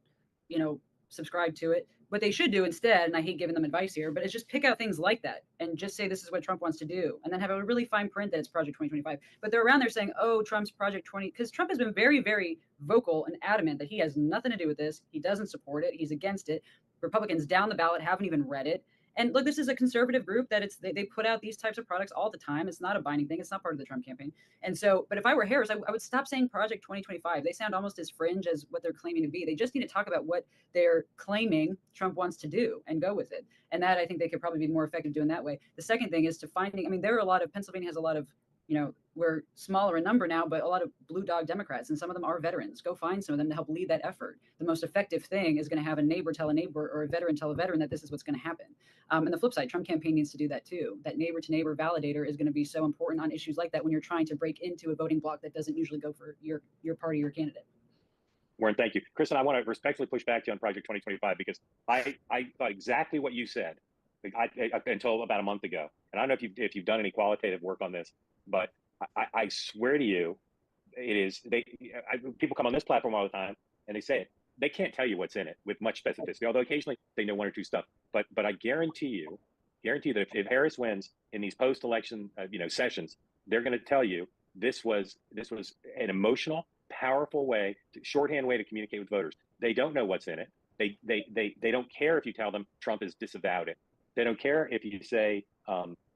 subscribe to it. What they should do instead, and I hate giving them advice here, but it's just pick out things like that and just say this is what Trump wants to do, and then have a really fine print that it's Project 2025. But they're around there saying, oh, Trump's Project 20, because Trump has been very, very vocal and adamant that he has nothing to do with this. He doesn't support it. He's against it. Republicans down the ballot haven't even read it. And look, this is a conservative group that they put out these types of products all the time. It's not a binding thing. It's not part of the Trump campaign. And so, but if I were Harris, I would stop saying Project 2025. They sound almost as fringe as what they're claiming to be. They just need to talk about what they're claiming Trump wants to do and go with it. And that, I think they could probably be more effective doing that way. The second thing is to finding, I mean, there are a lot of, Pennsylvania has a lot of, you know, we're smaller in number now, but a lot of blue dog Democrats, and some of them are veterans. Go find some of them to help lead that effort. The most effective thing is going to have a neighbor tell a neighbor, or a veteran tell a veteran, that this is what's going to happen. And the flip side, Trump campaign needs to do that too. That neighbor to neighbor validator is going to be so important on issues like that when you're trying to break into a voting bloc that doesn't usually go for your party or candidate. Warren, thank you. Kristen, I want to respectfully push back to you on Project 2025, because I thought exactly what you said until about a month ago. And I don't know if you've done any qualitative work on this, but I swear to you, it is, people come on this platform all the time and they say it. They can't tell you what's in it with much specificity, although occasionally they know one or two stuff. But I guarantee you that if Harris wins in these post-election sessions, they're going to tell you this was an emotional, powerful way, shorthand way to communicate with voters. They don't know what's in it. They don't care if you tell them Trump has disavowed it. They don't care if you say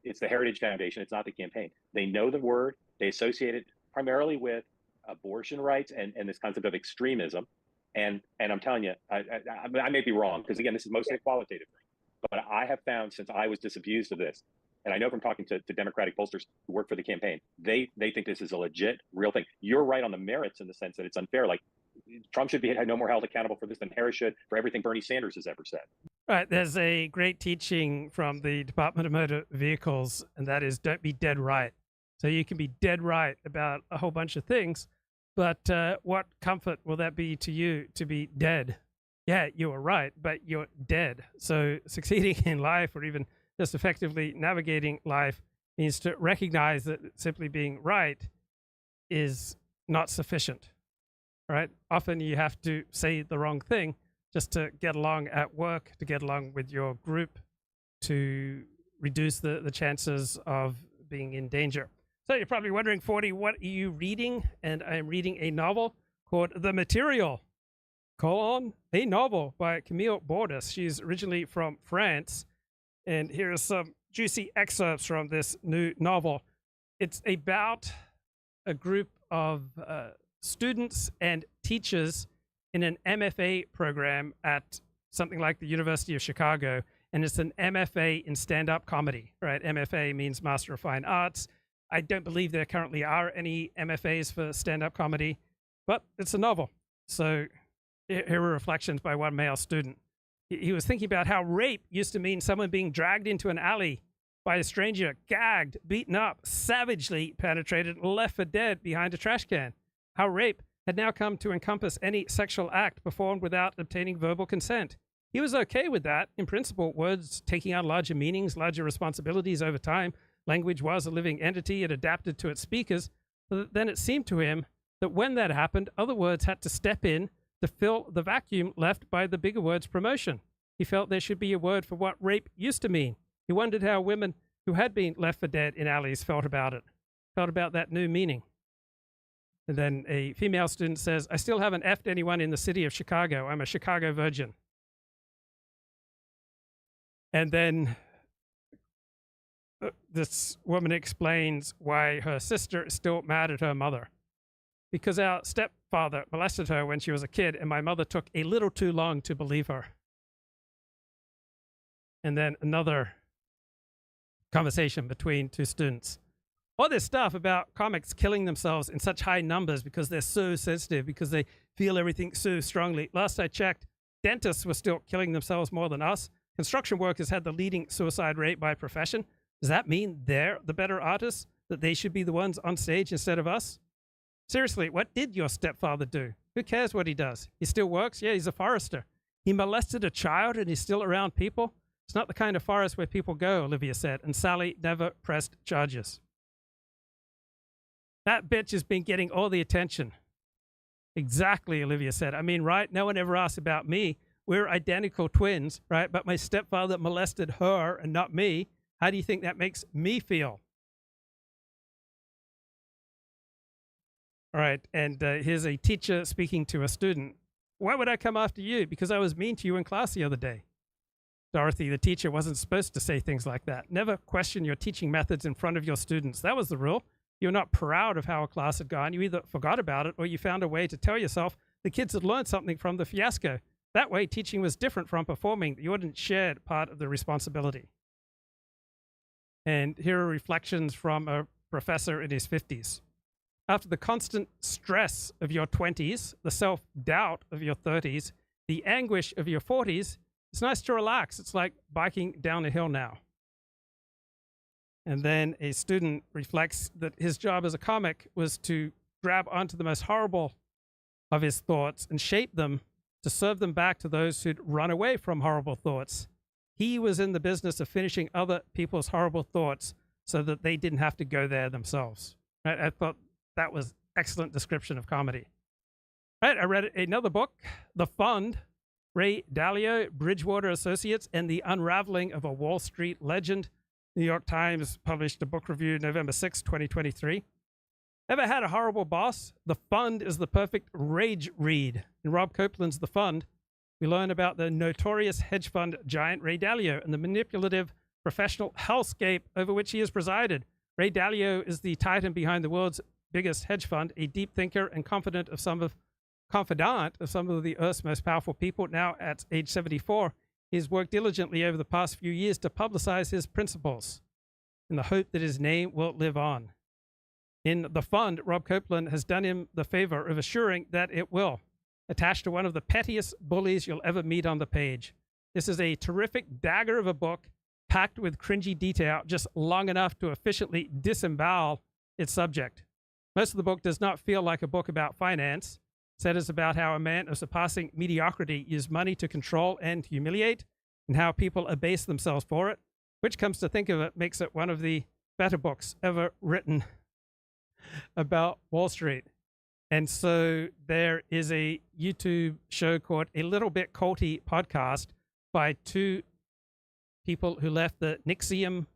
it's the Heritage Foundation, it's not the campaign. They know the word. They associate it primarily with abortion rights and this concept of extremism. And I'm telling you, I may be wrong, because again, this is mostly a qualitative thing. But I have found, since I was disabused of this, and I know from talking to Democratic pollsters who work for the campaign, they think this is a legit, real thing. You're right on the merits in the sense that it's unfair. Like, Trump should be no more held accountable for this than Harris should for everything Bernie Sanders has ever said. Right. There's a great teaching from the Department of Motor Vehicles, and that is don't be dead right. So you can be dead right about a whole bunch of things, but what comfort will that be to you to be dead? Yeah, you were right, but you're dead. So succeeding in life, or even just effectively navigating life, means to recognize that simply being right is not sufficient. Right? Often you have to say the wrong thing just to get along at work, to get along with your group, to reduce the chances of being in danger. So you're probably wondering, 40, what are you reading? And I'm reading a novel called The Material, a novel by Camille Bordas. She's originally from France. And here are some juicy excerpts from this new novel. It's about a group of students and teachers in an MFA program at something like the University of Chicago, and it's an MFA in stand-up comedy, right? MFA means Master of Fine Arts. I don't believe there currently are any MFAs for stand-up comedy, but it's a novel. So here are reflections by one male student. He was thinking about how rape used to mean someone being dragged into an alley by a stranger, gagged, beaten up, savagely penetrated, and left for dead behind a trash can. How rape had now come to encompass any sexual act performed without obtaining verbal consent. He was okay with that. In principle, words taking on larger meanings, larger responsibilities over time. Language was a living entity. It adapted to its speakers. But then it seemed to him that when that happened, other words had to step in to fill the vacuum left by the bigger word's promotion. He felt there should be a word for what rape used to mean. He wondered how women who had been left for dead in alleys felt about it, felt about that new meaning. And then a female student says, I still haven't effed anyone in the city of Chicago. I'm a Chicago virgin. And then this woman explains why her sister is still mad at her mother. Because our stepfather molested her when she was a kid, and my mother took a little too long to believe her. And then another conversation between two students. All this stuff about comics killing themselves in such high numbers because they're so sensitive, because they feel everything so strongly. Last I checked, dentists were still killing themselves more than us. Construction workers had the leading suicide rate by profession. Does that mean they're the better artists? That they should be the ones on stage instead of us? Seriously, what did your stepfather do? Who cares what he does? He still works? Yeah, he's a forester. He molested a child and he's still around people? It's not the kind of forest where people go, Olivia said, and Sally never pressed charges. That bitch has been getting all the attention. Exactly, Olivia said. I mean, right? No one ever asked about me. We're identical twins, right? But my stepfather molested her and not me. How do you think that makes me feel? All right, and here's a teacher speaking to a student. Why would I come after you? Because I was mean to you in class the other day. Dorothy, the teacher, wasn't supposed to say things like that. Never question your teaching methods in front of your students. That was the rule. You're not proud of how a class had gone. You either forgot about it or you found a way to tell yourself the kids had learned something from the fiasco. That way, teaching was different from performing. You hadn't shared part of the responsibility. And here are reflections from a professor in his 50s. After the constant stress of your 20s, the self-doubt of your 30s, the anguish of your 40s, it's nice to relax. It's like biking down a hill now. And then a student reflects that his job as a comic was to grab onto the most horrible of his thoughts and shape them to serve them back to those who'd run away from horrible thoughts. He was in the business of finishing other people's horrible thoughts so that they didn't have to go there themselves. I thought that was excellent description of comedy. Right, I read another book, The Fund, Ray Dalio, Bridgewater Associates, and the Unraveling of a Wall Street Legend. New York Times published a book review November 6, 2023. Ever had a horrible boss? The Fund is the perfect rage read. In Rob Copeland's The Fund, we learn about the notorious hedge fund giant Ray Dalio and the manipulative professional hellscape over which he has presided. Ray Dalio is the titan behind the world's biggest hedge fund, a deep thinker and confidant of some of the Earth's most powerful people. Now at age 74, he's worked diligently over the past few years to publicize his principles in the hope that his name will live on. In The Fund, Rob Copeland has done him the favor of assuring that it will, attached to one of the pettiest bullies you'll ever meet on the page. This is a terrific dagger of a book, packed with cringy detail, just long enough to efficiently disembowel its subject. Most of the book does not feel like a book about finance. Instead, it's about how a man of surpassing mediocrity used money to control and humiliate, and how people abase themselves for it, which, comes to think of it, makes it one of the better books ever written about Wall Street. And so there is a YouTube show called A Little Bit Culty Podcast by two people who left the NXIVM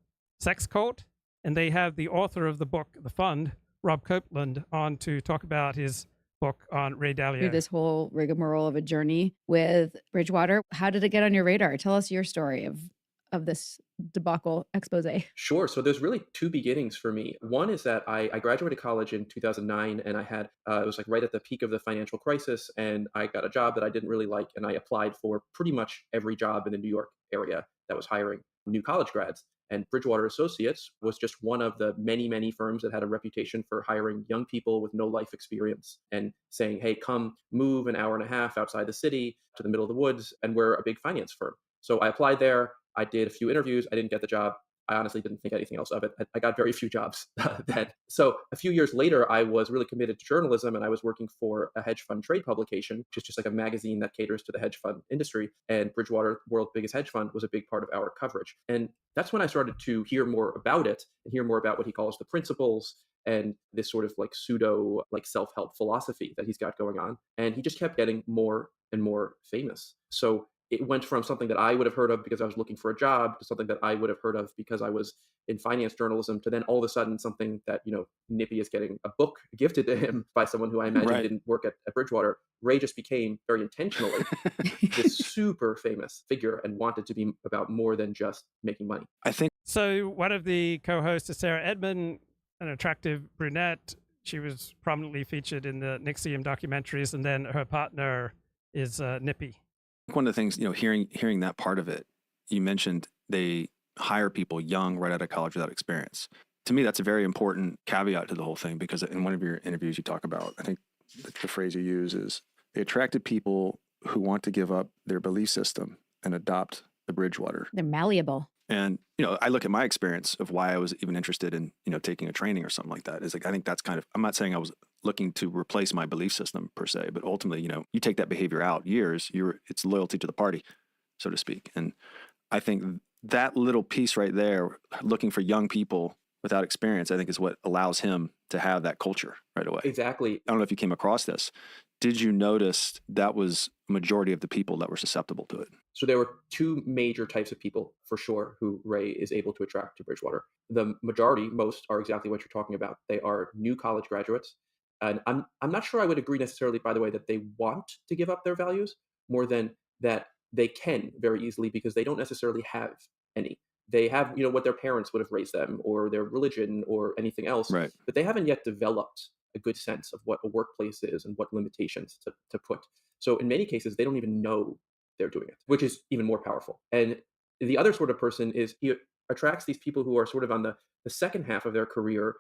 sex cult, and they have the author of the book, The Fund, Rob Copeland, on to talk about his book on Ray Dalio. Through this whole rigmarole of a journey with Bridgewater, how did it get on your radar? Tell us your story of this debacle expose. Sure. So there's really two beginnings for me. One is that I graduated college in 2009, and I had it was like right at the peak of the financial crisis, and I got a job that I didn't really like, and I applied for pretty much every job in the New York area that was hiring new college grads. And Bridgewater Associates was just one of the many, many firms that had a reputation for hiring young people with no life experience and saying, hey, come move an hour and a half outside the city to the middle of the woods, and we're a big finance firm. So I applied there. I did a few interviews. I didn't get the job. I honestly didn't think anything else of it. I got very few jobs then. So a few years later, I was really committed to journalism, and I was working for a hedge fund trade publication, which is just like a magazine that caters to the hedge fund industry. And Bridgewater, world's biggest hedge fund, was a big part of our coverage. And that's when I started to hear more about it and hear more about what he calls the principles and this sort of like pseudo like self-help philosophy that he's got going on. And he just kept getting more and more famous. So it went from something that I would have heard of because I was looking for a job to something that I would have heard of because I was in finance journalism to then all of a sudden something that, you know, Nippy is getting a book gifted to him by someone who I imagine didn't work at Bridgewater. Ray just became very intentionally this super famous figure and wanted to be about more than just making money. I think so. One of the co-hosts is Sarah Edmond, an attractive brunette. She was prominently featured in the NXIVM documentaries, and then her partner is Nippy. One of the things, you know, hearing that part of it, you mentioned they hire people young right out of college without experience. To me, that's a very important caveat to the whole thing, because in one of your interviews you talk about, I think the phrase you use is, they attracted people who want to give up their belief system and adopt the Bridgewater. They're malleable. And, you know, I look at my experience of why I was even interested in, you know, taking a training or something like that. Is like, I think that's kind of, I'm not saying I was looking to replace my belief system per se, but ultimately, you know, you take that behavior out years, it's loyalty to the party, so to speak. And I think that little piece right there, looking for young people without experience, I think is what allows him to have that culture right away. Exactly. I don't know if you came across this. Did you notice that was majority of the people that were susceptible to it? So there were two major types of people, for sure, who Ray is able to attract to Bridgewater. The majority, most, are exactly what you're talking about. They are new college graduates. And I'm not sure I would agree necessarily, by the way, that they want to give up their values more than that they can very easily because they don't necessarily have any. They have, what their parents would have raised them, or their religion, or anything else, Right. but they haven't yet developed a good sense of what a workplace is and what limitations to put. So in many cases, they don't even know they're doing it, which is even more powerful. And the other sort of person is he attracts these people who are sort of on the second half of their career,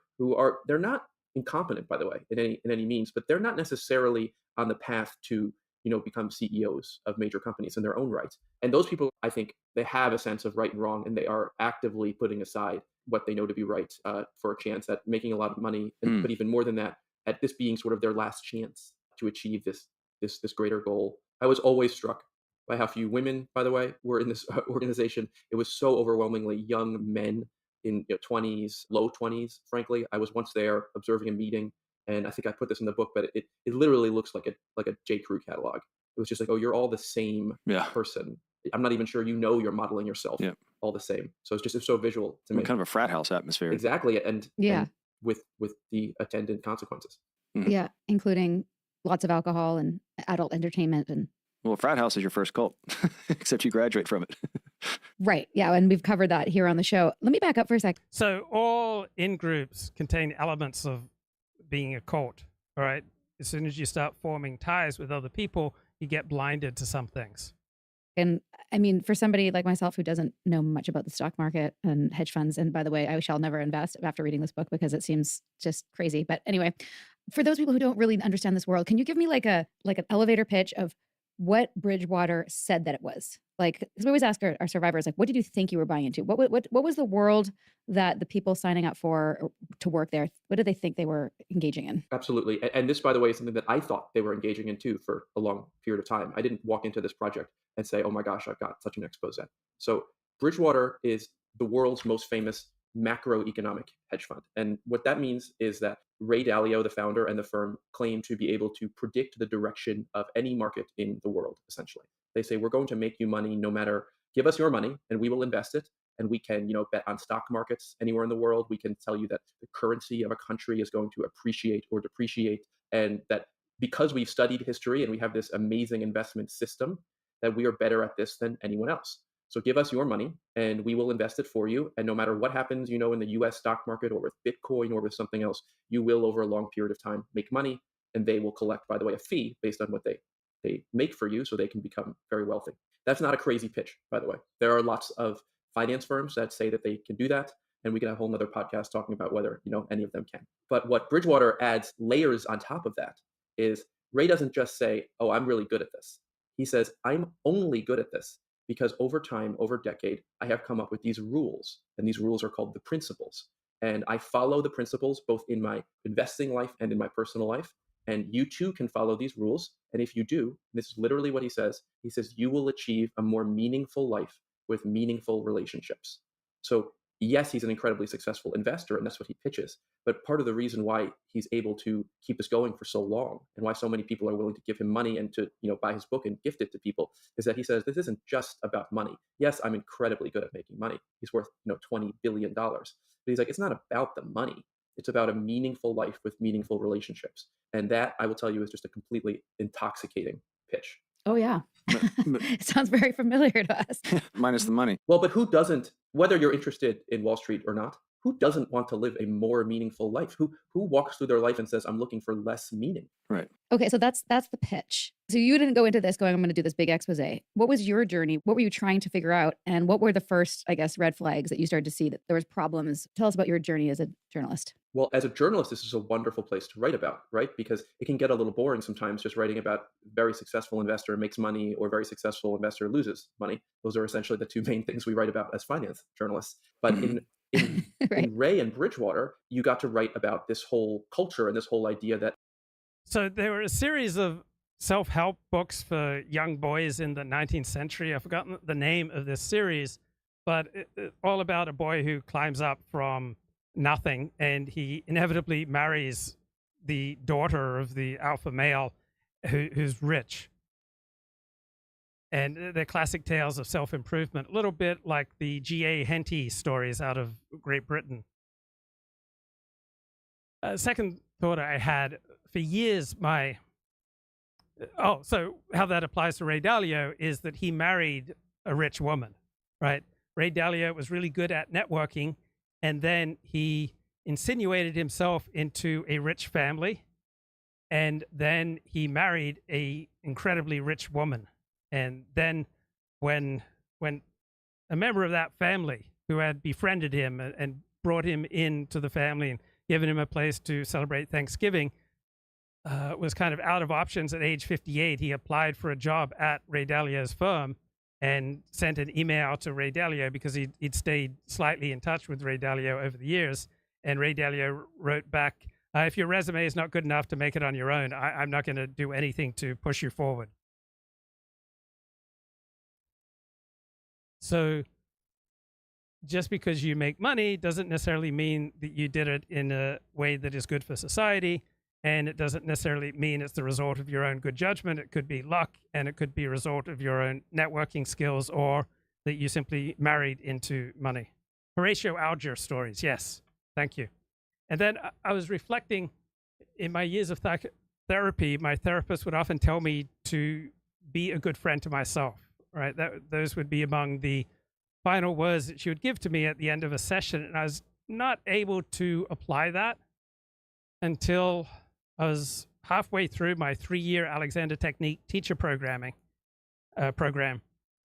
they're not incompetent, by the way, in any means, but they're not necessarily on the path to become CEOs of major companies in their own right. And those people, I think, they have a sense of right and wrong, and they are actively putting aside what they know to be right for a chance at making a lot of money, but even more than that, at this being sort of their last chance to achieve this greater goal. I was always struck by how few women, by the way, were in this organization. It was so overwhelmingly young men in 20s, low 20s, frankly. I was once there observing a meeting, and I think I put this in the book, but it literally looks like a J. Crew catalog. It was just like, oh, you're all the same person. I'm not even sure you're modeling yourself all the same. So it's so visual to me. Kind of a frat house atmosphere. Exactly, and Yeah. and with the attendant consequences. Yeah, including lots of alcohol and adult entertainment and Well, frat house is your first cult, except you graduate from it. right. Yeah, and we've covered that here on the show. Let me back up for a sec. So all in-groups contain elements of being a cult, all right? As soon as you start forming ties with other people, you get blinded to some things. And I mean, for somebody like myself who doesn't know much about the stock market and hedge funds, and by the way, I shall never invest after reading this book because it seems just crazy. But anyway, for those people who don't really understand this world, can you give me like an elevator pitch of what Bridgewater said that it was? Like, 'cause we always ask our survivors, like, what did you think you were buying into? What was the world that the people signing up for to work there, what did they think they were engaging in? Absolutely. And this, by the way, is something that I thought they were engaging in too for a long period of time. I didn't walk into this project and say, oh my gosh, I've got such an expose. So Bridgewater is the world's most famous macroeconomic hedge fund. And what that means is that Ray Dalio, the founder, and the firm claim to be able to predict the direction of any market in the world, essentially. They say, we're going to make you money no matter, give us your money and we will invest it. And we can, bet on stock markets anywhere in the world. We can tell you that the currency of a country is going to appreciate or depreciate. And that because we've studied history and we have this amazing investment system, that we are better at this than anyone else. So give us your money and we will invest it for you. And no matter what happens, in the US stock market or with Bitcoin or with something else, you will over a long period of time make money. And they will collect, by the way, a fee based on what they make for you so they can become very wealthy. That's not a crazy pitch, by the way. There are lots of finance firms that say that they can do that. And we can have a whole nother podcast talking about whether, any of them can. But what Bridgewater adds layers on top of that is Ray doesn't just say, oh, I'm really good at this. He says, I'm only good at this because over time, over a decade, I have come up with these rules. And these rules are called the principles. And I follow the principles both in my investing life and in my personal life. And you too can follow these rules. And if you do, this is literally what he says, you will achieve a more meaningful life with meaningful relationships. So yes, he's an incredibly successful investor, and that's what he pitches. But part of the reason why he's able to keep this going for so long and why so many people are willing to give him money and to buy his book and gift it to people is that he says, this isn't just about money. Yes, I'm incredibly good at making money. He's worth $20 billion. But he's like, it's not about the money. It's about a meaningful life with meaningful relationships. And that, I will tell you, is just a completely intoxicating pitch. Oh, yeah. It sounds very familiar to us. Minus the money. Well, but who doesn't, whether you're interested in Wall Street or not, who doesn't want to live a more meaningful life? Who walks through their life and says, I'm looking for less meaning? Right. Okay, so that's the pitch. So you didn't go into this going, I'm going to do this big expose. What was your journey? What were you trying to figure out? And what were the first, red flags that you started to see that there was problems? Tell us about your journey as a journalist. Well, as a journalist, this is a wonderful place to write about, right? Because it can get a little boring sometimes just writing about very successful investor makes money or very successful investor loses money. Those are essentially the two main things we write about as finance journalists. But in Ray and Bridgewater, you got to write about this whole culture and this whole idea that. So there were a series of self-help books for young boys in the 19th century. I've forgotten the name of this series, but it's all about a boy who climbs up from nothing and he inevitably marries the daughter of the alpha male who's rich. And they're classic tales of self-improvement, a little bit like the G.A. Henty stories out of Great Britain. Second thought I had, for years, my Oh, so how that applies to Ray Dalio is that he married a rich woman, right? Ray Dalio was really good at networking, and then he insinuated himself into a rich family, and then he married a incredibly rich woman. And then when a member of that family who had befriended him and brought him into the family and given him a place to celebrate Thanksgiving, was kind of out of options at age 58, he applied for a job at Ray Dalio's firm and sent an email to Ray Dalio because he'd stayed slightly in touch with Ray Dalio over the years. And Ray Dalio wrote back, if your resume is not good enough to make it on your own, I'm not going to do anything to push you forward. So just because you make money doesn't necessarily mean that you did it in a way that is good for society. And it doesn't necessarily mean it's the result of your own good judgment. It could be luck, and it could be a result of your own networking skills, or that you simply married into money. Horatio Alger stories. Yes. Thank you. And then I was reflecting in my years of therapy, my therapist would often tell me to be a good friend to myself, right? Those would be among the final words that she would give to me at the end of a session. And I was not able to apply that until I was halfway through my 3-year Alexander Technique teacher program.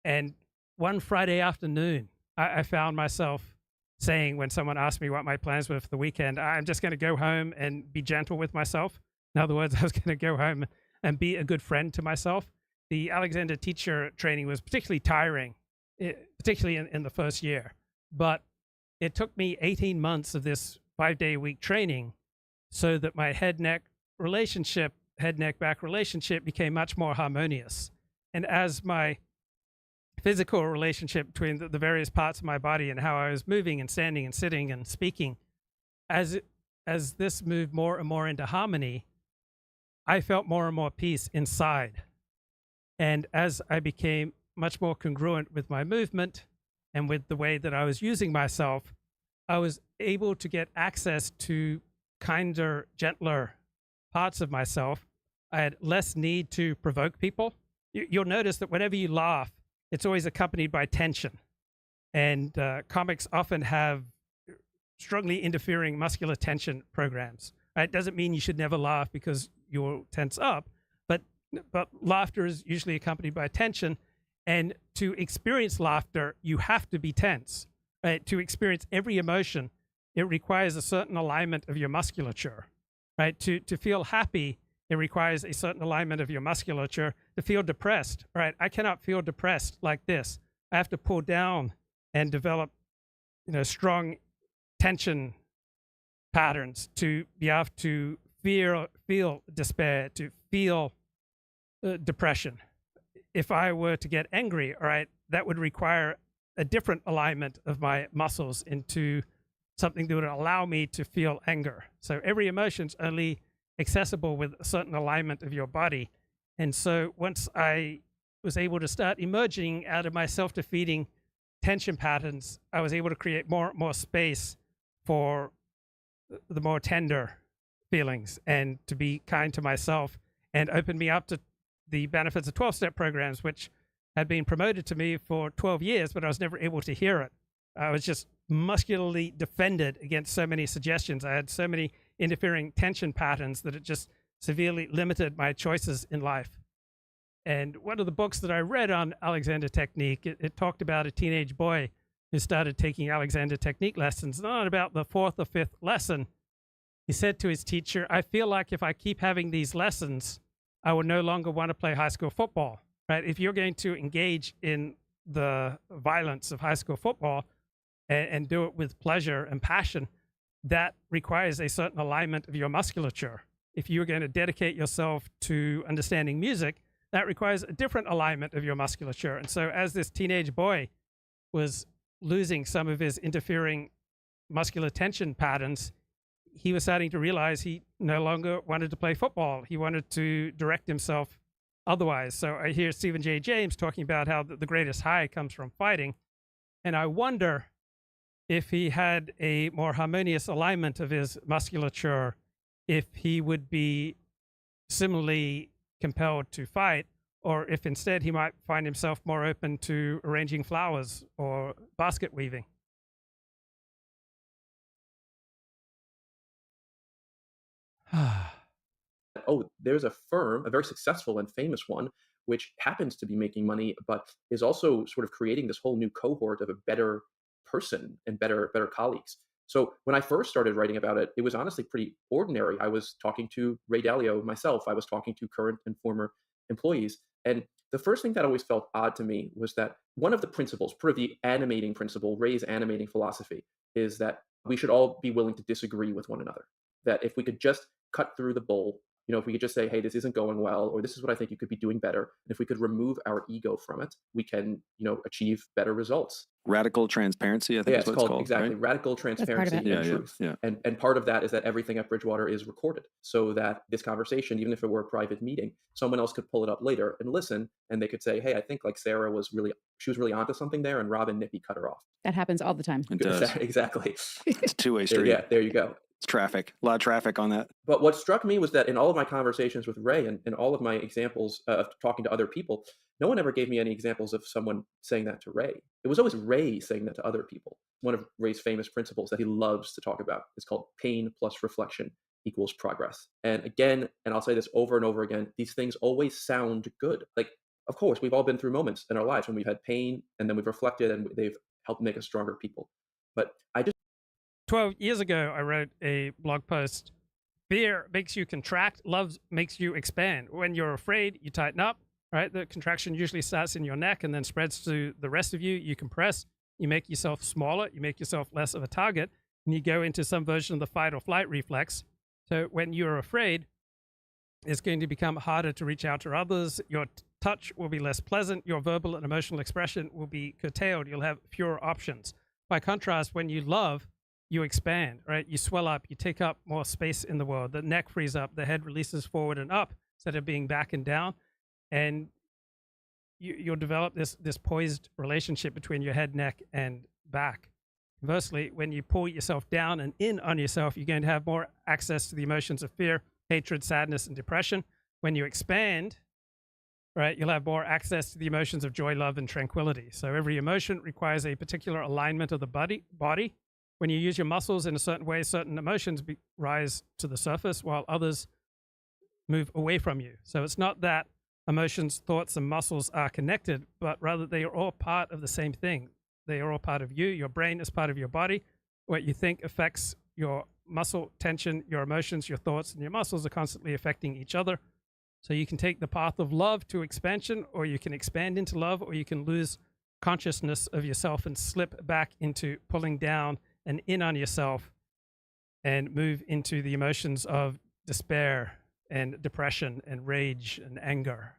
And one Friday afternoon, I found myself saying, when someone asked me what my plans were for the weekend, I'm just going to go home and be gentle with myself. In other words, I was going to go home and be a good friend to myself. The Alexander teacher training was particularly tiring, particularly in the first year. But it took me 18 months of this 5-day-a-week training so that my head-neck back relationship became much more harmonious. And as my physical relationship between the various parts of my body and how I was moving and standing and sitting and speaking, as this moved more and more into harmony, I felt more and more peace inside. And as I became much more congruent with my movement and with the way that I was using myself, I was able to get access to kinder, gentler parts of myself. I had less need to provoke people. You'll notice that whenever you laugh, it's always accompanied by tension. And comics often have strongly interfering muscular tension programs. It doesn't mean you should never laugh because you'll tense up, but laughter is usually accompanied by tension. And to experience laughter, you have to be tense. Right? To experience every emotion, it requires a certain alignment of your musculature. Right? To feel happy, it requires a certain alignment of your musculature. To feel depressed, right? I cannot feel depressed like this. I have to pull down and develop, strong tension patterns to be able to feel despair, to feel depression. If I were to get angry, all right, that would require a different alignment of my muscles into something that would allow me to feel anger. So every emotion's only accessible with a certain alignment of your body. And so once I was able to start emerging out of my self-defeating tension patterns, I was able to create more space for the more tender feelings and to be kind to myself, and opened me up to the benefits of 12-step programs, which had been promoted to me for 12 years, but I was never able to hear it. I was just muscularly defended against so many suggestions. I had so many interfering tension patterns that it just severely limited my choices in life. And one of the books that I read on Alexander Technique, it talked about a teenage boy who started taking Alexander Technique lessons. And on about the 4th or 5th lesson, he said to his teacher, I feel like if I keep having these lessons, I will no longer want to play high school football. Right? If you're going to engage in the violence of high school football and do it with pleasure and passion, that requires a certain alignment of your musculature. If you're going to dedicate yourself to understanding music, that requires a different alignment of your musculature. And so as this teenage boy was losing some of his interfering muscular tension patterns, he was starting to realize he no longer wanted to play football. He wanted to direct himself otherwise. So I hear Stephen J. James talking about how the greatest high comes from fighting. And I wonder if he had a more harmonious alignment of his musculature, if he would be similarly compelled to fight, or if instead he might find himself more open to arranging flowers or basket weaving. Oh, there's a firm, a very successful and famous one, which happens to be making money, but is also sort of creating this whole new cohort of a better person and better colleagues. So when I first started writing about it, it was honestly pretty ordinary. I was talking to Ray Dalio myself. I was talking to current and former employees. And the first thing that always felt odd to me was that one of the principles, part of the animating principle, Ray's animating philosophy, is that we should all be willing to disagree with one another. That if we could just cut through the bull, if we could just say, hey, this isn't going well, or this is what I think you could be doing better. And if we could remove our ego from it, we can, achieve better results. Radical transparency, I think is what it's called. Exactly. Right? Radical transparency and truth. Yeah. And part of that is that everything at Bridgewater is recorded, so that this conversation, even if it were a private meeting, someone else could pull it up later and listen, and they could say, hey, I think Sarah was really onto something there, and Robin Nippy cut her off. That happens all the time. It does. Exactly. It's a two-way street. Yeah, there you go. It's traffic. A lot of traffic on that. But what struck me was that in all of my conversations with Ray and all of my examples of talking to other people, no one ever gave me any examples of someone saying that to Ray. It was always Ray saying that to other people. One of Ray's famous principles that he loves to talk about is called pain plus reflection equals progress. And again, and I'll say this over and over again, these things always sound good. Like, of course, we've all been through moments in our lives when we've had pain and then we've reflected and they've helped make us stronger people. But 12 years ago, I wrote a blog post. Fear makes you contract. Love makes you expand. When you're afraid, you tighten up, right? The contraction usually starts in your neck and then spreads to the rest of you. You compress. You make yourself smaller. You make yourself less of a target. And you go into some version of the fight or flight reflex. So when you're afraid, it's going to become harder to reach out to others. Your touch will be less pleasant. Your verbal and emotional expression will be curtailed. You'll have fewer options. By contrast, when you love, you expand, right? You swell up, you take up more space in the world. The neck frees up, the head releases forward and up instead of being back and down. And you'll develop this poised relationship between your head, neck, and back. Conversely, when you pull yourself down and in on yourself, you're going to have more access to the emotions of fear, hatred, sadness, and depression. When you expand, right, you'll have more access to the emotions of joy, love, and tranquility. So every emotion requires a particular alignment of the body. When you use your muscles in a certain way, certain emotions rise to the surface while others move away from you. So it's not that emotions, thoughts, and muscles are connected, but rather they are all part of the same thing. They are all part of you. Your brain is part of your body. What you think affects your muscle tension, your emotions, your thoughts, and your muscles are constantly affecting each other. So you can take the path of love to expansion, or you can expand into love, or you can lose consciousness of yourself and slip back into pulling down and in on yourself and move into the emotions of despair and depression and rage and anger.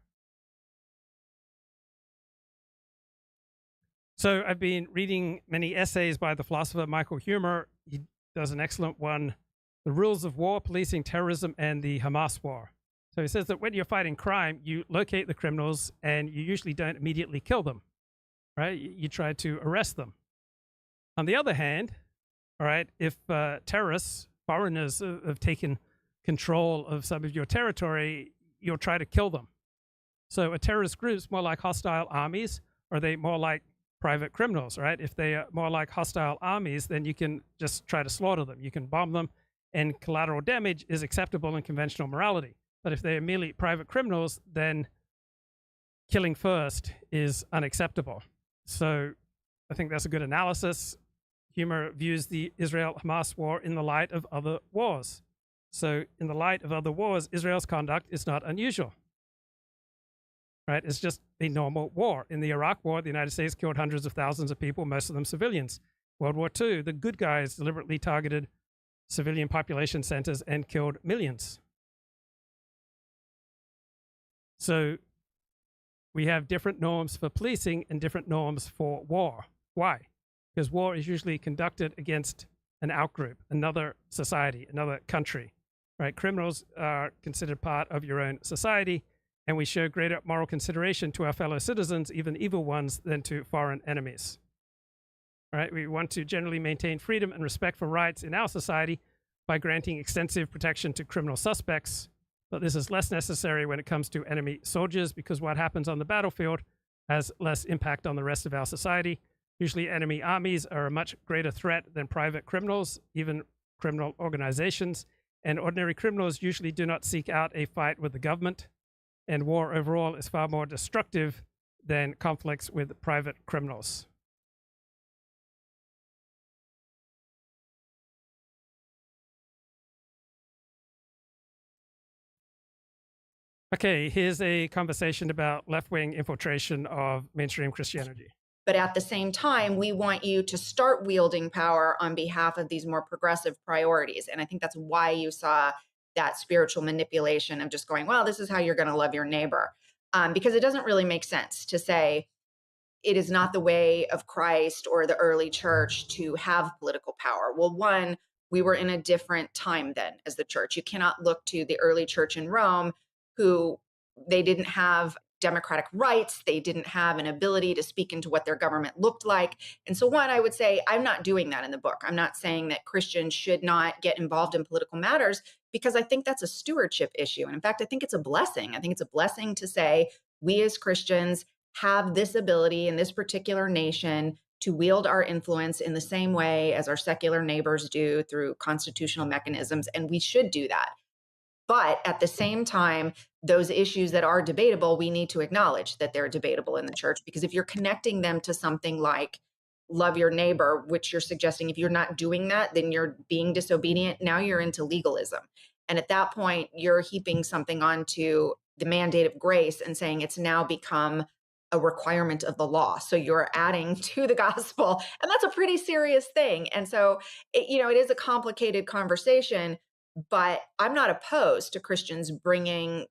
So I've been reading many essays by the philosopher Michael Huemer. He does an excellent one, The Rules of War, Policing Terrorism and the Hamas War. So he says that when you're fighting crime, you locate the criminals and you usually don't immediately kill them, right? You try to arrest them. On the other hand, all right, if terrorists, foreigners have taken control of some of your territory, you'll try to kill them. So a terrorist group's more like hostile armies, or are they more like private criminals, right? If they are more like hostile armies, then you can just try to slaughter them. You can bomb them, and collateral damage is acceptable in conventional morality. But if they are merely private criminals, then killing first is unacceptable. So I think that's a good analysis. Huemer views the Israel-Hamas war in the light of other wars. So in the light of other wars, Israel's conduct is not unusual, right? It's just a normal war. In the Iraq War, the United States killed hundreds of thousands of people, most of them civilians. World War II, the good guys deliberately targeted civilian population centers and killed millions. So we have different norms for policing and different norms for war. Why? Because war is usually conducted against an outgroup, another society, another country, right? Criminals are considered part of your own society, and we show greater moral consideration to our fellow citizens, even evil ones, than to foreign enemies. All right? We want to generally maintain freedom and respect for rights in our society by granting extensive protection to criminal suspects, but this is less necessary when it comes to enemy soldiers because what happens on the battlefield has less impact on the rest of our society. Usually enemy armies are a much greater threat than private criminals, even criminal organizations, and ordinary criminals usually do not seek out a fight with the government, and war overall is far more destructive than conflicts with private criminals. Okay, here's a conversation about left-wing infiltration of mainstream Christianity. But at the same time, we want you to start wielding power on behalf of these more progressive priorities. And I think that's why you saw that spiritual manipulation of just going, well, this is how you're going to love your neighbor. Because it doesn't really make sense to say it is not the way of Christ or the early church to have political power. Well, one, we were in a different time then as the church. You cannot look to the early church in Rome, who they didn't have democratic rights. They didn't have an ability to speak into what their government looked like. And so one, I would say, I'm not doing that in the book. I'm not saying that Christians should not get involved in political matters because I think that's a stewardship issue. And in fact, I think it's a blessing. I think it's a blessing to say we as Christians have this ability in this particular nation to wield our influence in the same way as our secular neighbors do through constitutional mechanisms. And we should do that. But at the same time, those issues that are debatable, we need to acknowledge that they're debatable in the church, because if you're connecting them to something like love your neighbor, which you're suggesting, if you're not doing that, then you're being disobedient. Now you're into legalism. And at that point, you're heaping something onto the mandate of grace and saying it's now become a requirement of the law. So you're adding to the gospel, and that's a pretty serious thing. And so, it is a complicated conversation. But I'm not opposed to Christians bringing.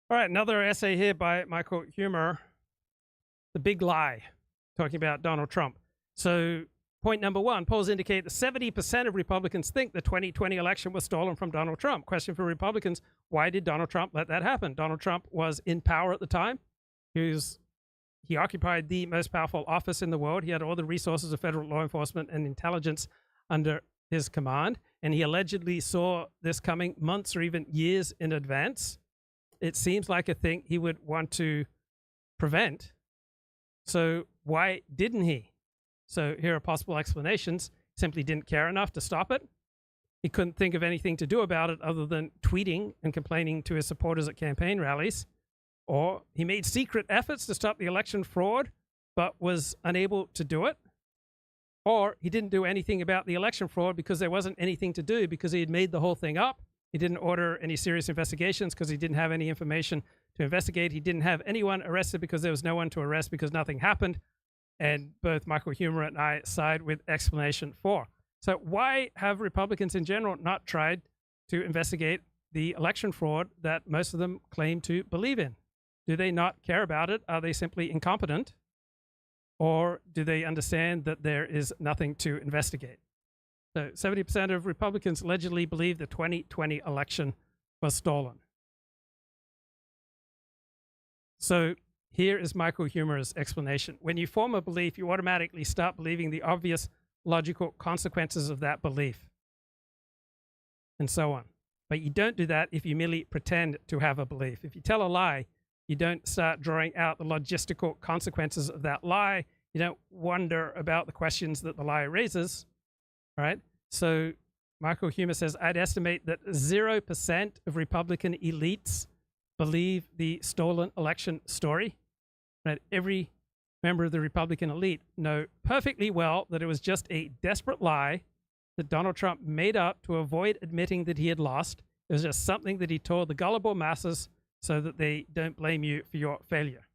All right, another essay here by Michael Huemer, The Big Lie, talking about Donald Trump. So point number one, polls indicate that 70% of Republicans think the 2020 election was stolen from Donald Trump. Question for Republicans, why did Donald Trump let that happen? Donald Trump was in power at the time. He occupied the most powerful office in the world. He had all the resources of federal law enforcement and intelligence under his command, and he allegedly saw this coming months or even years in advance. It seems like a thing he would want to prevent. So why didn't he? So here are possible explanations. Simply didn't care enough to stop it. He couldn't think of anything to do about it other than tweeting and complaining to his supporters at campaign rallies. Or he made secret efforts to stop the election fraud, but was unable to do it. Or he didn't do anything about the election fraud because there wasn't anything to do, because he had made the whole thing up. He didn't order any serious investigations because he didn't have any information to investigate. He didn't have anyone arrested because there was no one to arrest because nothing happened. And both Michael Huemer and I side with explanation 4. So why have Republicans in general not tried to investigate the election fraud that most of them claim to believe in? Do they not care about it? Are they simply incompetent? Or do they understand that there is nothing to investigate? So 70% of Republicans allegedly believe the 2020 election was stolen. So here is Michael Huemer's explanation. When you form a belief, you automatically start believing the obvious logical consequences of that belief, and so on. But you don't do that if you merely pretend to have a belief. If you tell a lie, you don't start drawing out the logistical consequences of that lie. You don't wonder about the questions that the lie raises, right? So Michael Huemer says, I'd estimate that 0% of Republican elites believe the stolen election story. Right? Every member of the Republican elite know perfectly well that it was just a desperate lie that Donald Trump made up to avoid admitting that he had lost. It was just something that he told the gullible masses so that they don't blame you for your failure.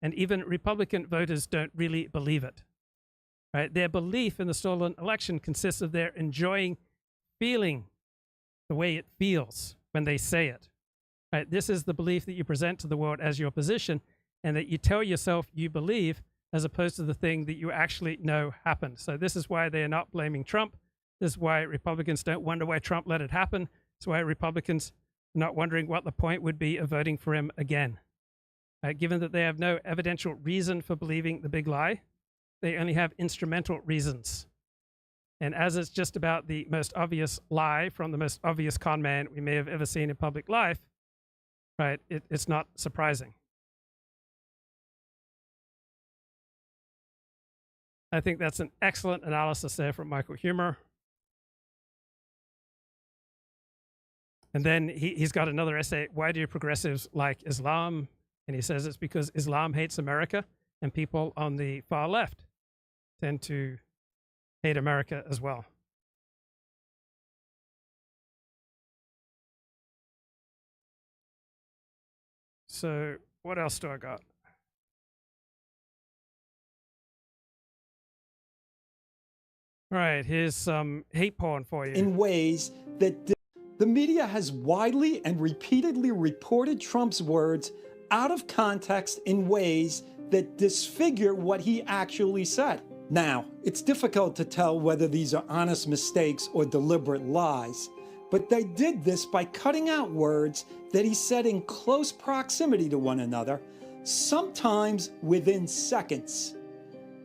And even Republican voters don't really believe it. Right? Their belief in the stolen election consists of their enjoying feeling the way it feels when they say it. Right? This is the belief that you present to the world as your position, and that you tell yourself you believe, as opposed to the thing that you actually know happened. So this is why they are not blaming Trump. This is why Republicans don't wonder why Trump let it happen. It's why Republicans are not wondering what the point would be of voting for him again. Given that they have no evidential reason for believing the big lie, they only have instrumental reasons. And as it's just about the most obvious lie from the most obvious con man we may have ever seen in public life, right? It's not surprising. I think that's an excellent analysis there from Michael Huemer. And then he's got another essay, Why Do Progressives Like Islam? And he says it's because Islam hates America, and people on the far left tend to hate America as well. So what else do I got? All right, here's some hate porn for you. In ways that the media has widely and repeatedly reported Trump's words out of context in ways that disfigure what he actually said. Now, it's difficult to tell whether these are honest mistakes or deliberate lies, but they did this by cutting out words that he said in close proximity to one another, sometimes within seconds.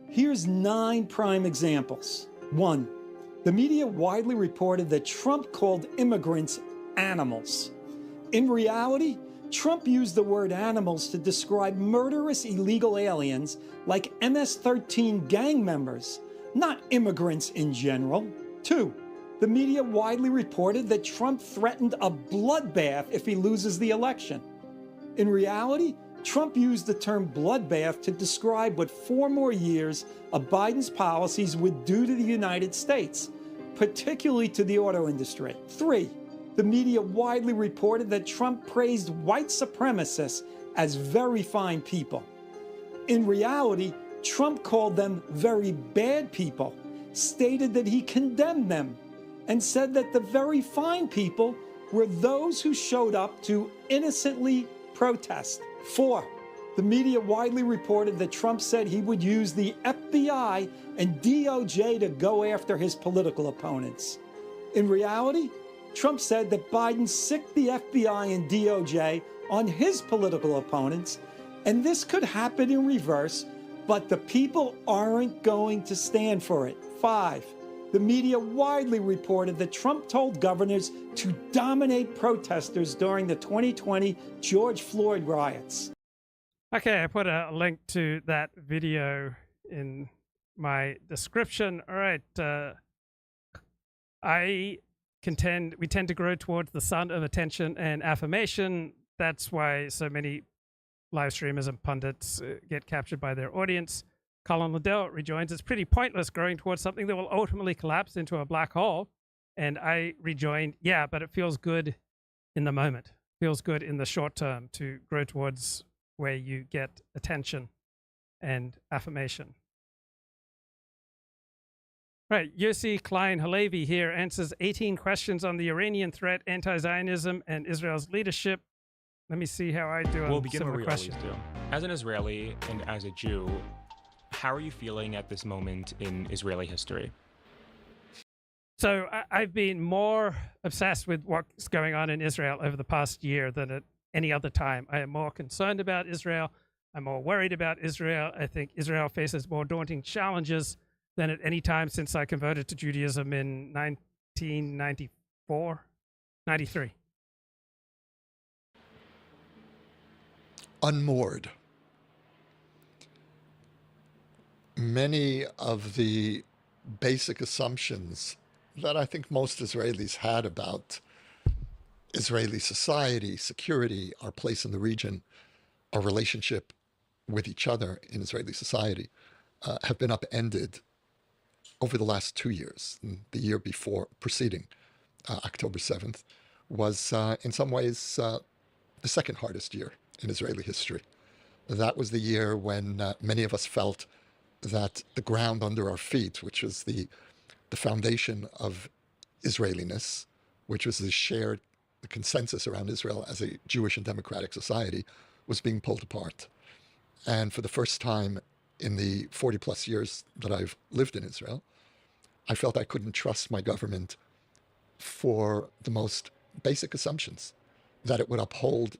Here's 9 prime examples. 1. The media widely reported that Trump called immigrants animals. In reality, Trump used the word animals to describe murderous illegal aliens like MS-13 gang members, not immigrants in general. 2. The media widely reported that Trump threatened a bloodbath if he loses the election. In reality, Trump used the term bloodbath to describe what 4 more years of Biden's policies would do to the United States, particularly to the auto industry. 3. The media widely reported that Trump praised white supremacists as very fine people. In reality, Trump called them very bad people, stated that he condemned them, and said that the very fine people were those who showed up to innocently protest. 4. The media widely reported that Trump said he would use the FBI and DOJ to go after his political opponents. In reality, Trump said that Biden sicked the FBI and DOJ on his political opponents, and this could happen in reverse, but the people aren't going to stand for it. 5. The media widely reported that Trump told governors to dominate protesters during the 2020 George Floyd riots. Okay, I put a link to that video in my description. All right, we tend to grow towards the sun of attention and affirmation. That's why so many live streamers and pundits get captured by their audience. Colin Liddell rejoins, it's pretty pointless growing towards something that will ultimately collapse into a black hole. And I rejoined, yeah, but it feels good in the moment. Feels good in the short term to grow towards where you get attention and affirmation. Right, Yossi, Klein, Halevi here answers 18 questions on the Iranian threat, anti-Zionism, and Israel's leadership. Let me see how I do on We'll begin where similar we questions. always do. As an Israeli and as a Jew, how are you feeling at this moment in Israeli history? So I've been more obsessed with what's going on in Israel over the past year than at any other time. I am more concerned about Israel. I'm more worried about Israel. I think Israel faces more daunting challenges than at any time since I converted to Judaism in 1994, 93. Unmoored. Many of the basic assumptions that I think most Israelis had about Israeli society, security, our place in the region, our relationship with each other in Israeli society, have been upended over the last 2 years. The year before, preceding October 7th, was in some ways the second hardest year in Israeli history. That was the year when many of us felt that the ground under our feet, which was the foundation of Israeliness, which was the consensus around Israel as a Jewish and democratic society, was being pulled apart. And for the first time in the 40 plus years that I've lived in Israel, I felt I couldn't trust my government for the most basic assumptions, that it would uphold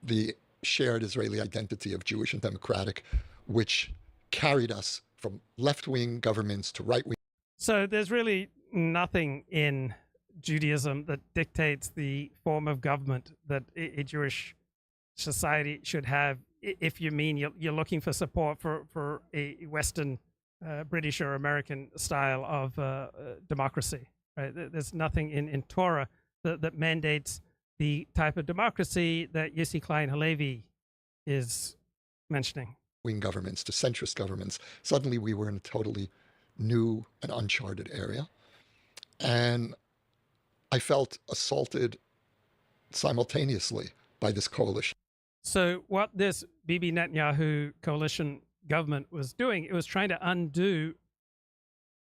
the shared Israeli identity of Jewish and democratic, which carried us from left-wing governments to right-wing. So there's really nothing in Judaism that dictates the form of government that a Jewish society should have, if you mean you're looking for support for a Western, British or American style of democracy, right? There's nothing in Torah that mandates the type of democracy that Yossi Klein Halevi is mentioning. Wing governments to centrist governments. Suddenly we were in a totally new and uncharted area. And I felt assaulted simultaneously by this coalition. So what this Bibi Netanyahu coalition government was doing, it was trying to undo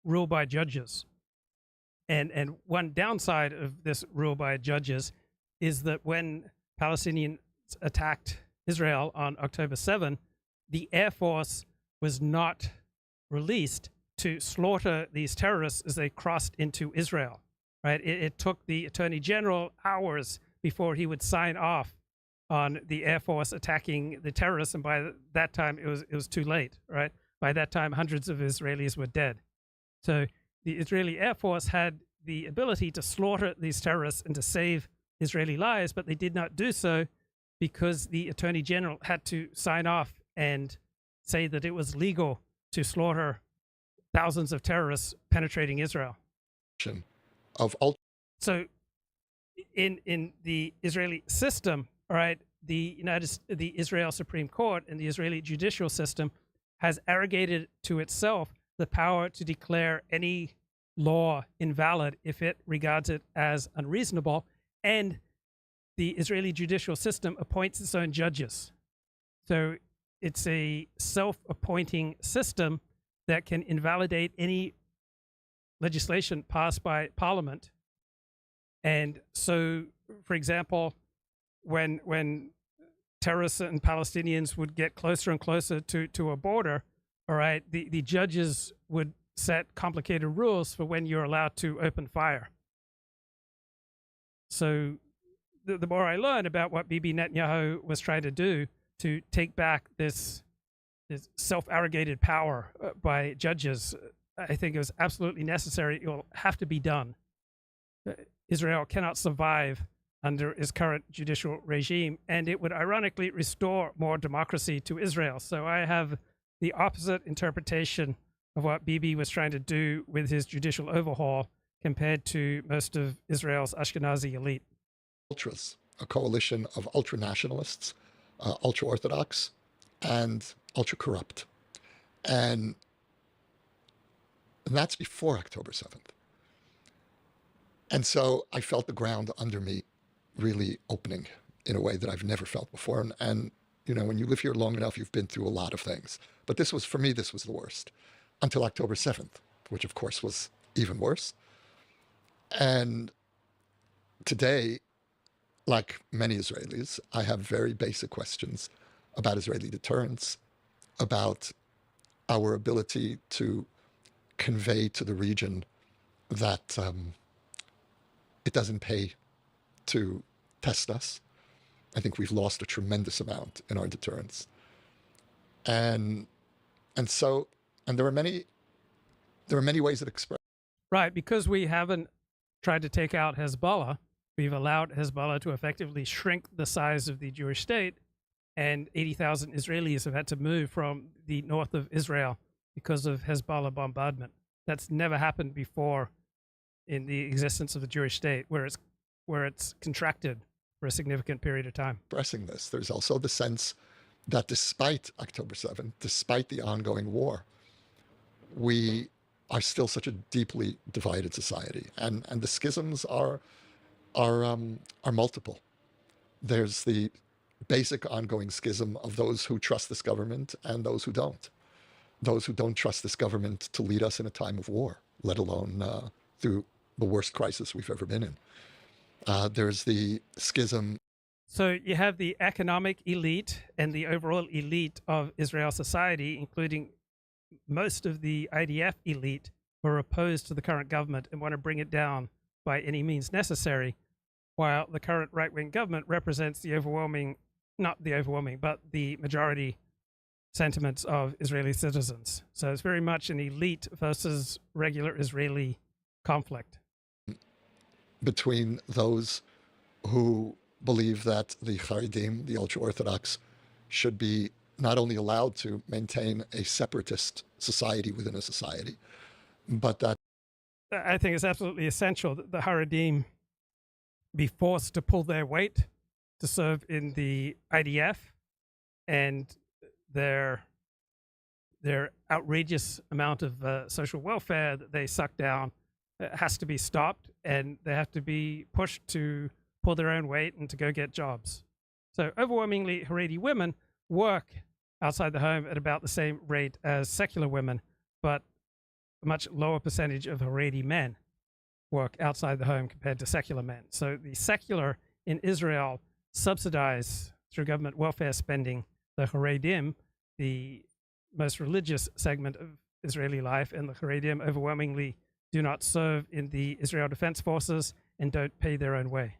rule by judges. And one downside of this rule by judges is that when Palestinians attacked Israel on October 7, the Air Force was not released to slaughter these terrorists as they crossed into Israel, right? It took the Attorney General hours before he would sign off on the Air Force attacking the terrorists, and by that time it was too late, right? By that time, hundreds of Israelis were dead. So the Israeli Air Force had the ability to slaughter these terrorists and to save Israeli lives, but they did not do so because the Attorney General had to sign off and say that it was legal to slaughter thousands of terrorists penetrating Israel. So in the Israeli system, all right, the Israel Supreme Court and the Israeli judicial system has arrogated to itself the power to declare any law invalid if it regards it as unreasonable, and the Israeli judicial system appoints its own judges. So it's a self-appointing system that can invalidate any legislation passed by parliament. And so, for example, when terrorists and Palestinians would get closer and closer to a border, all right, the judges would set complicated rules for when you're allowed to open fire. So the more I learn about what Bibi Netanyahu was trying to do to take back this self-arrogated power by judges, I think it was absolutely necessary. It will have to be done. Israel cannot survive under its current judicial regime, and it would ironically restore more democracy to Israel. So I have the opposite interpretation of what Bibi was trying to do with his judicial overhaul compared to most of Israel's Ashkenazi elite. Ultras, a coalition of ultra-nationalists, ultra-Orthodox, and ultra-corrupt. And that's before October 7th. And so I felt the ground under me really opening in a way that I've never felt before. And you know, when you live here long enough, you've been through a lot of things. But this was, for me, this was the worst. Until October 7th, which of course was even worse. And today, like many Israelis, I have very basic questions about Israeli deterrence, about our ability to convey to the region that it doesn't pay to test us. I think we've lost a tremendous amount in our deterrence. And there are many ways that express. Right, because we haven't tried to take out Hezbollah, we've allowed Hezbollah to effectively shrink the size of the Jewish state, and 80,000 Israelis have had to move from the north of Israel because of Hezbollah bombardment. That's never happened before in the existence of the Jewish state, where it's contracted for a significant period of time. Expressing this, there's also the sense that despite October 7th, despite the ongoing war, we are still such a deeply divided society, and the schisms are multiple. There's the basic ongoing schism of those who trust this government and those who don't. Those who don't trust this government to lead us in a time of war, let alone through the worst crisis we've ever been in. There's the schism. So you have the economic elite and the overall elite of Israel society, including most of the IDF elite, who are opposed to the current government and want to bring it down by any means necessary, while the current right-wing government represents the the majority sentiments of Israeli citizens. So it's very much an elite versus regular Israeli conflict. Between those who believe that the Haredim, the ultra-Orthodox, should be not only allowed to maintain a separatist society within a society, but that I think it's absolutely essential that the Haredim be forced to pull their weight to serve in the IDF, and their outrageous amount of social welfare that they suck down has to be stopped, and they have to be pushed to pull their own weight and to go get jobs. So overwhelmingly, Haredi women work outside the home at about the same rate as secular women, but a much lower percentage of Haredi men work outside the home compared to secular men. So the secular in Israel subsidize through government welfare spending the Haredim, the most religious segment of Israeli life, and the Haredim overwhelmingly do not serve in the Israel Defense Forces and don't pay their own way.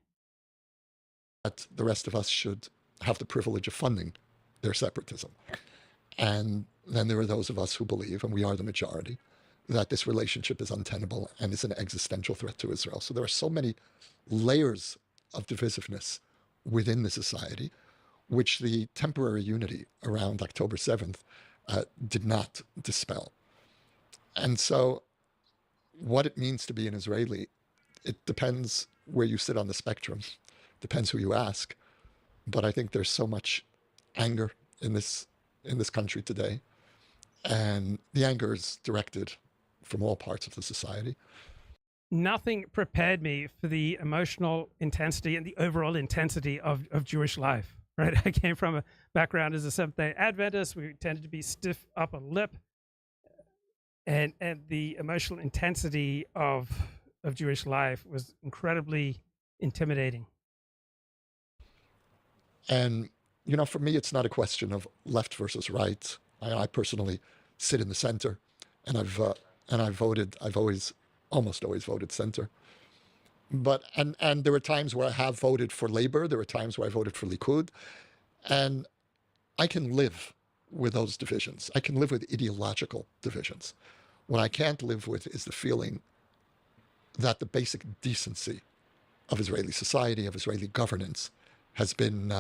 That the rest of us should have the privilege of funding their separatism. And then there are those of us who believe, and we are the majority, that this relationship is untenable and is an existential threat to Israel. So there are so many layers of divisiveness within the society, which the temporary unity around October 7th did not dispel. And so what it means to be an Israeli, it depends where you sit on the spectrum, depends who you ask. But I think there's so much anger in this country today, and the anger is directed from all parts of the society. Nothing prepared me for the emotional intensity and the overall intensity of Jewish life, right? I came from a background as a Seventh-day Adventist. We tended to be stiff upper lip, and the emotional intensity of Jewish life was incredibly intimidating. And, you know, for me, it's not a question of left versus right. I personally sit in the center, and I've almost always voted center. But, and there were times where I have voted for Labor. There were times where I voted for Likud. And I can live with those divisions. I can live with ideological divisions. What I can't live with is the feeling that the basic decency of Israeli society, of Israeli governance, has been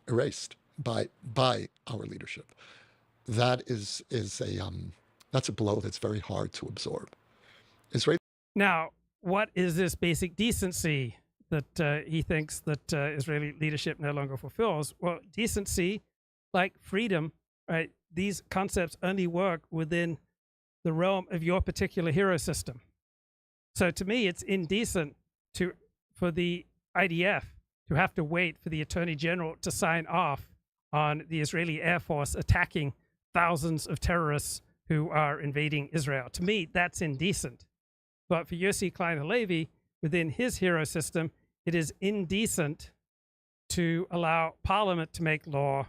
erased by our leadership. That is that's a blow that's very hard to absorb. Now, what is this basic decency that he thinks that Israeli leadership no longer fulfills? Well, decency, like freedom, right? These concepts only work within the realm of your particular hero system. So to me, it's indecent for the IDF to have to wait for the Attorney General to sign off on the Israeli Air Force attacking thousands of terrorists who are invading Israel. To me, that's indecent. But for Yossi Klein Halevi, within his hero system, it is indecent to allow Parliament to make law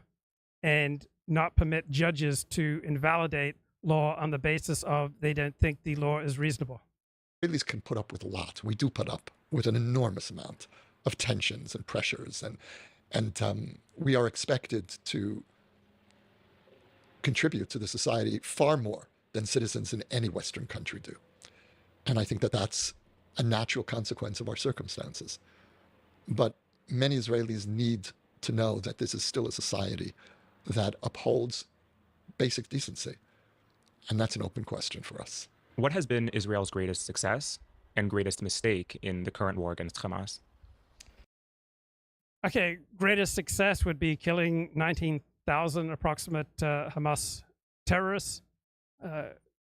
and not permit judges to invalidate law on the basis of they don't think the law is reasonable. Israelis can put up with a lot. We do put up with an enormous amount of tensions and pressures, and we are expected to contribute to the society far more than citizens in any Western country do. And I think that that's a natural consequence of our circumstances. But many Israelis need to know that this is still a society that upholds basic decency. And that's an open question for us. What has been Israel's greatest success and greatest mistake in the current war against Hamas? Okay, greatest success would be killing 19,000 approximate Hamas terrorists.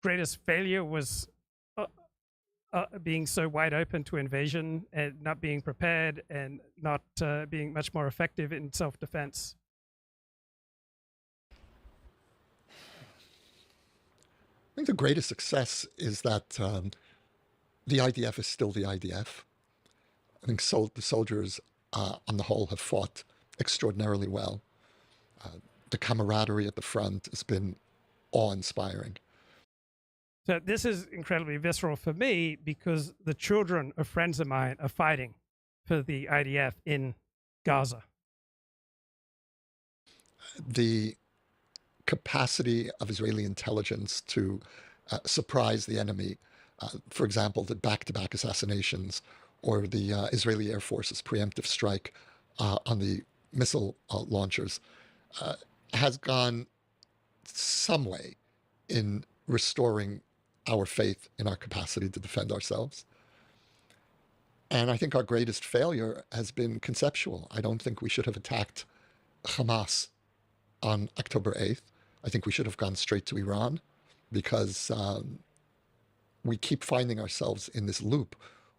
Greatest failure was being so wide open to invasion and not being prepared and not being much more effective in self-defense. I think the greatest success is that the IDF is still the IDF. I think the soldiers on the whole have fought extraordinarily well. The camaraderie at the front has been awe-inspiring. So this is incredibly visceral for me because the children of friends of mine are fighting for the IDF in Gaza. The capacity of Israeli intelligence to surprise the enemy, for example, the back-to-back assassinations or the Israeli Air Force's preemptive strike on the missile launchers has gone some way in restoring our faith in our capacity to defend ourselves. And I think our greatest failure has been conceptual. I don't think we should have attacked Hamas on October 8th. I think we should have gone straight to Iran, because we keep finding ourselves in this loop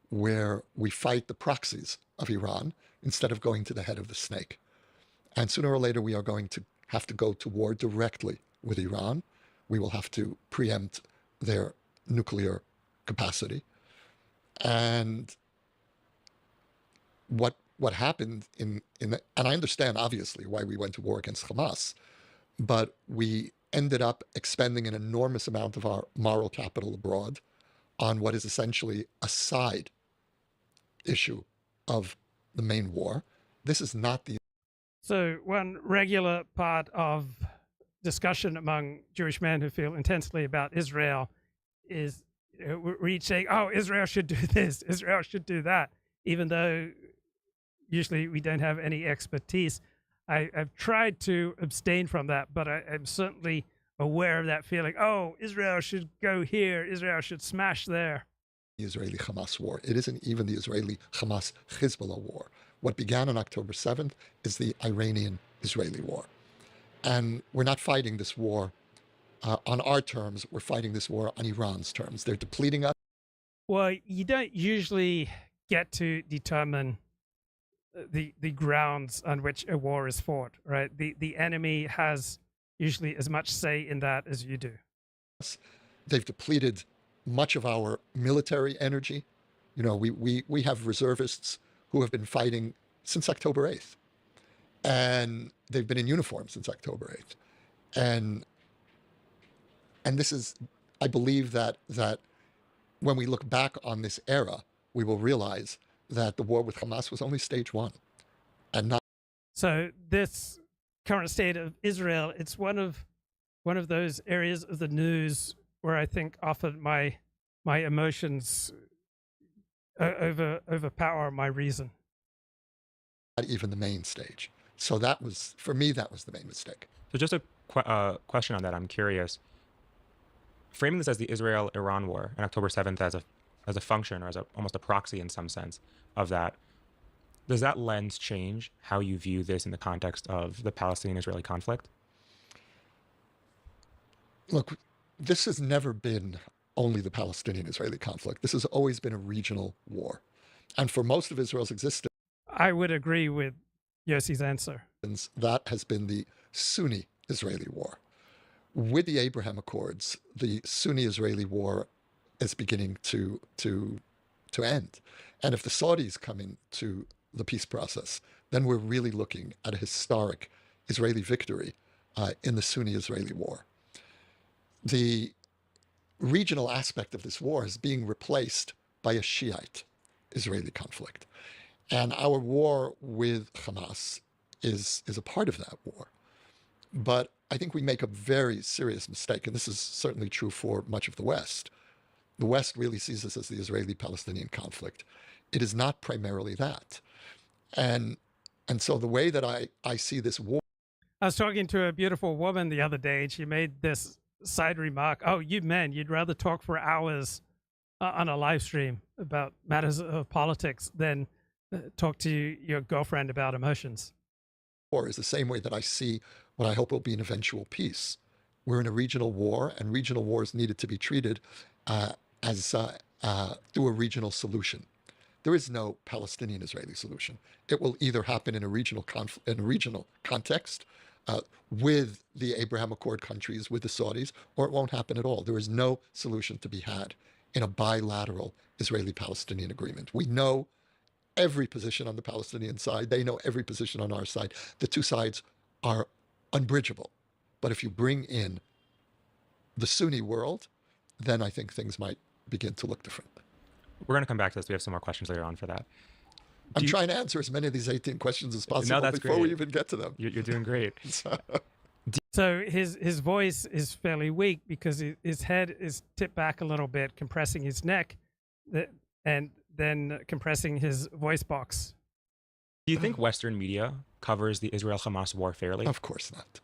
where we fight the proxies of Iran instead of going to the head of the snake. And sooner or later, we are going to have to go to war directly with Iran. We will have to preempt their nuclear capacity. And what happened and I understand obviously why we went to war against Hamas, but we ended up expending an enormous amount of our moral capital abroad on what is essentially a side issue of the main war. This is not the... So one regular part of discussion among Jewish men who feel intensely about Israel is we're each saying, oh, Israel should do this, Israel should do that, even though usually we don't have any expertise. I've tried to abstain from that, but I'm certainly aware of that feeling. Oh, Israel should go here, Israel should smash there. The Israeli-Hamas war. It isn't even the Israeli-Hamas-Hezbollah war. What began on October 7th is the Iranian-Israeli war. And we're not fighting this war on our terms. We're fighting this war on Iran's terms. They're depleting us. Well, you don't usually get to determine the grounds on which a war is fought, right? The enemy has usually as much say in that as you do. They've depleted much of our military energy. You know, we have reservists who have been fighting since October 8th. And they've been in uniform since October 8th. And this is, I believe that when we look back on this era, we will realize that the war with Hamas was only stage one and not. So this current state of Israel, it's one of those areas of the news where I think often my emotions overpower my reason. Not even the main stage. So that was, for me, that was the main mistake. So just a question on that. I'm curious. Framing this as the Israel-Iran war and October 7th as a function or as almost a proxy in some sense of that, does that lens change how you view this in the context of the Palestinian-Israeli conflict? Look, this has never been only the Palestinian-Israeli conflict. This has always been a regional war. And for most of Israel's existence, I would agree with Yossi's answer. That has been the Sunni-Israeli war. With the Abraham Accords, the Sunni-Israeli war is beginning to end. And if the Saudis come into the peace process, then we're really looking at a historic Israeli victory in the Sunni-Israeli war. The regional aspect of this war is being replaced by a Shiite Israeli conflict. And our war with Hamas is a part of that war. But I think we make a very serious mistake, and this is certainly true for much of the West. The West really sees this as the Israeli-Palestinian conflict. It is not primarily that. And so the way that I see this war... I was talking to a beautiful woman the other day, and she made this side remark. Oh, you men, you'd rather talk for hours on a live stream about matters of politics than talk to your girlfriend about emotions. War is the same way that I see what I hope will be an eventual peace. We're in a regional war, and regional wars needed to be treated through a regional solution. There is no Palestinian-Israeli solution. It will either happen in a regional context with the Abraham Accord countries, with the Saudis, or it won't happen at all. There is no solution to be had in a bilateral Israeli-Palestinian agreement. We know every position on the Palestinian side. They know every position on our side. The two sides are unbridgeable. But if you bring in the Sunni world, then I think things might begin to look different. We're going to come back to this. We have some more questions later on for that. I'm trying to answer as many of these 18 questions as possible before we even get to them. You're doing great. So his voice is fairly weak because his head is tipped back a little bit, compressing his neck. And than compressing his voice box. Do you think Western media covers the Israel-Hamas war fairly? Of course not.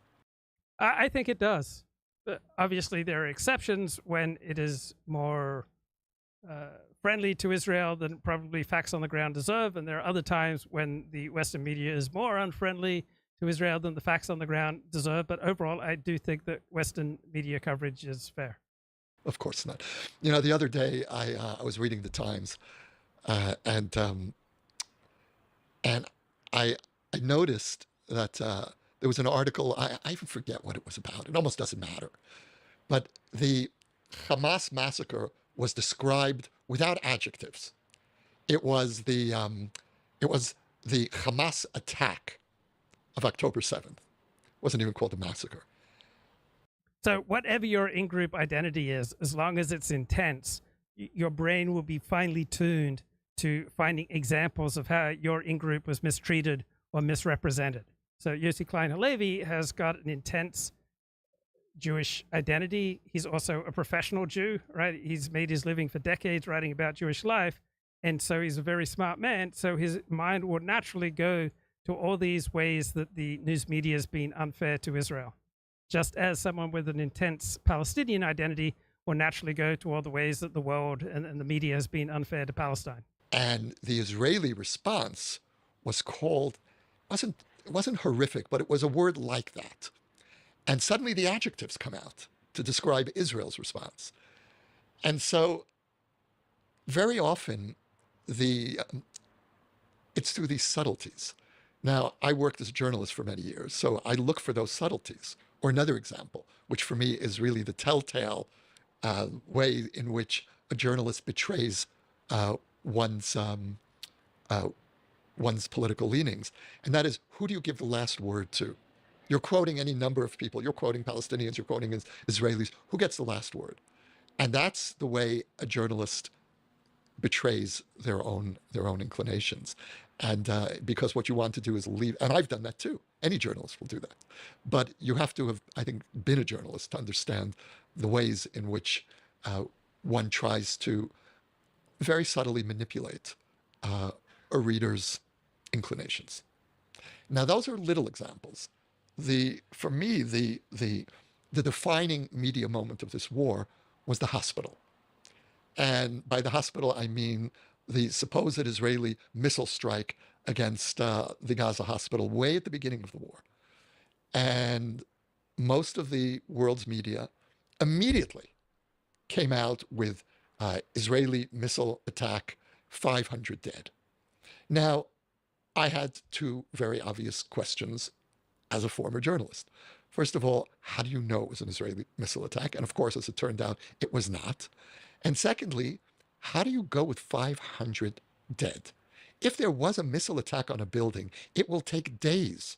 I think it does. Obviously, there are exceptions when it is more friendly to Israel than probably facts on the ground deserve, and there are other times when the Western media is more unfriendly to Israel than the facts on the ground deserve. But overall, I do think that Western media coverage is fair. Of course not. You know, the other day I was reading the Times, and I noticed that there was an article. I even forget what it was about. It almost doesn't matter. But the Hamas massacre was described without adjectives. It was the Hamas attack of October 7th. It wasn't even called a massacre. So whatever your in-group identity is, as long as it's intense, your brain will be finely tuned to finding examples of how your in-group was mistreated or misrepresented. So Yossi Klein Halevi has got an intense Jewish identity. He's also a professional Jew, right? He's made his living for decades writing about Jewish life. And so he's a very smart man. So his mind will naturally go to all these ways that the news media has been unfair to Israel. Just as someone with an intense Palestinian identity will naturally go to all the ways that the world and the media has been unfair to Palestine. And the Israeli response was called, it wasn't horrific, but it was a word like that. And suddenly the adjectives come out to describe Israel's response. And so very often it's through these subtleties. Now, I worked as a journalist for many years, so I look for those subtleties. Or another example, which for me is really the telltale way in which a journalist betrays one's political leanings. And that is, who do you give the last word to? You're quoting any number of people. You're quoting Palestinians, you're quoting Israelis. Who gets the last word? And that's the way a journalist betrays their own inclinations. And because what you want to do is leave, and I've done that too. Any journalist will do that. But you have to have, I think, been a journalist to understand the ways in which one tries to very subtly manipulate a reader's inclinations. Now, those are little examples. For me, the defining media moment of this war was the hospital. And by the hospital, I mean the supposed Israeli missile strike against the Gaza hospital way at the beginning of the war. And most of the world's media immediately came out with Israeli missile attack, 500 dead. Now, I had two very obvious questions as a former journalist. First of all, how do you know it was an Israeli missile attack? And of course, as it turned out, it was not. And secondly, how do you go with 500 dead? If there was a missile attack on a building, it will take days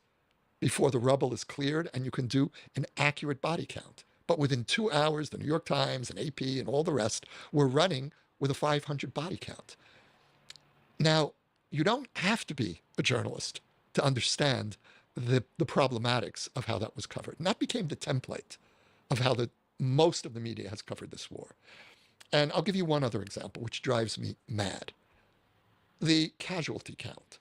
before the rubble is cleared and you can do an accurate body count. But within 2 hours, the New York Times and AP and all the rest were running with a 500 body count. Now, you don't have to be a journalist to understand the problematics of how that was covered. And that became the template of how most of the media has covered this war. And I'll give you one other example, which drives me mad. The casualty count.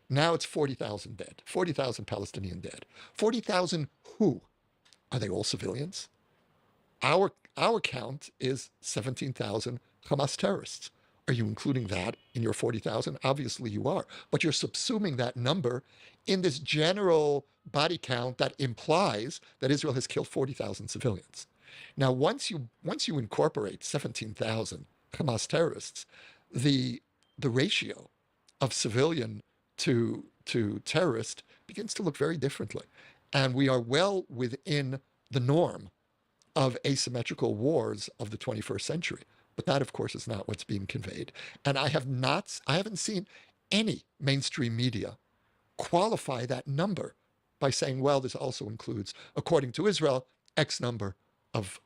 Now it's 40,000 dead, 40,000 Palestinian dead. 40,000 who? Are they all civilians? Our count is 17,000 Hamas terrorists. Are you including that in your 40,000? Obviously you are. But you're subsuming that number in this general body count that implies that Israel has killed 40,000 civilians. Now, once you incorporate 17,000 Hamas terrorists, the ratio of civilian to terrorist begins to look very differently. And we are well within the norm of asymmetrical wars of the 21st century. But that, of course, is not what's being conveyed. And I haven't seen any mainstream media qualify that number by saying, well, this also includes, according to Israel, X number of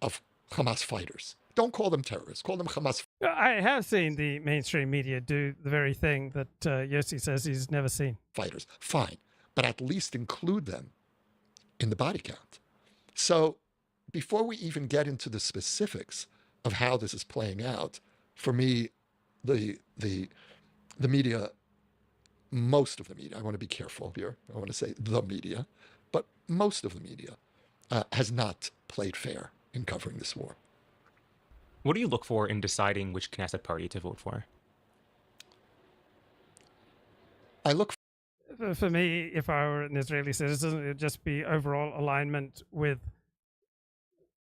Hamas fighters. Don't call them terrorists, call them Hamas. I have seen the mainstream media do the very thing that Yossi says he's never seen. Fighters, fine, but at least include them in the body count. So before we even get into the specifics of how this is playing out, for me, the media, most of the media, I want to be careful here, I want to say the media, but most of the media has not played fair in covering this war. What do you look for in deciding which Knesset party to vote for? I look for me, if I were an Israeli citizen, it would just be overall alignment with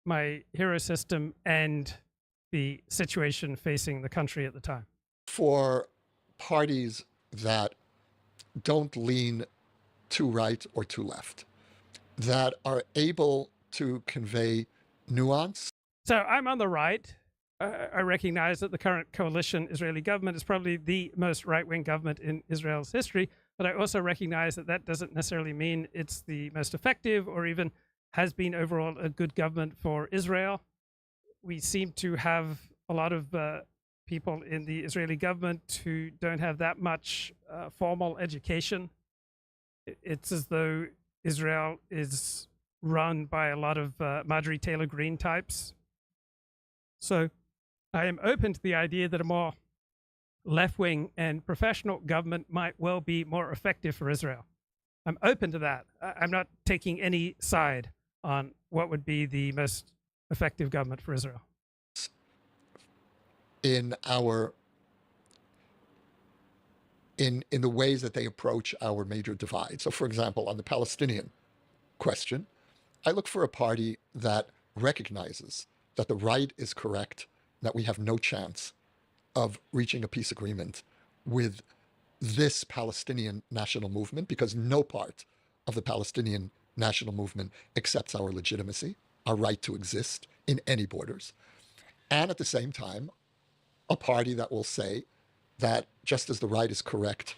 my hero system and the situation facing the country at the time. For parties that don't lean too right or too left, that are able to convey nuance. So I'm on the right. I recognize that the current coalition Israeli government is probably the most right-wing government in Israel's history, but I also recognize that that doesn't necessarily mean it's the most effective or even has been overall a good government for Israel. We seem to have a lot of people in the Israeli government who don't have that much formal education. It's as though Israel is run by a lot of Marjorie Taylor Greene types. So I am open to the idea that a more left-wing and professional government might well be more effective for Israel. I'm open to that. I'm not taking any side on what would be the most effective government for Israel. In the ways that they approach our major divide. So, for example, on the Palestinian question, I look for a party that recognizes that the right is correct, that we have no chance of reaching a peace agreement with this Palestinian national movement, because no part of the Palestinian national movement accepts our legitimacy, our right to exist in any borders. And at the same time, a party that will say that just as the right is correct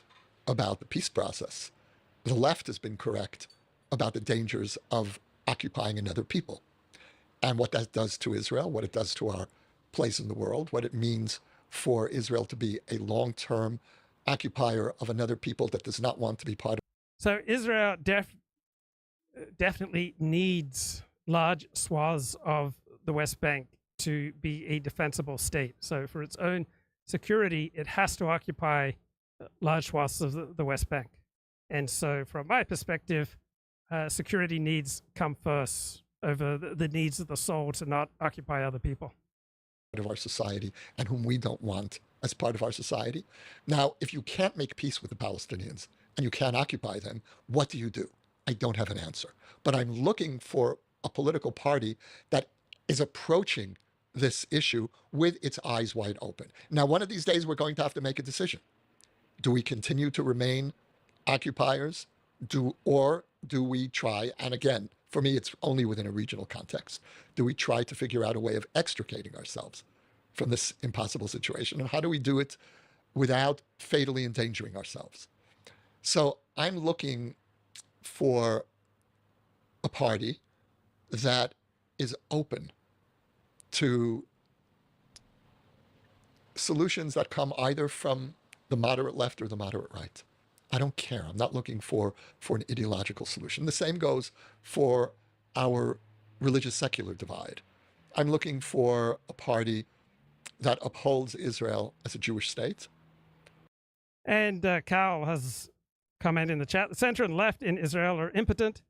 about the peace process, the left has been correct about the dangers of occupying another people and what that does to Israel, what it does to our place in the world, what it means for Israel to be a long-term occupier of another people that does not want to be part of. So Israel definitely needs large swaths of the West Bank to be a defensible state. So for its own security, it has to occupy large swaths of the West Bank. And so from my perspective, security needs come first over the needs of the soul to not occupy other people. Of our society and whom we don't want as part of our society. Now, if you can't make peace with the Palestinians and you can't occupy them, what do you do? I don't have an answer. But I'm looking for a political party that is approaching this issue with its eyes wide open. Now, one of these days, we're going to have to make a decision. Do we continue to remain occupiers? Or do we try, and again, for me, it's only within a regional context, do we try to figure out a way of extricating ourselves from this impossible situation? And how do we do it without fatally endangering ourselves? So I'm looking for a party that is open to solutions that come either from the moderate left or the moderate right. I don't care. I'm not looking for an ideological solution. The same goes for our religious secular divide. I'm looking for a party that upholds Israel as a Jewish state. And Carl has commented in the chat, the center and left in Israel are impotent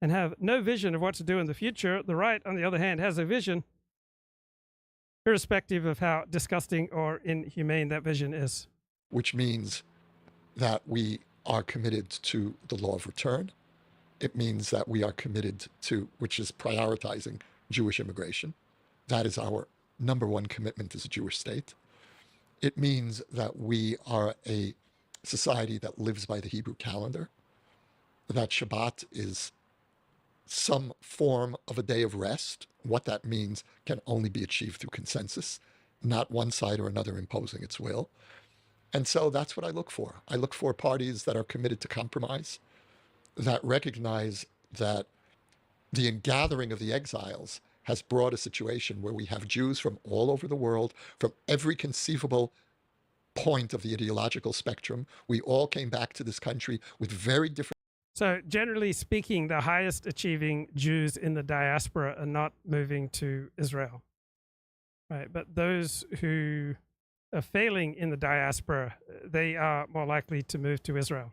and have no vision of what to do in the future. The right, on the other hand, has a vision, irrespective of how disgusting or inhumane that vision is. Which means that we are committed to the law of return. It means that we are committed to, which is prioritizing Jewish immigration. That is our number one commitment as a Jewish state. It means that we are a society that lives by the Hebrew calendar, that Shabbat is some form of a day of rest. What that means can only be achieved through consensus, not one side or another imposing its will. And so that's what I look for. I look for parties that are committed to compromise, that recognize that the ingathering of the exiles has brought a situation where we have Jews from all over the world, from every conceivable point of the ideological spectrum. We all came back to this country with very different. So generally speaking, the highest achieving Jews in the diaspora are not moving to Israel, right? But those who are failing in the diaspora, they are more likely to move to Israel.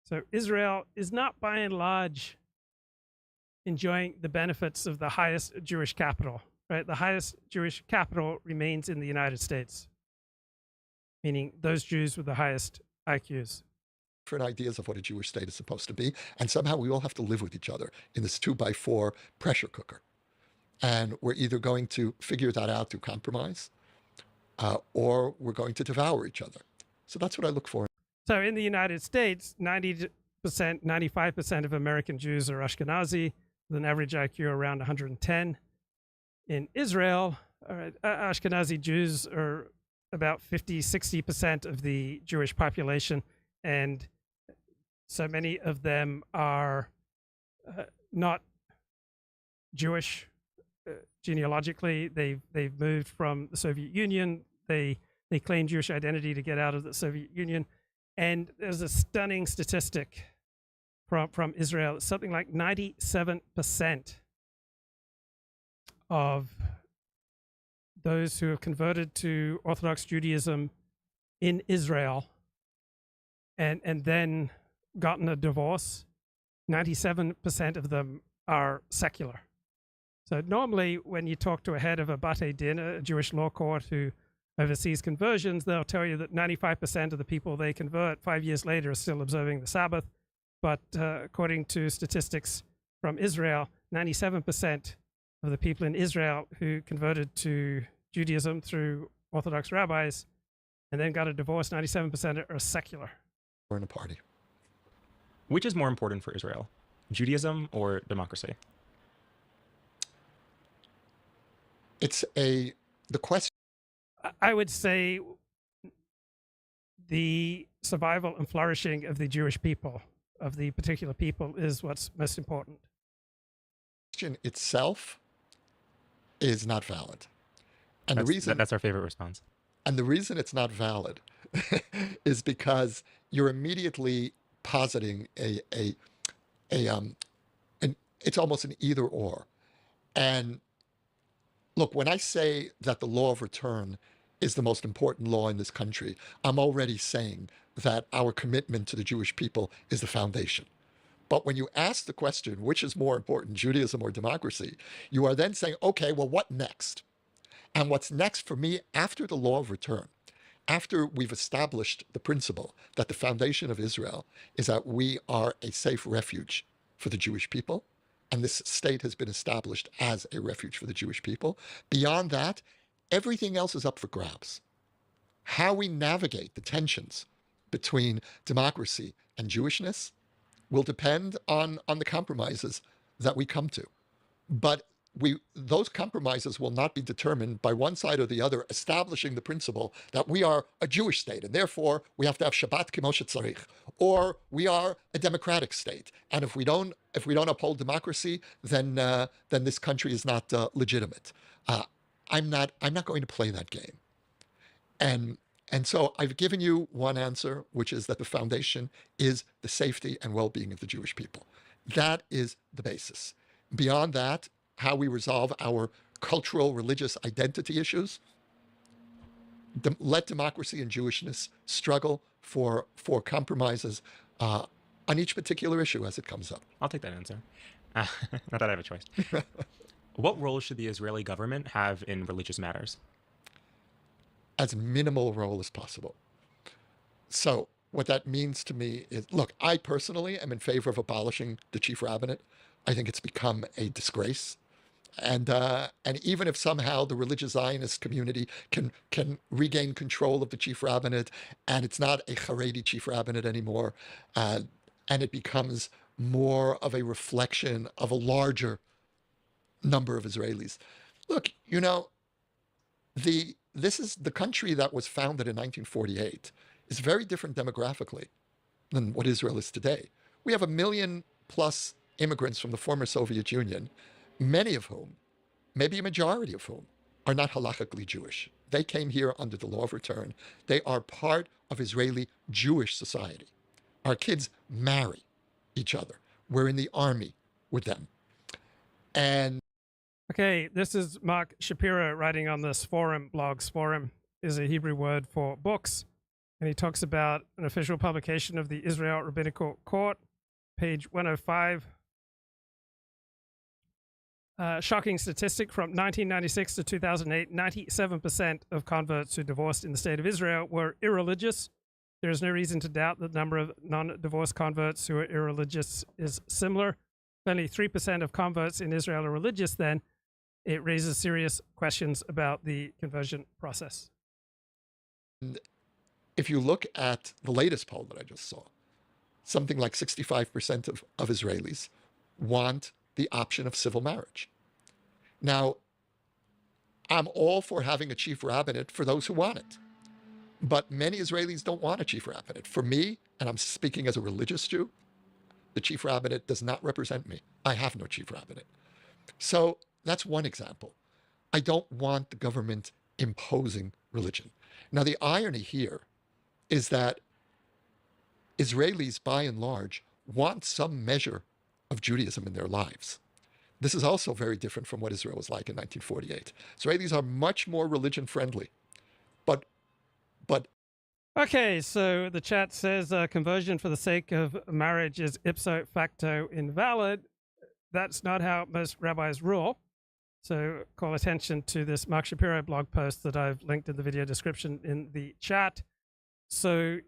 So Israel is not by and large enjoying the benefits of the highest Jewish capital, right? The highest Jewish capital remains in the United States, meaning those Jews with the highest IQs. Different ideas of what a Jewish state is supposed to be, and somehow we all have to live with each other in this 2x4 pressure cooker. And we're either going to figure that out through compromise, or we're going to devour each other. So that's what I look for. So in the United States, 90%, 95% of American Jews are Ashkenazi, with an average IQ around 110. In Israel, Ashkenazi Jews are about 50-60% of the Jewish population, and so many of them are not Jewish genealogically. They've moved from the Soviet Union. They claim Jewish identity to get out of the Soviet Union, and there's a stunning statistic from Israel. Something like 97% of those who have converted to Orthodox Judaism in Israel and then gotten a divorce, 97% of them are secular. So normally when you talk to a head of a Bate Din, a Jewish law court who oversees conversions, they'll tell you that 95% of the people they convert 5 years later are still observing the Sabbath. But according to statistics from Israel, 97% of the people in Israel who converted to Judaism through Orthodox rabbis and then got a divorce, 97% are secular. We're in a party. Which is more important for Israel, Judaism or democracy? The question. I would say the survival and flourishing of the Jewish people, of the particular people, is what's most important. The question itself is not valid. And that's our favorite response. And the reason it's not valid is because you're immediately positing it's almost an either or. And look, when I say that the law of return is the most important law in this country, I'm already saying that our commitment to the Jewish people is the foundation. But when you ask the question, which is more important, Judaism or democracy, you are then saying, okay, well, what next? And what's next for me after the law of return, after we've established the principle that the foundation of Israel is that we are a safe refuge for the Jewish people, and this state has been established as a refuge for the Jewish people, beyond that, everything else is up for grabs. How we navigate the tensions between democracy and Jewishness will depend on the compromises that we come to. But those compromises will not be determined by one side or the other establishing the principle that we are a Jewish state and therefore we have to have Shabbat k'mo shetzarich, or we are a democratic state, and if we don't uphold democracy, then this country is not legitimate. I'm not going to play that game. And so I've given you one answer, which is that the foundation is the safety and well-being of the Jewish people. That is the basis. Beyond that, how we resolve our cultural, religious identity issues, let democracy and Jewishness struggle for compromises on each particular issue as it comes up. I'll take that answer. Not that I have a choice. What role should the Israeli government have in religious matters? As minimal a role as possible. So what that means to me is, look, I personally am in favor of abolishing the chief rabbinate. I think it's become a disgrace. And even if somehow the religious Zionist community can regain control of the chief rabbinate, and it's not a Haredi chief rabbinate anymore, and it becomes more of a reflection of a larger number of Israelis. Look, this is the country that was founded in 1948 is very different demographically than what Israel is today. We have 1 million plus immigrants from the former Soviet Union, many of whom, maybe a majority of whom, are not halachically Jewish. They came here under the law of return. They are part of Israeli Jewish society. Our kids marry each other. We're in the army with them. And okay, this is Mark Shapiro writing on this forum, blogs forum. is a Hebrew word for books. And he talks about an official publication of the Israel Rabbinical Court, page 105. Shocking statistic from 1996 to 2008, 97% of converts who divorced in the state of Israel were irreligious. There is no reason to doubt that the number of non-divorced converts who are irreligious is similar. If only 3% of converts in Israel are religious, then it raises serious questions about the conversion process. If you look at the latest poll that I just saw, something like 65% of Israelis want the option of civil marriage. Now, I'm all for having a chief rabbinate for those who want it. But many Israelis don't want a chief rabbinate. For me, and I'm speaking as a religious Jew, the chief rabbinate does not represent me. I have no chief rabbinate. So that's one example. I don't want the government imposing religion. Now, the irony here is that Israelis, by and large, want some measure of Judaism in their lives. This is also very different from what Israel was like in 1948. Israelis are much more religion friendly, but okay, so the chat says conversion for the sake of marriage is ipso facto invalid. That's not how most rabbis rule. So call attention to this Mark Shapiro blog post that I've linked in the video description in the chat. So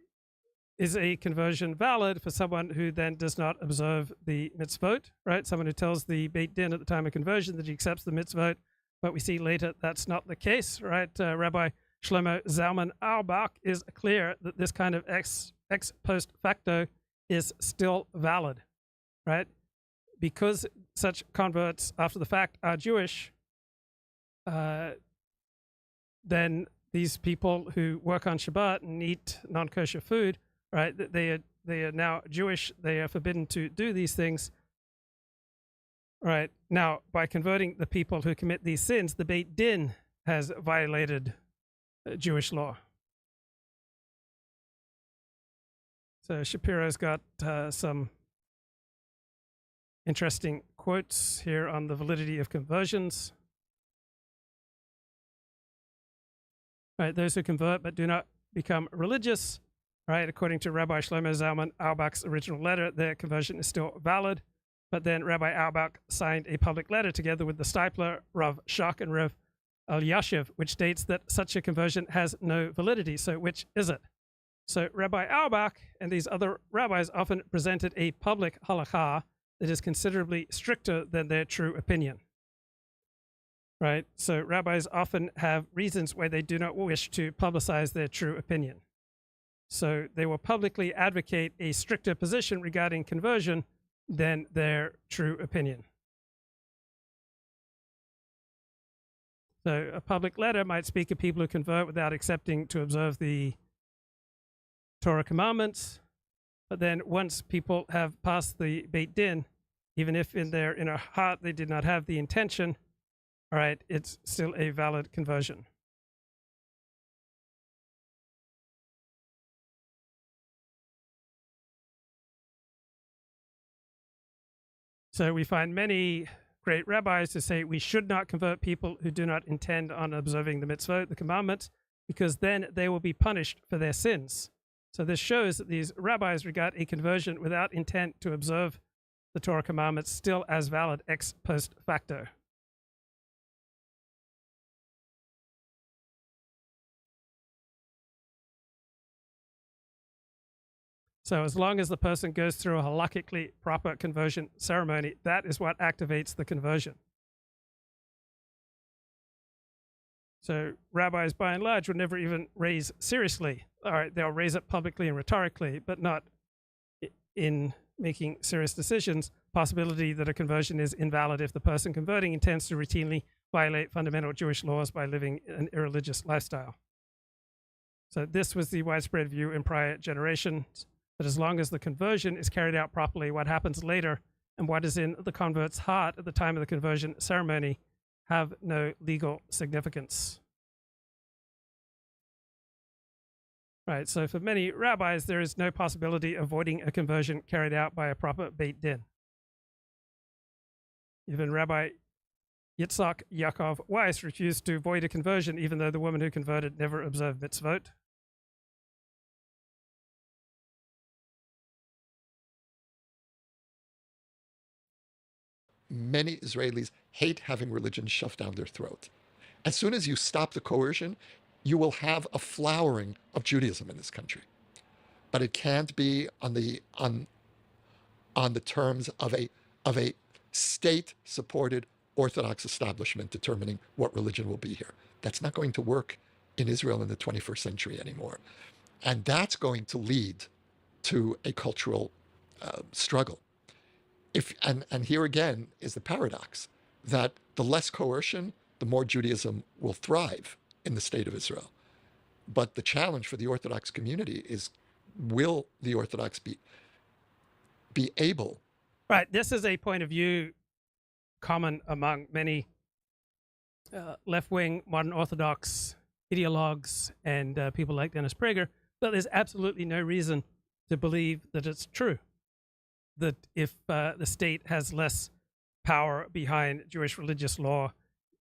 is a conversion valid for someone who then does not observe the mitzvot, right? Someone who tells the Beit Din at the time of conversion that he accepts the mitzvot, but we see later that's not the case, right? Rabbi Shlomo Zalman Auerbach is clear that this kind of ex post facto is still valid, right? Because such converts after the fact are Jewish, then these people who work on Shabbat and eat non-kosher food, right? They are now Jewish. They are forbidden to do these things. Right. Now, by converting the people who commit these sins, the Beit Din has violated Jewish law. So Shapiro's got some interesting quotes here on the validity of conversions. Right, those who convert but do not become religious, right, according to Rabbi Shlomo Zalman Auerbach's original letter, their conversion is still valid. But then Rabbi Auerbach signed a public letter together with the Stipler, Rav Shach, and Rav Elyashiv, which states that such a conversion has no validity. So which is it? So Rabbi Auerbach and these other rabbis often presented a public halakha that is considerably stricter than their true opinion. Right? So rabbis often have reasons why they do not wish to publicize their true opinion. So they will publicly advocate a stricter position regarding conversion than their true opinion. So a public letter might speak of people who convert without accepting to observe the Torah commandments, but then once people have passed the Beit Din, even if in their inner heart they did not have the intention, all right, it's still a valid conversion. So we find many great rabbis who say we should not convert people who do not intend on observing the mitzvot, the commandments, because then they will be punished for their sins. So this shows that these rabbis regard a conversion without intent to observe the Torah commandments still as valid ex post facto. So as long as the person goes through a halakhically proper conversion ceremony, that is what activates the conversion. So rabbis, by and large, would never even raise seriously. All right, they'll raise it publicly and rhetorically, but not in making serious decisions, possibility that a conversion is invalid if the person converting intends to routinely violate fundamental Jewish laws by living an irreligious lifestyle. So this was the widespread view in prior generations, that as long as the conversion is carried out properly, what happens later and what is in the convert's heart at the time of the conversion ceremony have no legal significance. Right, so for many rabbis, there is no possibility of avoiding a conversion carried out by a proper Beit Din. Even Rabbi Yitzhak Yaakov Weiss refused to void a conversion, even though the woman who converted never observed mitzvot. Many Israelis hate having religion shoved down their throat. As soon as you stop the coercion, you will have a flowering of Judaism in this country. But it can't be on the terms of a state-supported Orthodox establishment determining what religion will be here. That's not going to work in Israel in the 21st century anymore. And that's going to lead to a cultural struggle. And here again is the paradox that the less coercion, the more Judaism will thrive in the state of Israel. But the challenge for the Orthodox community is, will the Orthodox be able? Right. This is a point of view common among many left-wing modern Orthodox ideologues and people like Dennis Prager, but there's absolutely no reason to believe that it's true. That if the state has less power behind Jewish religious law,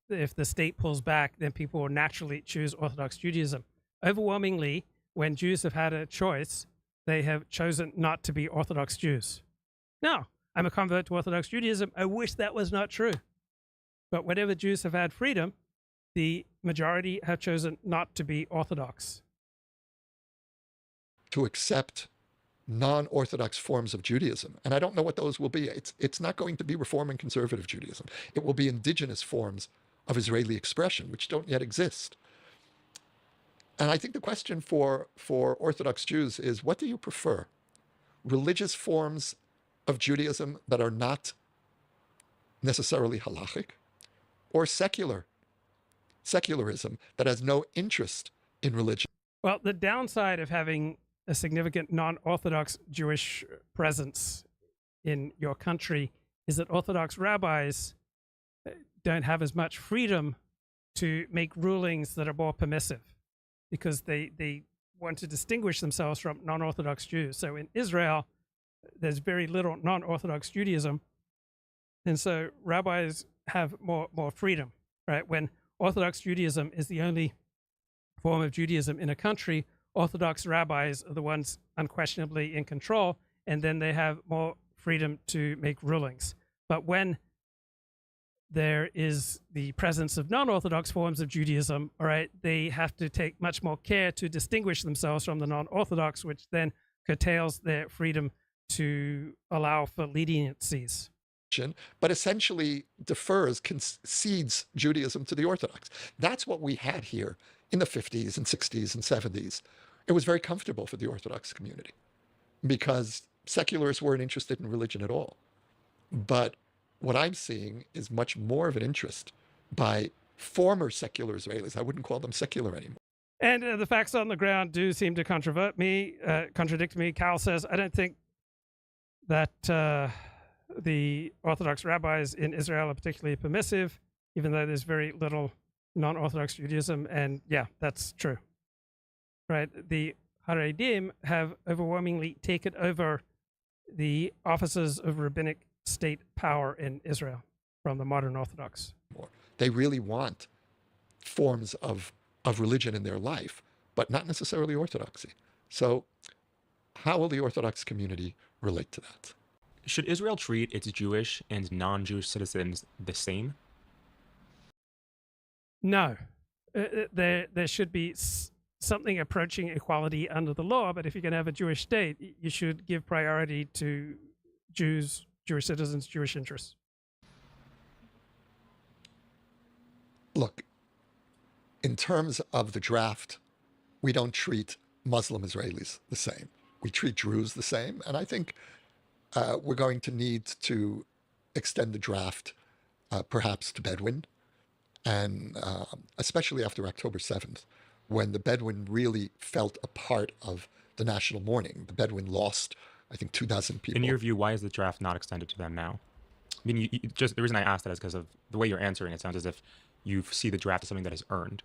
if the state pulls back, then people will naturally choose Orthodox Judaism. Overwhelmingly, when Jews have had a choice, they have chosen not to be Orthodox Jews. Now, I'm a convert to Orthodox Judaism. I wish that was not true. But whenever Jews have had freedom, the majority have chosen not to be Orthodox. To accept non-Orthodox forms of Judaism. And I don't know what those will be. It's not going to be Reform and Conservative Judaism. It will be indigenous forms of Israeli expression, which don't yet exist. And I think the question for Orthodox Jews is, what do you prefer? Religious forms of Judaism that are not necessarily halachic, or secularism that has no interest in religion? Well, the downside of having a significant non-Orthodox Jewish presence in your country is that Orthodox rabbis don't have as much freedom to make rulings that are more permissive, because they want to distinguish themselves from non-Orthodox Jews. So in Israel, there's very little non-Orthodox Judaism, and so rabbis have more freedom, right? When Orthodox Judaism is the only form of Judaism in a country, Orthodox rabbis are the ones unquestionably in control, and then they have more freedom to make rulings. But when there is the presence of non-Orthodox forms of Judaism, all right, they have to take much more care to distinguish themselves from the non-Orthodox, which then curtails their freedom to allow for leniencies. But essentially concedes Judaism to the Orthodox. That's what we had here in the 50s and 60s and 70s. It was very comfortable for the Orthodox community because secularists weren't interested in religion at all. But what I'm seeing is much more of an interest by former secular Israelis. I wouldn't call them secular anymore. And the facts on the ground do seem to contradict me. Cal says, I don't think that the Orthodox rabbis in Israel are particularly permissive, even though there's very little non-Orthodox Judaism. And yeah, that's true. Right? The Haredim have overwhelmingly taken over the offices of rabbinic state power in Israel from the modern Orthodox. They really want forms of religion in their life, but not necessarily Orthodoxy. So how will the Orthodox community relate to that? Should Israel treat its Jewish and non-Jewish citizens the same? No. There should be something approaching equality under the law, but if you're going to have a Jewish state, you should give priority to Jews, Jewish citizens, Jewish interests. Look, in terms of the draft, we don't treat Muslim Israelis the same. We treat Druze the same, and I think we're going to need to extend the draft perhaps to Bedouin, and especially after October 7th, when the Bedouin really felt a part of the national mourning. The Bedouin lost, I think, 2,000 people. In your view, why is the draft not extended to them now? I mean, just the reason I asked that is because of the way you're answering. It sounds as if you see the draft as something that is earned.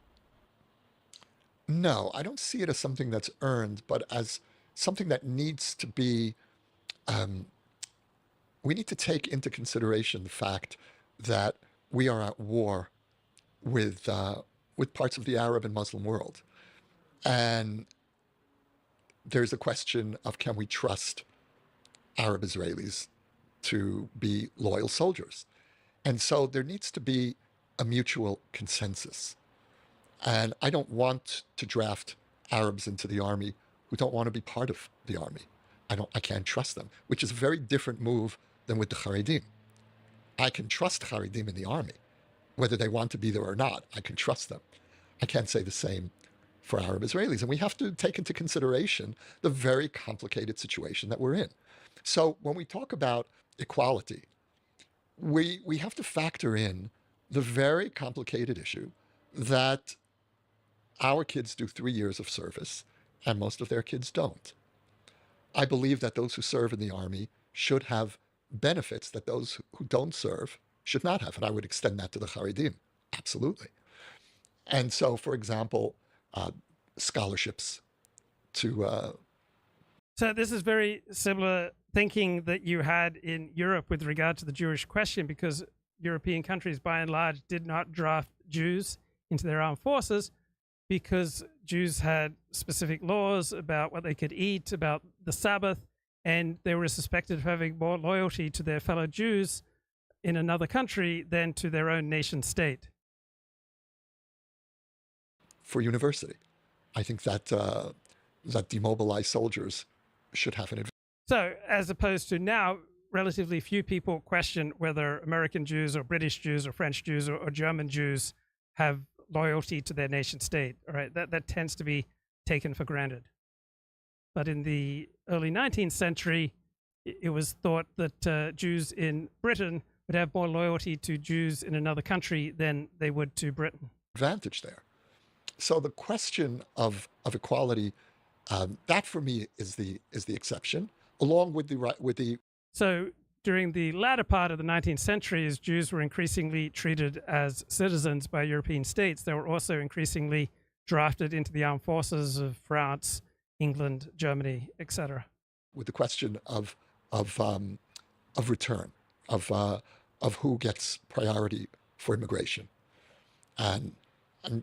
No, I don't see it as something that's earned, but as something that needs to be, we need to take into consideration the fact that we are at war with parts of the Arab and Muslim world. And there's a question of, can we trust Arab Israelis to be loyal soldiers? And so there needs to be a mutual consensus. And I don't want to draft Arabs into the army who don't want to be part of the army. I can't trust them, which is a very different move than with the Haredim. I can trust Haredim in the army, whether they want to be there or not. I can trust them. I can't say the same for Arab Israelis. And we have to take into consideration the very complicated situation that we're in. So when we talk about equality, we have to factor in the very complicated issue that our kids do 3 years of service and most of their kids don't. I believe that those who serve in the army should have benefits that those who don't serve should not have. And I would extend that to the Haredim. Absolutely. And so, for example, scholarships to... So this is very similar thinking that you had in Europe with regard to the Jewish question, because European countries, by and large, did not draft Jews into their armed forces because Jews had specific laws about what they could eat, about the Sabbath, and they were suspected of having more loyalty to their fellow Jews in another country than to their own nation state. For university, I think that that demobilized soldiers should have an advantage. So, as opposed to now, relatively few people question whether American Jews or British Jews or French Jews or German Jews have loyalty to their nation state. All right, that tends to be taken for granted. But in the early 19th century, it was thought that Jews in Britain would have more loyalty to Jews in another country than they would to Britain. Advantage there. So the question of equality, that for me is the exception, along with the. So during the latter part of the 19th century, as Jews were increasingly treated as citizens by European states, they were also increasingly drafted into the armed forces of France, England, Germany, etc. With the question of return, of who gets priority for immigration, and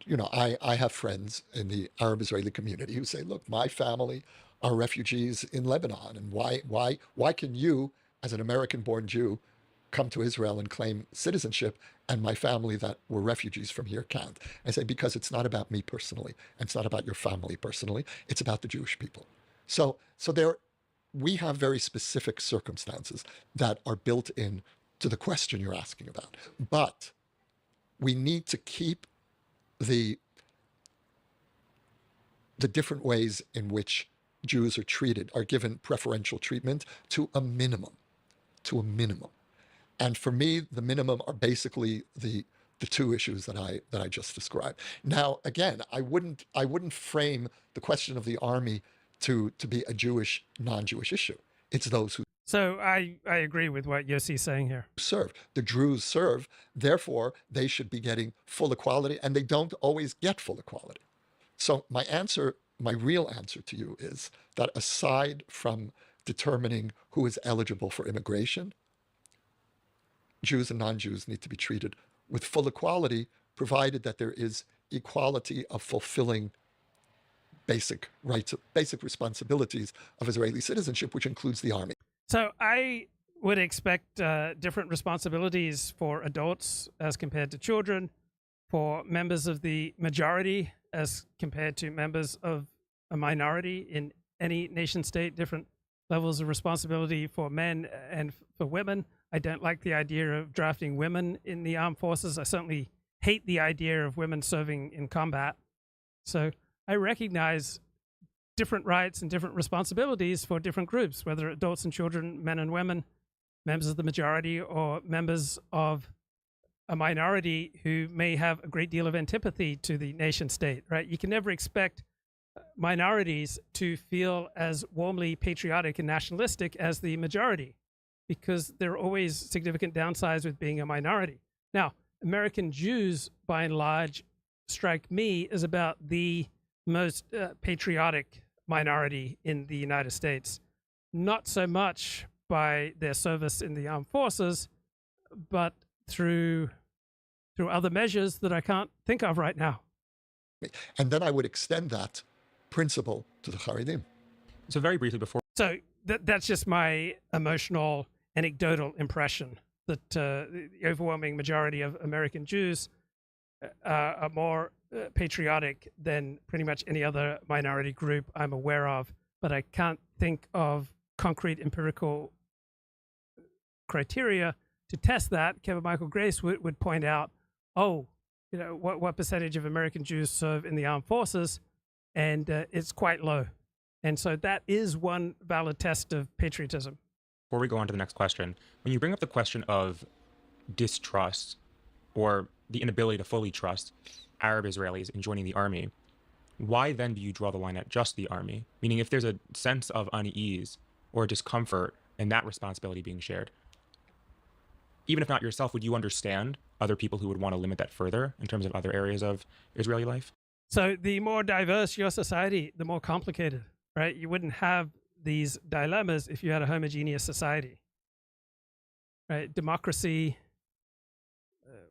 you know, I have friends in the Arab Israeli community who say, look, my family are refugees in Lebanon, and why can you, as an American-born Jew, come to Israel and claim citizenship, and my family that were refugees from here can't? I say, because it's not about me personally, and it's not about your family personally, it's about the Jewish people. So there, we have very specific circumstances that are built in to the question you're asking about. But we need to keep the different ways in which Jews are treated, are given preferential treatment, to a minimum. And for me, the minimum are basically the two issues that I just described. Now, again, I wouldn't frame the question of the army to be a Jewish, non-Jewish issue. It's those who. So I agree with what Yossi's saying here. Serve. The Druze serve, therefore they should be getting full equality, and they don't always get full equality. So my real answer to you is that aside from determining who is eligible for immigration, Jews and non-Jews need to be treated with full equality, provided that there is equality of fulfilling basic rights, basic responsibilities of Israeli citizenship, which includes the army. So I would expect different responsibilities for adults as compared to children, for members of the majority as compared to members of a minority in any nation state, different levels of responsibility for men and for women. I don't like the idea of drafting women in the armed forces. I certainly hate the idea of women serving in combat. So I recognize different rights and different responsibilities for different groups, whether adults and children, men and women, members of the majority, or members of a minority who may have a great deal of antipathy to the nation state, right? You can never expect minorities to feel as warmly patriotic and nationalistic as the majority, because there are always significant downsides with being a minority. Now, American Jews, by and large, strike me as about the most patriotic minority in the United States. Not so much by their service in the armed forces, but through through other measures that I can't think of right now. And then I would extend that principle to the Haredim. So very briefly before. So that's just my emotional, anecdotal impression that the overwhelming majority of American Jews are more patriotic than pretty much any other minority group I'm aware of, but I can't think of concrete empirical criteria to test that. Kevin Michael Grace would point out, what percentage of American Jews serve in the armed forces, and it's quite low. And so that is one valid test of patriotism. Before we go on to the next question, when you bring up the question of distrust or the inability to fully trust Arab Israelis in joining the army, why then do you draw the line at just the army? Meaning, if there's a sense of unease or discomfort and that responsibility being shared, even if not yourself, would you understand other people who would want to limit that further in terms of other areas of Israeli life? So the more diverse your society, the more complicated, right? You wouldn't have these dilemmas if you had a homogeneous society, right? Democracy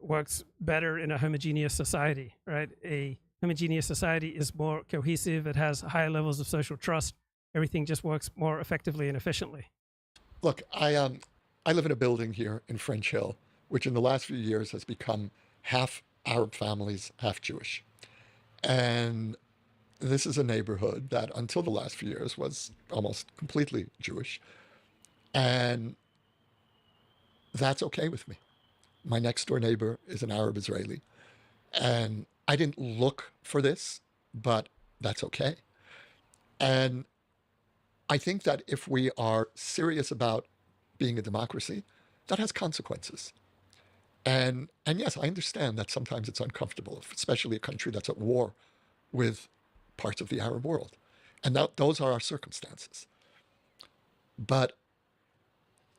works better in a homogeneous society, right? A homogeneous society is more cohesive. It has higher levels of social trust. Everything just works more effectively and efficiently. Look, I live in a building here in French Hill, which in the last few years has become half Arab families, half Jewish. And this is a neighborhood that until the last few years was almost completely Jewish. And that's okay with me. My next door neighbor is an Arab Israeli. And I didn't look for this, but that's okay. And I think that if we are serious about being a democracy, that has consequences. And yes, I understand that sometimes it's uncomfortable, especially a country that's at war with parts of the Arab world. And those are our circumstances. But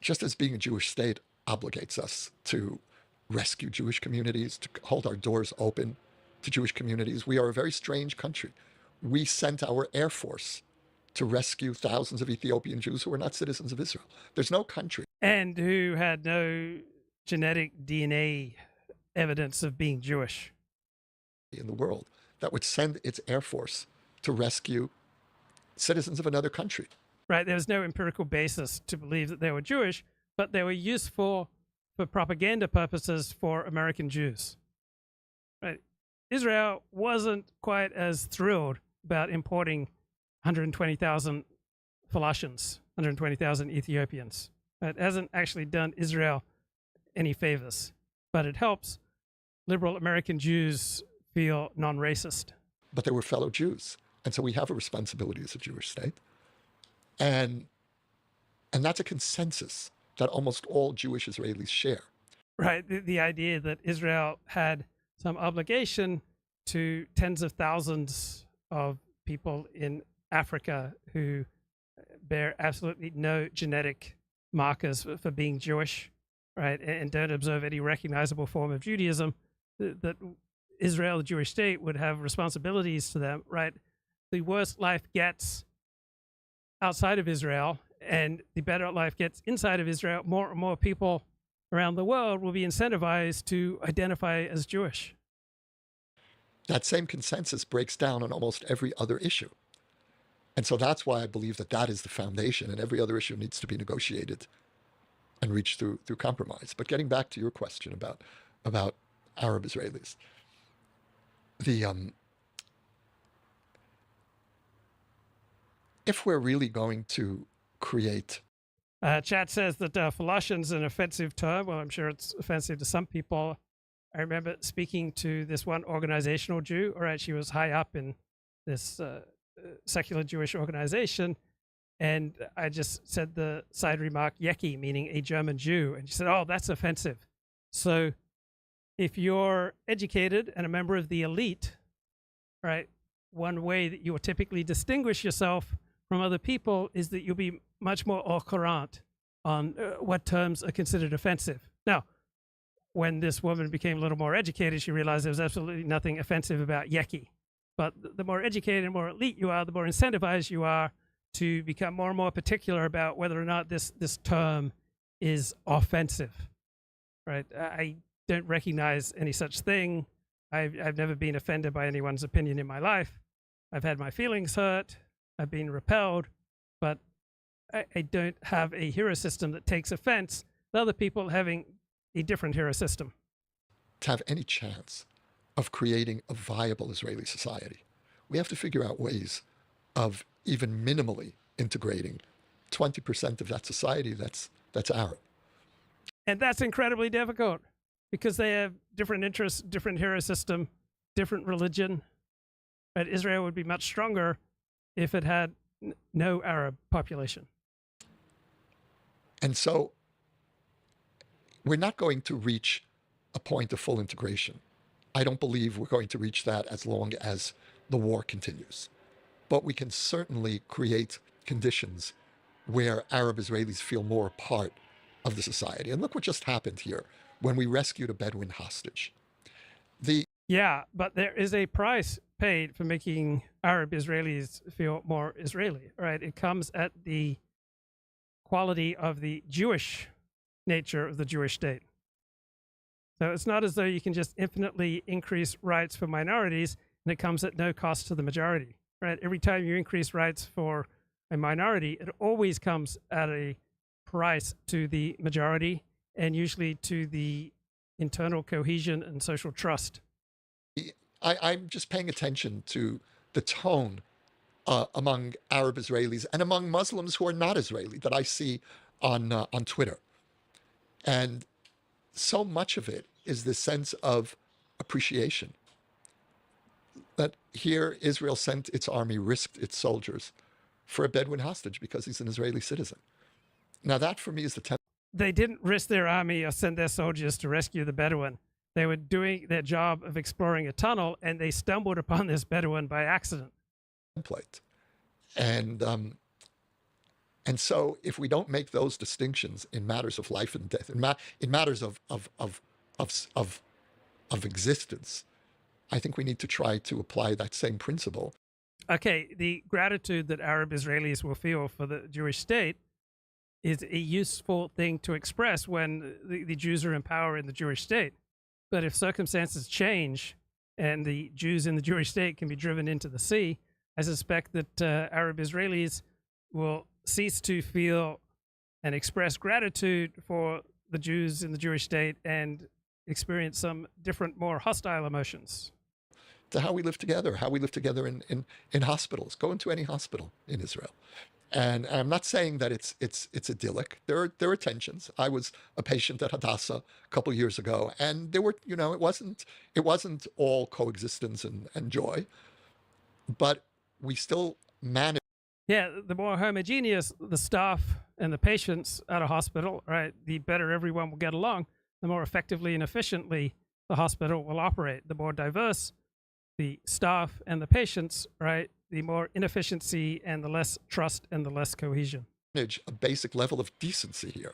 just as being a Jewish state obligates us to rescue Jewish communities, to hold our doors open to Jewish communities, we are a very strange country. We sent our Air Force to rescue thousands of Ethiopian Jews who were not citizens of Israel. There's no country. And who had no genetic DNA evidence of being Jewish In the world that would send its Air Force to rescue citizens of another country. Right, there was no empirical basis to believe that they were Jewish, but they were useful for propaganda purposes for American Jews. Right, Israel wasn't quite as thrilled about importing 120,000 Falashans, 120,000 Ethiopians. It hasn't actually done Israel any favors, but it helps liberal American Jews feel non-racist. But they were fellow Jews. And so we have a responsibility as a Jewish state. And that's a consensus that almost all Jewish Israelis share. Right. The idea that Israel had some obligation to tens of thousands of people in Africa who bear absolutely no genetic markers for being Jewish, right, and don't observe any recognizable form of Judaism, that Israel, the Jewish state, would have responsibilities to them, right? The worse life gets outside of Israel and the better life gets inside of Israel, more and more people around the world will be incentivized to identify as Jewish. That same consensus breaks down on almost every other issue. And so that's why I believe that that is the foundation, and every other issue needs to be negotiated and reached through compromise. But getting back to your question about Arab Israelis, if we're really going to create... Chat says that Falashan's an offensive term. Well, I'm sure it's offensive to some people. I remember speaking to this one organizational Jew, all right, she was high up in this secular Jewish organization, and I just said the side remark, Yeki, meaning a German Jew, and she said, oh, that's offensive. So if you're educated and a member of the elite, right, one way that you will typically distinguish yourself from other people is that you'll be much more au courant on what terms are considered offensive. Now, when this woman became a little more educated, she realized there was absolutely nothing offensive about Yeki. But the more educated and more elite you are, the more incentivized you are to become more and more particular about whether or not this term is offensive, right? I don't recognize any such thing. I've never been offended by anyone's opinion in my life. I've had my feelings hurt. I've been repelled, but I don't have a hero system that takes offense with other people having a different hero system. To have any chance of creating a viable Israeli society, we have to figure out ways of even minimally integrating 20% of that society that's Arab. And that's incredibly difficult because they have different interests, different hero system, different religion. But Israel would be much stronger if it had no Arab population. And so we're not going to reach a point of full integration. I don't believe we're going to reach that as long as the war continues. But we can certainly create conditions where Arab Israelis feel more a part of the society. And look what just happened here when we rescued a Bedouin hostage. Yeah, but there is a price paid for making Arab Israelis feel more Israeli, right? It comes at the quality of the Jewish nature of the Jewish state. So it's not as though you can just infinitely increase rights for minorities and it comes at no cost to the majority, right? Every time you increase rights for a minority, it always comes at a price to the majority and usually to the internal cohesion and social trust. I'm just paying attention to the tone among Arab Israelis and among Muslims who are not Israeli that I see on Twitter. And so much of it is this sense of appreciation. That here Israel sent its army, risked its soldiers for a Bedouin hostage because he's an Israeli citizen. Now that for me is the They didn't risk their army or send their soldiers to rescue the Bedouin. They were doing their job of exploring a tunnel and they stumbled upon this Bedouin by accident. template. And so if we don't make those distinctions in matters of life and death, in matters of existence, I think we need to try to apply that same principle. Okay, the gratitude that Arab Israelis will feel for the Jewish state is a useful thing to express when the Jews are in power in the Jewish state. But if circumstances change and the Jews in the Jewish state can be driven into the sea, I suspect that Arab Israelis will cease to feel and express gratitude for the Jews in the Jewish state and experience some different, more hostile emotions. To how we live together in hospitals. Go into any hospital in Israel. And I'm not saying that it's idyllic. There are tensions. I was a patient at Hadassah a couple of years ago, and there were, it wasn't all coexistence and joy, but we still managed. Yeah, the more homogeneous the staff and the patients at a hospital, right, the better everyone will get along, the more effectively and efficiently the hospital will operate. The more diverse the staff and the patients, right, the more inefficiency and the less trust and the less cohesion. A basic level of decency here.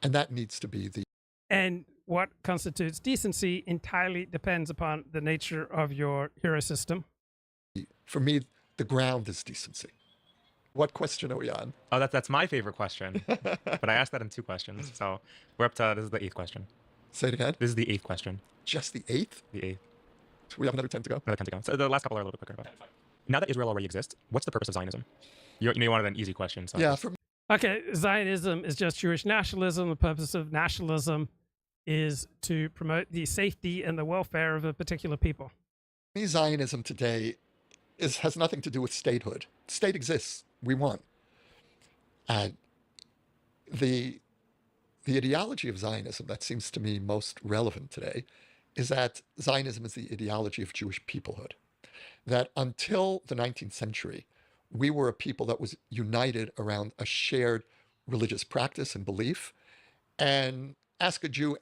And that needs to be the... And what constitutes decency entirely depends upon the nature of your hero system. For me, the ground is decency. What question are we on? Oh, that's my favorite question. But I asked that in 2 questions. So we're up to, this is the 8th question. Say it again? This is the 8th question. Just the 8th? The 8th. So we have another 10 to go? Another 10 to go. So the last couple are a little bit quicker. But now that Israel already exists, what's the purpose of Zionism? You wanted an easy question. So yeah, for me. Okay, Zionism is just Jewish nationalism. The purpose of nationalism is to promote the safety and the welfare of a particular people. For me, Zionism today has nothing to do with statehood. State exists. We won. And the ideology of Zionism that seems to me most relevant today is that Zionism is the ideology of Jewish peoplehood. That until the 19th century, we were a people that was united around a shared religious practice and belief. And ask a Jew...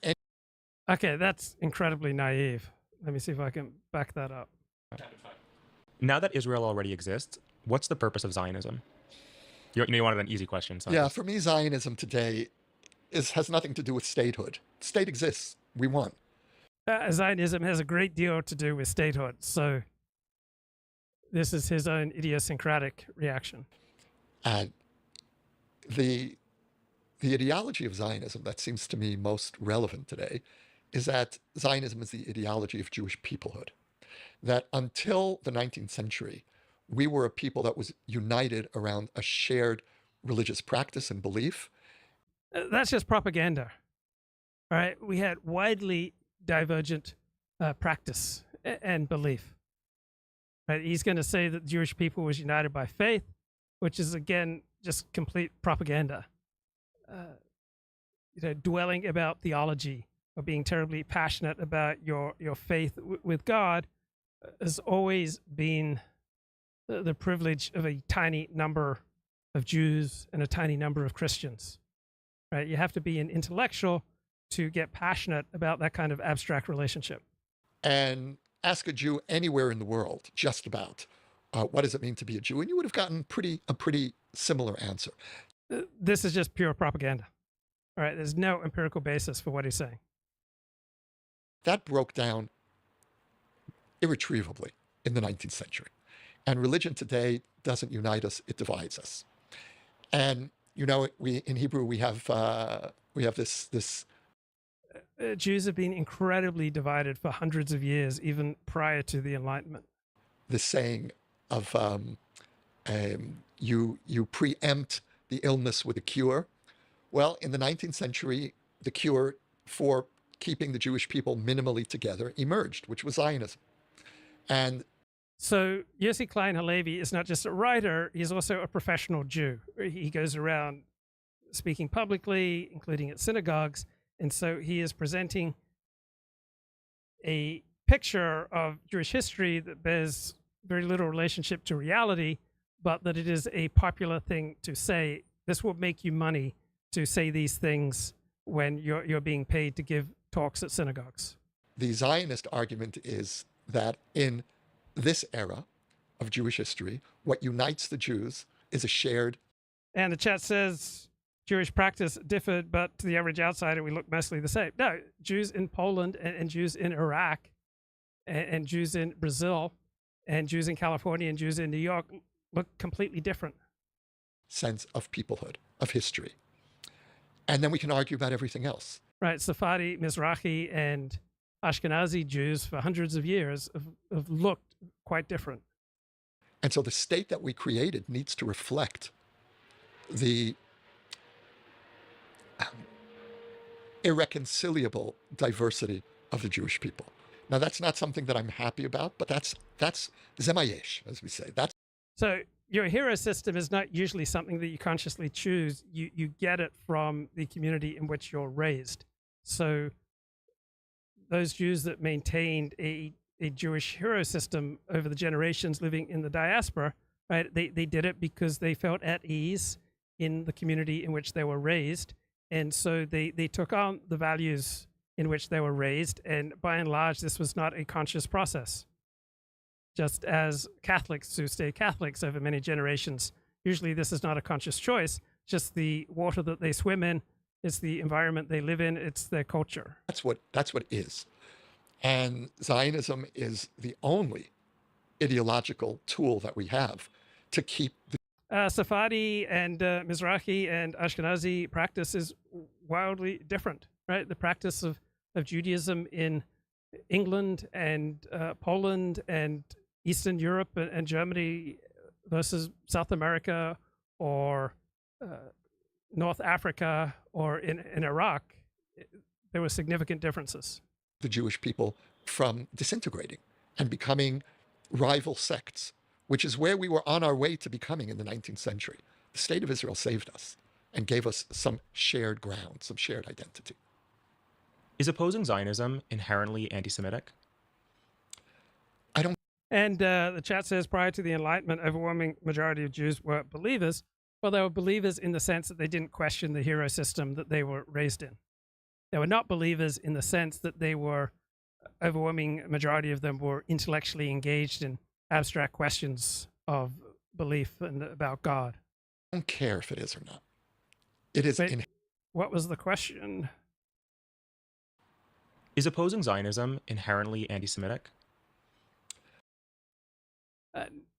Okay, that's incredibly naive. Let me see if I can back that up. Now that Israel already exists, what's the purpose of Zionism? You wanted an easy question. So yeah, for me, Zionism today has nothing to do with statehood. State exists. We won. Zionism has a great deal to do with statehood. So this is his own idiosyncratic reaction. And the ideology of Zionism that seems to me most relevant today is that Zionism is the ideology of Jewish peoplehood. That until the 19th century, we were a people that was united around a shared religious practice and belief. That's just propaganda. All right. We had widely divergent practice and belief. Right? He's going to say that the Jewish people was united by faith, which is, again, just complete propaganda. Dwelling about theology or being terribly passionate about your faith with God has always been the privilege of a tiny number of Jews and a tiny number of Christians. Right? You have to be an intellectual to get passionate about that kind of abstract relationship. And ask a Jew anywhere in the world, just about, what does it mean to be a Jew? And you would have gotten a pretty similar answer. This is just pure propaganda. All right, there's no empirical basis for what he's saying. That broke down irretrievably in the 19th century. And religion today doesn't unite us, it divides us. And, we in Hebrew, we have this Jews have been incredibly divided for hundreds of years, even prior to the Enlightenment. This saying of you preempt the illness with a cure. Well, in the 19th century, the cure for keeping the Jewish people minimally together emerged, which was Zionism. And so Yossi Klein Halevi is not just a writer, he's also a professional Jew. He goes around speaking publicly, including at synagogues. And so he is presenting a picture of Jewish history that bears very little relationship to reality, but that it is a popular thing to say. This will make you money to say these things when you're being paid to give talks at synagogues. The Zionist argument is that in this era of Jewish history, what unites the Jews is a shared... And the chat says Jewish practice differed, but to the average outsider, we look mostly the same. No, Jews in Poland and Jews in Iraq and Jews in Brazil and Jews in California and Jews in New York look completely different. Sense of peoplehood, of history. And then we can argue about everything else. Right, Sephardi, Mizrahi, and Ashkenazi Jews for hundreds of years have looked quite different. And so the state that we created needs to reflect the irreconcilable diversity of the Jewish people. Now, that's not something that I'm happy about, but that's zemayesh, as we say. That's so your hero system is not usually something that you consciously choose. You get it from the community in which you're raised. So those Jews that maintained a Jewish hero system over the generations living in the diaspora, right? They did it because they felt at ease in the community in which they were raised. And so they took on the values in which they were raised. And by and large, this was not a conscious process. Just as Catholics who stay Catholics over many generations, usually this is not a conscious choice, just the water that they swim in, it's the environment they live in, it's their culture. That's what is. And Zionism is the only ideological tool that we have to keep the Sephardi and Mizrahi and Ashkenazi practice is wildly different, right? The practice of Judaism in England and Poland and Eastern Europe and Germany versus South America or North Africa or in Iraq, there were significant differences. The Jewish people from disintegrating and becoming rival sects, which is where we were on our way to becoming in the 19th century. The state of Israel saved us and gave us some shared ground, some shared identity. Is opposing Zionism inherently anti-Semitic? I don't. And the chat says prior to the Enlightenment, overwhelming majority of Jews were believers. Well, they were believers in the sense that they didn't question the hero system that they were raised in. They were not believers in the sense that they were, overwhelming majority of them were intellectually engaged in abstract questions of belief and about God. I don't care if it is or not. It is. Wait, what was the question? Is opposing Zionism inherently anti-Semitic?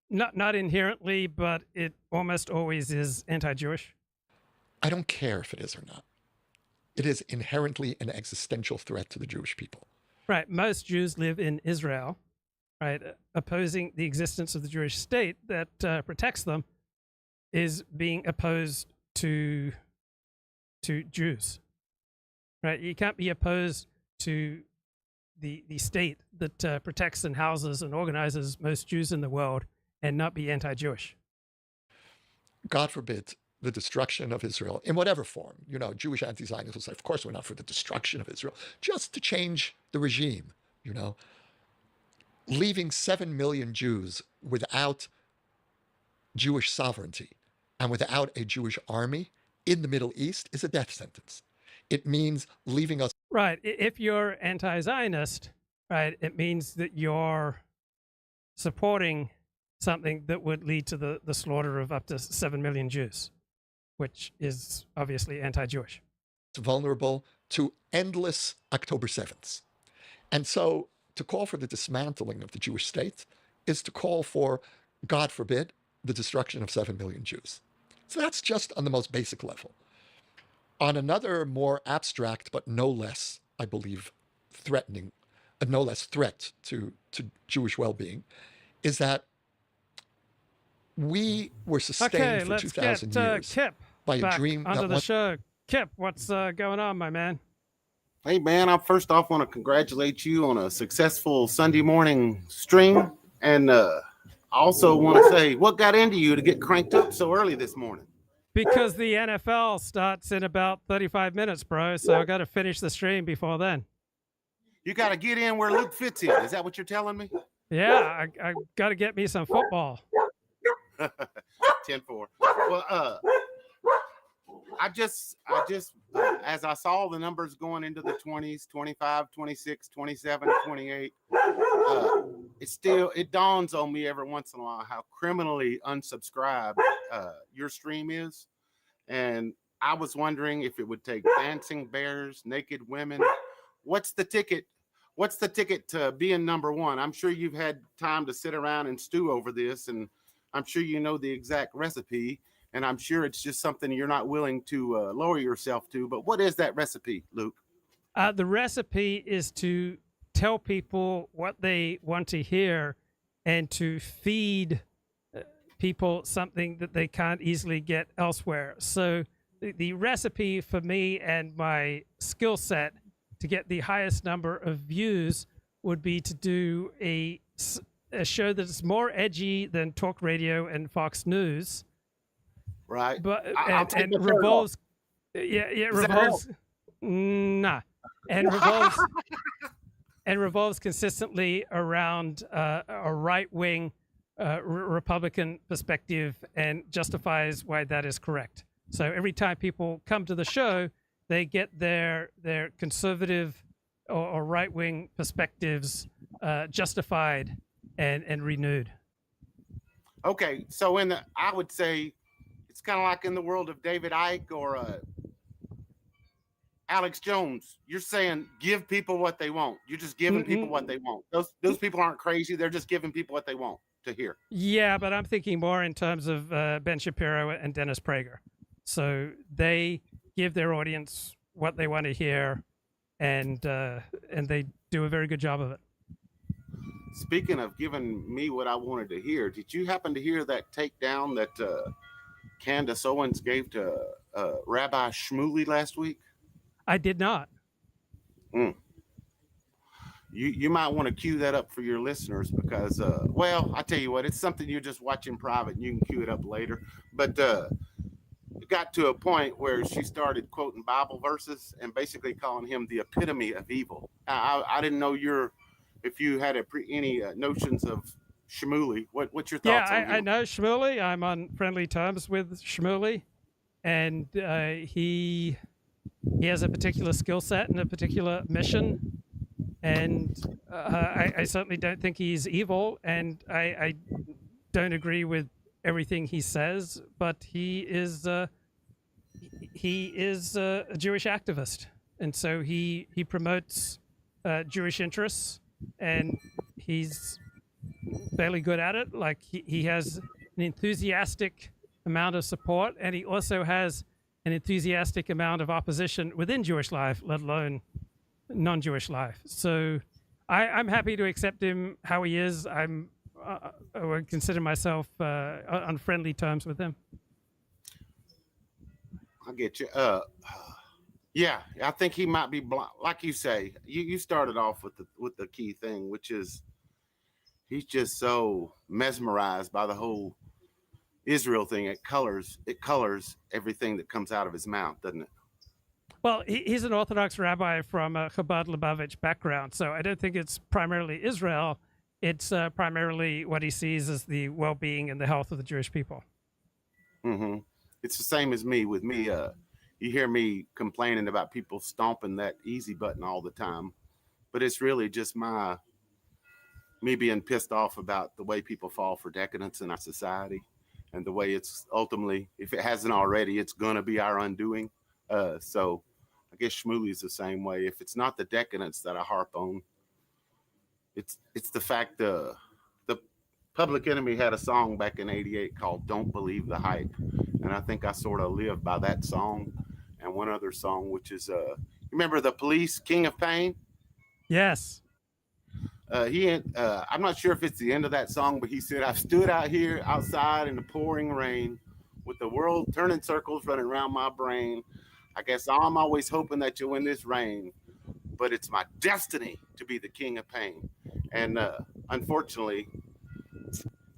Not inherently, but it almost always is anti-Jewish. I don't care if it is or not. It is inherently an existential threat to the Jewish people. Right. Most Jews live in Israel, right? Opposing the existence of the Jewish state that protects them is being opposed to Jews, right? You can't be opposed to the state that protects and houses and organizes most Jews in the world and not be anti-Jewish. God forbid the destruction of Israel in whatever form. You know, Jewish anti-Zionists will say, of course, we're not for the destruction of Israel, just to change the regime, you know. Leaving 7 million Jews without Jewish sovereignty and without a Jewish army in the Middle East is a death sentence. It means leaving us. Right. If you're anti-Zionist, right, it means that you're supporting something that would lead to the slaughter of up to 7 million Jews, which is obviously anti-Jewish. Vulnerable to endless October 7th. And so to call for the dismantling of the Jewish state is to call for, God forbid, the destruction of 7 million Jews. So that's just on the most basic level. On another more abstract, but no less, I believe, threatening, no less threat to Jewish well-being, is that we were sustained for 2,000 years Kip by a back dream onto that the show. Kip, what's going on, my man? Hey, man, I first off want to congratulate you on a successful Sunday morning stream. And I also want to say, what got into you to get cranked up so early this morning? Because the NFL starts in about 35 minutes, bro. So I got to finish the stream before then. You got to get in where Luke fits in. Is that what you're telling me? Yeah, I got to get me some football. 10-4. Well, I just as I saw the numbers going into the 20s, 25, 26, 27, 28, it dawns on me every once in a while how criminally unsubscribed your stream is. And I was wondering if it would take dancing bears, naked women. What's the ticket? What's the ticket to being number one? I'm sure you've had time to sit around and stew over this, and I'm sure you know the exact recipe, and I'm sure it's just something you're not willing to lower yourself to. But what is that recipe, Luke? The recipe is to tell people what they want to hear and to feed people something that they can't easily get elsewhere. So the recipe for me and my skill set to get the highest number of views would be to do a show that's more edgy than talk radio and Fox News. Right. But and revolves. Yeah, revolves. Nah. And revolves consistently around a right-wing Republican perspective and justifies why that is correct. So every time people come to the show, they get their conservative or right-wing perspectives justified and renewed. Okay, so I would say it's kind of like in the world of David Icke or Alex Jones. You're saying give people what they want. You're just giving people what they want. Those people aren't crazy. They're just giving people what they want to hear. Yeah, but I'm thinking more in terms of Ben Shapiro and Dennis Prager. So they give their audience what they want to hear, and they do a very good job of it. Speaking of giving me what I wanted to hear, did you happen to hear that takedown that Candace Owens gave to Rabbi Shmuley last week? I did not. You might want to cue that up for your listeners because, well, I tell you what, it's something you just watch in private and you can cue it up later. But it got to a point where she started quoting Bible verses and basically calling him the epitome of evil. I didn't know if you had any notions of Shmuley. What's your thoughts on him? I know Shmuley. I'm on friendly terms with Shmuley, and he has a particular skill set and a particular mission. And I certainly don't think he's evil, and I don't agree with everything he says. But he is a Jewish activist, and so he promotes Jewish interests, and he's fairly good at it. Like he has an enthusiastic amount of support, and he also has an enthusiastic amount of opposition within Jewish life, let alone non-Jewish life. So I'm happy to accept him how he is. I would consider myself on friendly terms with him. I get you. Yeah, I think he might be blind. Like you say, you started off with the key thing, which is he's just so mesmerized by the whole Israel thing. It colors everything that comes out of his mouth, doesn't it? Well, he's an Orthodox rabbi from a Chabad Lubavitch background, so I don't think it's primarily Israel. It's primarily what he sees as the well-being and the health of the Jewish people. Mm-hmm. It's the same as me. With me, you hear me complaining about people stomping that easy button all the time, but it's really just me being pissed off about the way people fall for decadence in our society, and the way it's ultimately, if it hasn't already, it's going to be our undoing. So I guess Shmuley's the same way. If it's not the decadence that I harp on, it's the fact the Public Enemy had a song back in '88 called "Don't Believe the Hype," and I think I sort of live by that song and one other song, which is remember the Police, "King of Pain"? Yes. I'm not sure if it's the end of that song, but he said, "I've stood out here outside in the pouring rain with the world turning circles running around my brain. I guess I'm always hoping that you'll win this rain, but it's my destiny to be the king of pain." And unfortunately,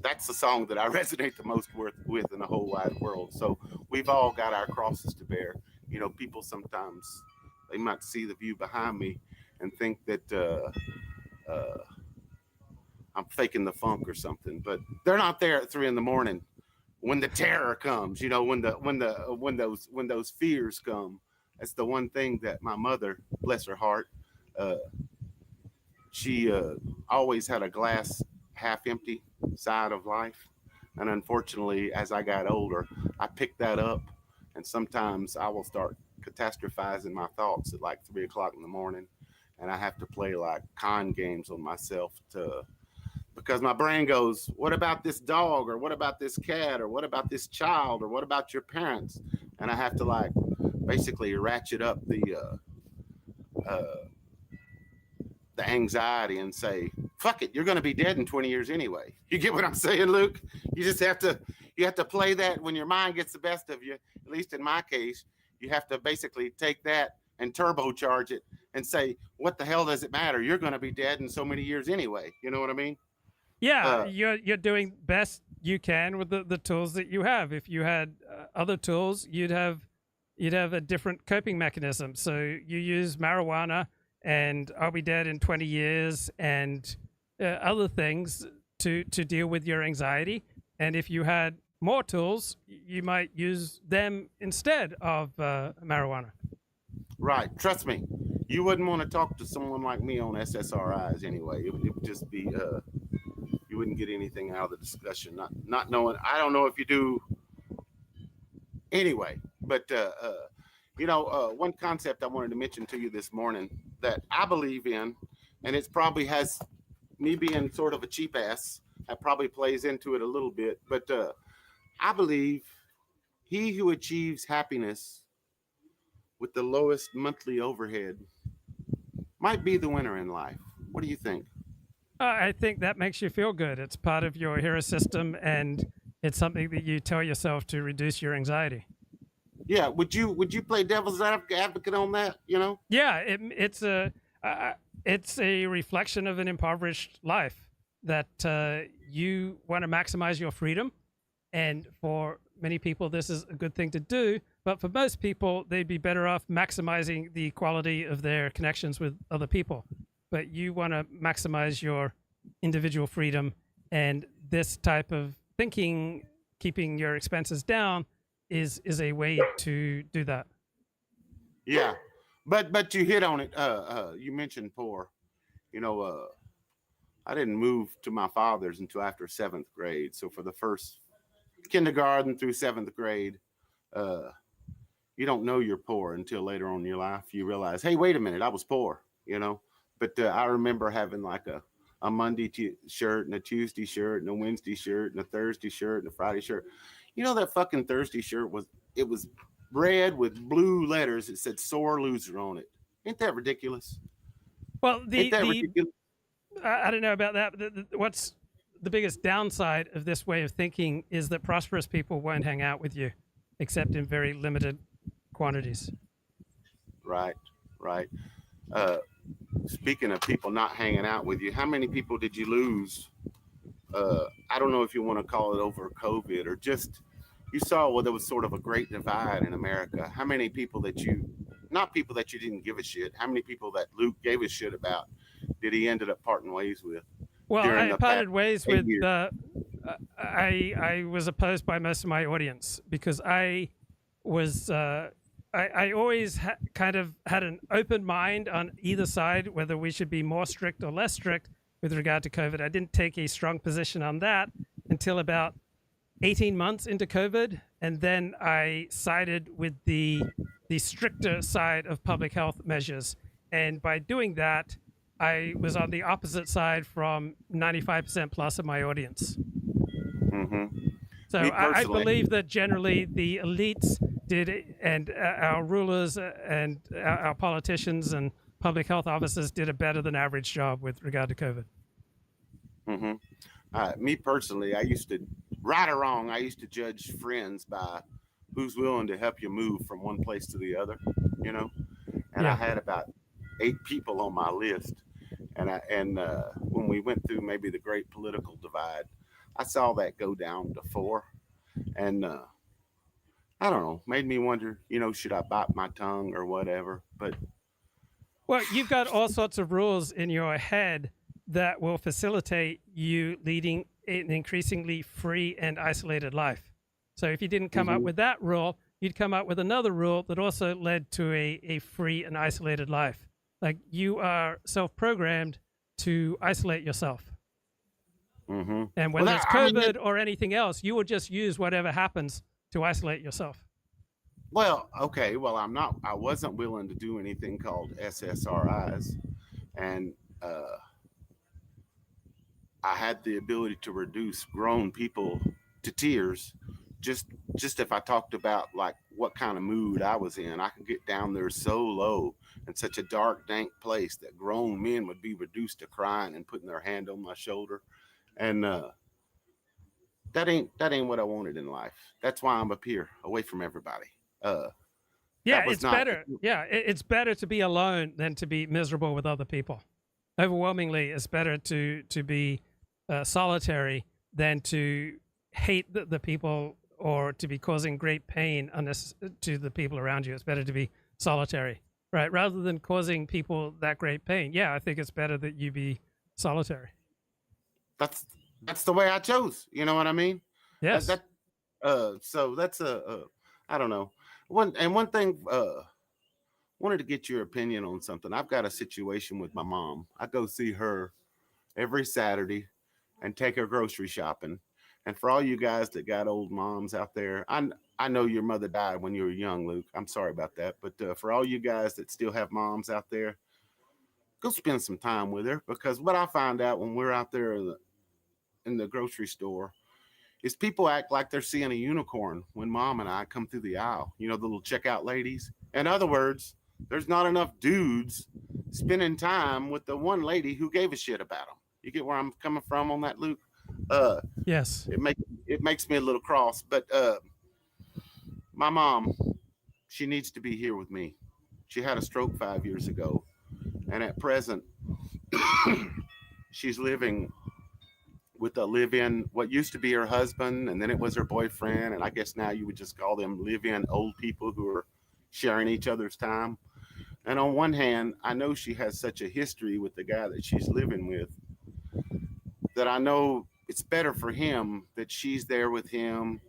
that's the song that I resonate the most with in the whole wide world. So we've all got our crosses to bear. You know, people sometimes, they might see the view behind me and think that I'm faking the funk or something, but they're not there at 3 a.m. when the terror comes, you know, when those fears come. That's the one thing that my mother, bless her heart, she always had a glass half empty side of life. And unfortunately, as I got older, I picked that up, and sometimes I will start catastrophizing my thoughts at like 3 o'clock in the morning, and I have to play like con games on myself because my brain goes, what about this dog, or what about this cat, or what about this child, or what about your parents? And I have to like basically ratchet up the anxiety and say, fuck it, you're going to be dead in 20 years anyway. You get what I'm saying, Luke? You just have to play that when your mind gets the best of you. At least in my case, you have to basically take that and turbocharge it and say, what the hell does it matter? You're going to be dead in so many years anyway. You know what I mean? Yeah, you're doing best you can with the tools that you have. If you had other tools, you'd have a different coping mechanism. So you use marijuana and I'll be dead in 20 years and other things to deal with your anxiety. And if you had more tools, you might use them instead of marijuana. Right. Trust me, you wouldn't want to talk to someone like me on SSRIs anyway. It would just be, you wouldn't get anything out of the discussion. Not knowing, I don't know if you do anyway, but one concept I wanted to mention to you this morning that I believe in, and it probably has me being sort of a cheap ass, that probably plays into it a little bit, but I believe he who achieves happiness with the lowest monthly overhead might be the winner in life. What do you think? I think that makes you feel good. It's part of your hero system, and it's something that you tell yourself to reduce your anxiety. Yeah, would you play devil's advocate on that? You know? Yeah, it's a reflection of an impoverished life that you want to maximize your freedom, and for many people this is a good thing to do. But for most people, they'd be better off maximizing the quality of their connections with other people. But you want to maximize your individual freedom, and this type of thinking, keeping your expenses down, is a way to do that. Yeah, but you hit on it. You mentioned poor. I didn't move to my father's until after 7th grade. So for the first kindergarten through 7th grade, you don't know you're poor until later on in your life. You realize, hey, wait a minute, I was poor, But I remember having like a Monday shirt and a Tuesday shirt and a Wednesday shirt and a Thursday shirt and a Friday shirt. That fucking Thursday shirt was red with blue letters. It said "sore loser" on it. Ain't that ridiculous? Well, Ain't that ridiculous? I don't know about that. But what's the biggest downside of this way of thinking is that prosperous people won't hang out with you, except in very limited quantities. Right, right. Speaking of people not hanging out with you, how many people did you lose? I don't know if you want to call it over COVID or just you saw there was sort of a great divide in America. How many people that not people that you didn't give a shit, how many people that Luke gave a shit about did he ended up parting ways with? Well, I parted ways with, I was opposed by most of my audience because I was, I always kind of had an open mind on either side, whether we should be more strict or less strict with regard to COVID. I didn't take a strong position on that until about 18 months into COVID. And then I sided with the stricter side of public health measures. And by doing that, I was on the opposite side from 95% plus of my audience. Mm-hmm. So I believe that generally the elites did, and our rulers and our politicians and public health officers did a better than average job with regard to COVID. Mm-hmm. Me personally, I used to, right or wrong, I used to judge friends by who's willing to help you move from one place to the other, you know? And Yeah. I had about 8 people on my list. And when we went through maybe the great political divide, I saw that go down to 4. And I don't know, made me wonder, you know, should I bite my tongue or whatever? But well, you've got all sorts of rules in your head that will facilitate you leading an increasingly free and isolated life. So if you didn't come up with that rule, you'd come up with another rule that also led to a free and isolated life. Like you are self-programmed to isolate yourself. Mm-hmm. And whether it's COVID or anything else, you will just use whatever happens to isolate yourself. Well, okay. Well, I wasn't willing to do anything called SSRIs. And I had the ability to reduce grown people to tears. Just if I talked about like what kind of mood I was in, I could get down there so low in such a dark, dank place that grown men would be reduced to crying and putting their hand on my shoulder. And that ain't what I wanted in life. That's why I'm up here, away from everybody. Yeah, it's better. Yeah, it's better to be alone than to be miserable with other people. Overwhelmingly, it's better to be solitary than to hate the people or to be causing great pain to the people around you. It's better to be solitary, right? Rather than causing people that great pain. Yeah, I think it's better that you be solitary. That's the way I chose. You know what I mean? Yes. So that's I don't know. One thing, wanted to get your opinion on something. I've got a situation with my mom. I go see her every Saturday and take her grocery shopping. And for all you guys that got old moms out there, I know your mother died when you were young, Luke. I'm sorry about that. But for all you guys that still have moms out there, go spend some time with her, because what I find out when we're out there in the grocery store is people act like they're seeing a unicorn when mom and I come through the aisle, you know, the little checkout ladies. In other words, there's not enough dudes spending time with the one lady who gave a shit about them. You get where I'm coming from on that, Luke? Yes. It makes me a little cross, but my mom, she needs to be here with me. She had a stroke 5 years ago, and at present, she's living with a live-in, what used to be her husband, and then it was her boyfriend, and I guess now you would just call them live-in old people who are sharing each other's time. And on one hand, I know she has such a history with the guy that she's living with that I know it's better for him that she's there with him,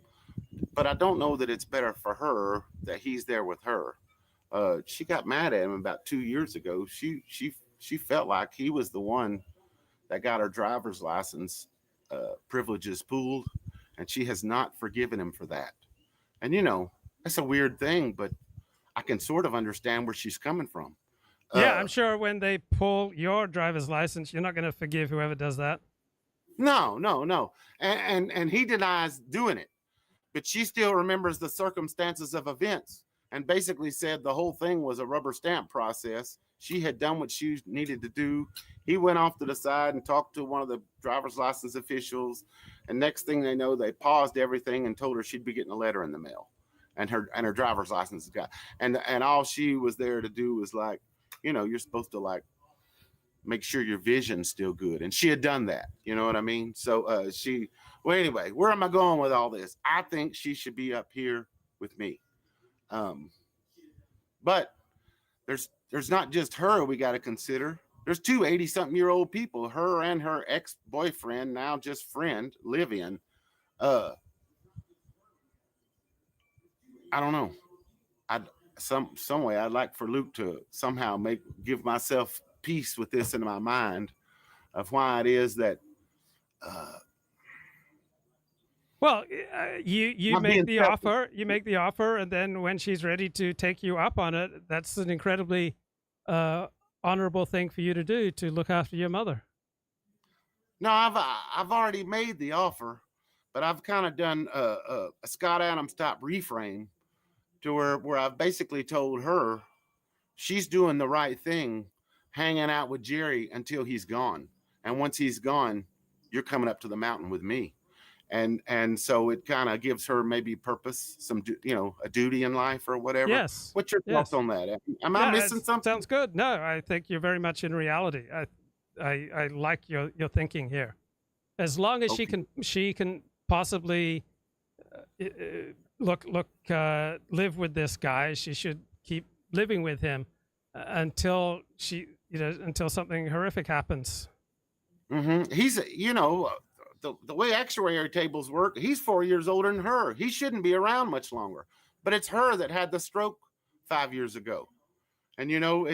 but I don't know that it's better for her that he's there with her. She got mad at him about 2 years ago. She felt like he was the one that got her driver's license privileges pulled, and she has not forgiven him for that. And you know, that's a weird thing, but I can sort of understand where she's coming from. Yeah, I'm sure when they pull your driver's license, you're not going to forgive whoever does that. No. And he denies doing it, but she still remembers the circumstances of events. and basically said the whole thing was a rubber stamp process. She had done what she needed to do. He went off to the side and talked to one of the driver's license officials. And next thing they know, they paused everything and told her she'd be getting a letter in the mail, and her driver's license got. And all she was there to do was like, you know, you're supposed to like make sure your vision's still good. And she had done that. You know what I mean? So well, anyway, where am I going with all this? I think she should be up here with me. But there's not just her we got to consider. There's two 80-something-year-old people, her and her ex-boyfriend, now just friend, live in. I don't know. Some way I'd like for Luke to somehow give myself peace with this in my mind of why it is that well, you make the offer, and then when she's ready to take you up on it, that's an incredibly honorable thing for you to do, to look after your mother. No, I've already made the offer, but I've kind of done a Scott Adams type reframe to where I've basically told her she's doing the right thing, hanging out with Jerry until he's gone, and once he's gone, you're coming up to the mountain with me. And so it kind of gives her maybe purpose, some, you know, a duty in life or whatever. Yes. What's your thoughts on that? Am I missing something? Sounds good. No, I think you're very much in reality. I like your thinking here. As long as she can possibly live with this guy, she should keep living with him until until something horrific happens. Mm-hmm. He's, you know, the way actuary tables work, he's 4 years older than her. He shouldn't be around much longer. But it's her that had the stroke 5 years ago. And, you know,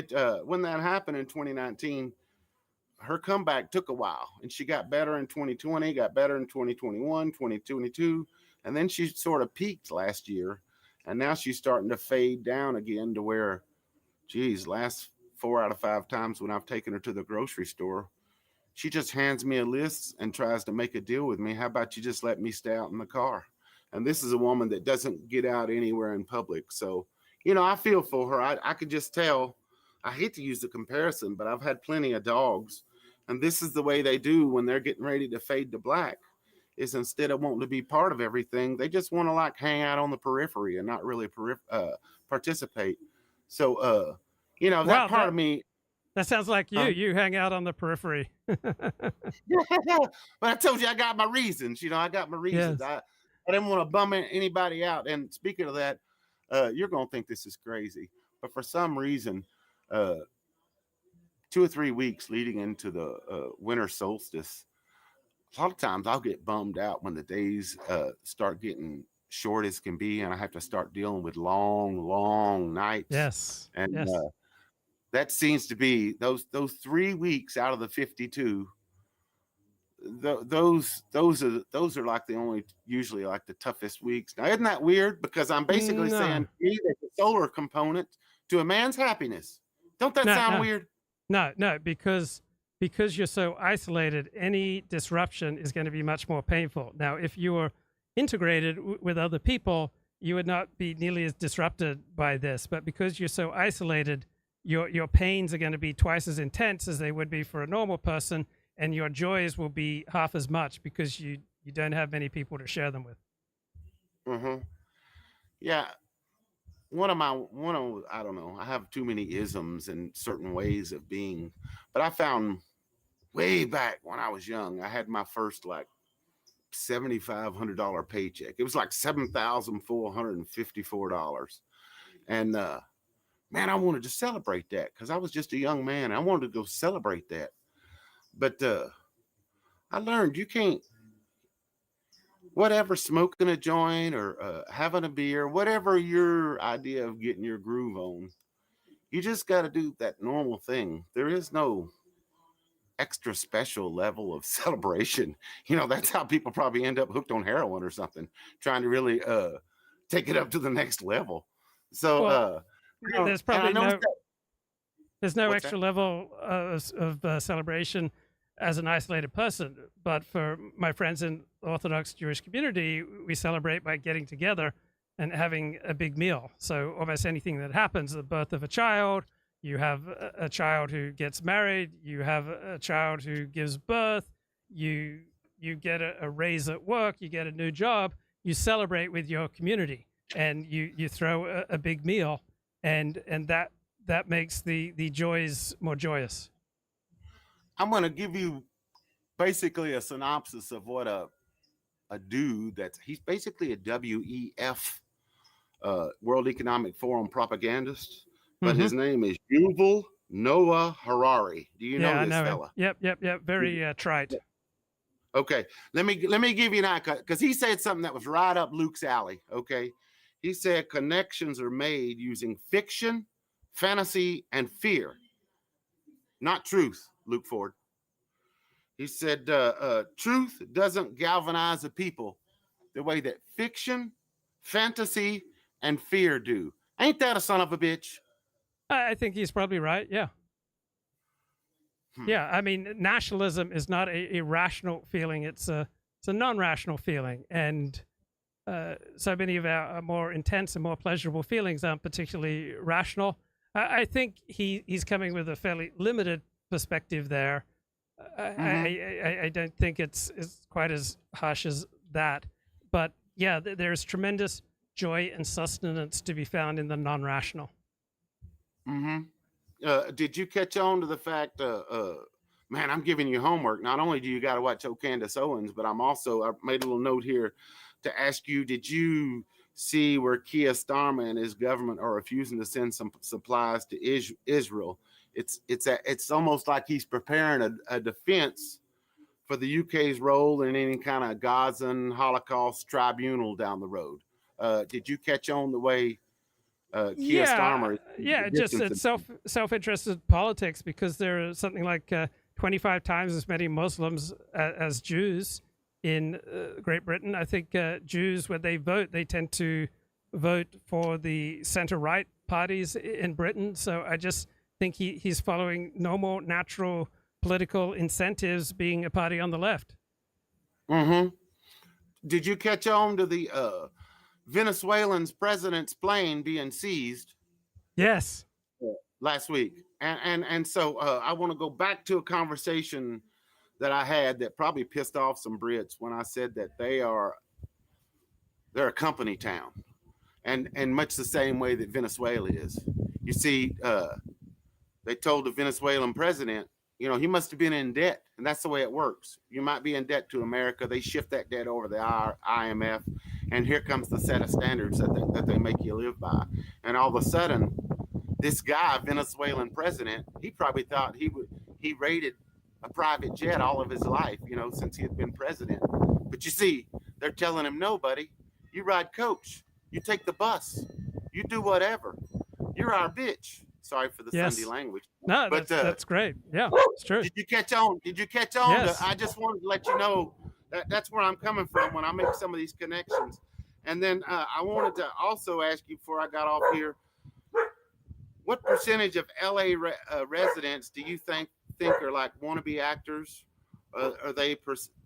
when that happened in 2019, her comeback took a while. And she got better in 2020, got better in 2021, 2022. And then she sort of peaked last year. And now she's starting to fade down again to where, geez, last 4 out of 5 times when I've taken her to the grocery store, she just hands me a list and tries to make a deal with me. How about you just let me stay out in the car? And this is a woman that doesn't get out anywhere in public. So, you know, I feel for her. I could just tell. I hate to use the comparison, but I've had plenty of dogs. And this is the way they do when they're getting ready to fade to black, is instead of wanting to be part of everything, they just want to like hang out on the periphery and not really participate. So, you know, that part of me. That sounds like you. You hang out on the periphery. But I told you I got my reasons. You know, I got my reasons. Yes. I didn't want to bum anybody out. And speaking of that, you're going to think this is crazy. But for some reason, 2 or 3 weeks leading into the winter solstice, a lot of times I'll get bummed out when the days start getting short as can be. And I have to start dealing with long nights. Yes. And yes. That seems to be those 3 weeks out of the 52. Those are like usually like the toughest weeks. Now, isn't that weird? Because I'm basically saying there's a solar component to a man's happiness. Don't that sound weird? No, because you're so isolated, any disruption is going to be much more painful. Now, if you were integrated with other people, you would not be nearly as disrupted by this. But because you're so isolated, your pains are going to be twice as intense as they would be for a normal person, and your joys will be half as much because you don't have many people to share them with. Mm-hmm. Yeah. I don't know. I have too many isms and certain ways of being, but I found way back when I was young, I had my first like $7,500 paycheck. It was like $7,454. And, man, I wanted to celebrate that because I was just a young man. I wanted to go celebrate that. But I learned you can't, whatever, smoking a joint or having a beer, whatever your idea of getting your groove on, you just got to do that normal thing. There is no extra special level of celebration. You know, that's how people probably end up hooked on heroin or something, trying to really take it up to the next level. So, there's probably no What's extra that? level of celebration as an isolated person. But for my friends in the Orthodox Jewish community, we celebrate by getting together and having a big meal. So almost anything that happens, the birth of a child, you have a child who gets married, you have a child who gives birth, you get a raise at work, you get a new job, you celebrate with your community, and you throw a big meal, and that makes the joys more joyous. I'm going to give you basically a synopsis of what a dude he's basically a WEF, World Economic Forum propagandist, but his name is Yuval Noah Harari. Do you know this fella? Yep. Very trite. Okay, let me give you an icon, because he said something that was right up Luke's alley. Okay, he said connections are made using fiction, fantasy, and fear, not truth. Luke Ford. He said truth doesn't galvanize a people the way that fiction, fantasy, and fear do. Ain't that a son of a bitch? I think he's probably right. Yeah. Yeah, I mean, nationalism is not a rational feeling; it's a non-rational feeling, and so many of our more intense and more pleasurable feelings aren't particularly rational. I think he's coming with a fairly limited perspective there. I don't think it's quite as harsh as that, but yeah, there's tremendous joy and sustenance to be found in the non-rational. Did you catch on to the fact, man, I'm giving you homework. Not only do you got to watch Candace Owens, but I made a little note here to ask you, did you see where Keir Starmer and his government are refusing to send some supplies to Israel? It's almost like he's preparing a defense for the UK's role in any kind of Gazan Holocaust tribunal down the road. Did you catch on the way Keir Starmer? Yeah, just it's self-interested politics, because there are something like 25 times as many Muslims as Jews in Great Britain. I think Jews, when they vote, they tend to vote for the center-right parties in Britain. So I just think he's following normal, natural political incentives, being a party on the left. Did you catch on to the Venezuelan's president's plane being seized? Yes. Last week. And so I want to go back to a conversation that I had that probably pissed off some Brits when I said that they're a company town, and much the same way that Venezuela is. You see, they told the Venezuelan president, he must have been in debt, and that's the way it works. You might be in debt to America. They shift that debt over to the IMF, and here comes the set of standards that they make you live by. And all of a sudden, this guy, Venezuelan president, he probably thought he raided a private jet all of his life, since he had been president. But you see, they're telling him, no, buddy, you ride coach, you take the bus, you do whatever. You're our bitch. Sorry for the Sunday language. No, but that's great. Yeah, it's true. Did you catch on? Yes. I just wanted to let you know that's where I'm coming from when I make some of these connections. And then I wanted to also ask you before I got off here, what percentage of LA residents do you think are like wannabe actors? Or they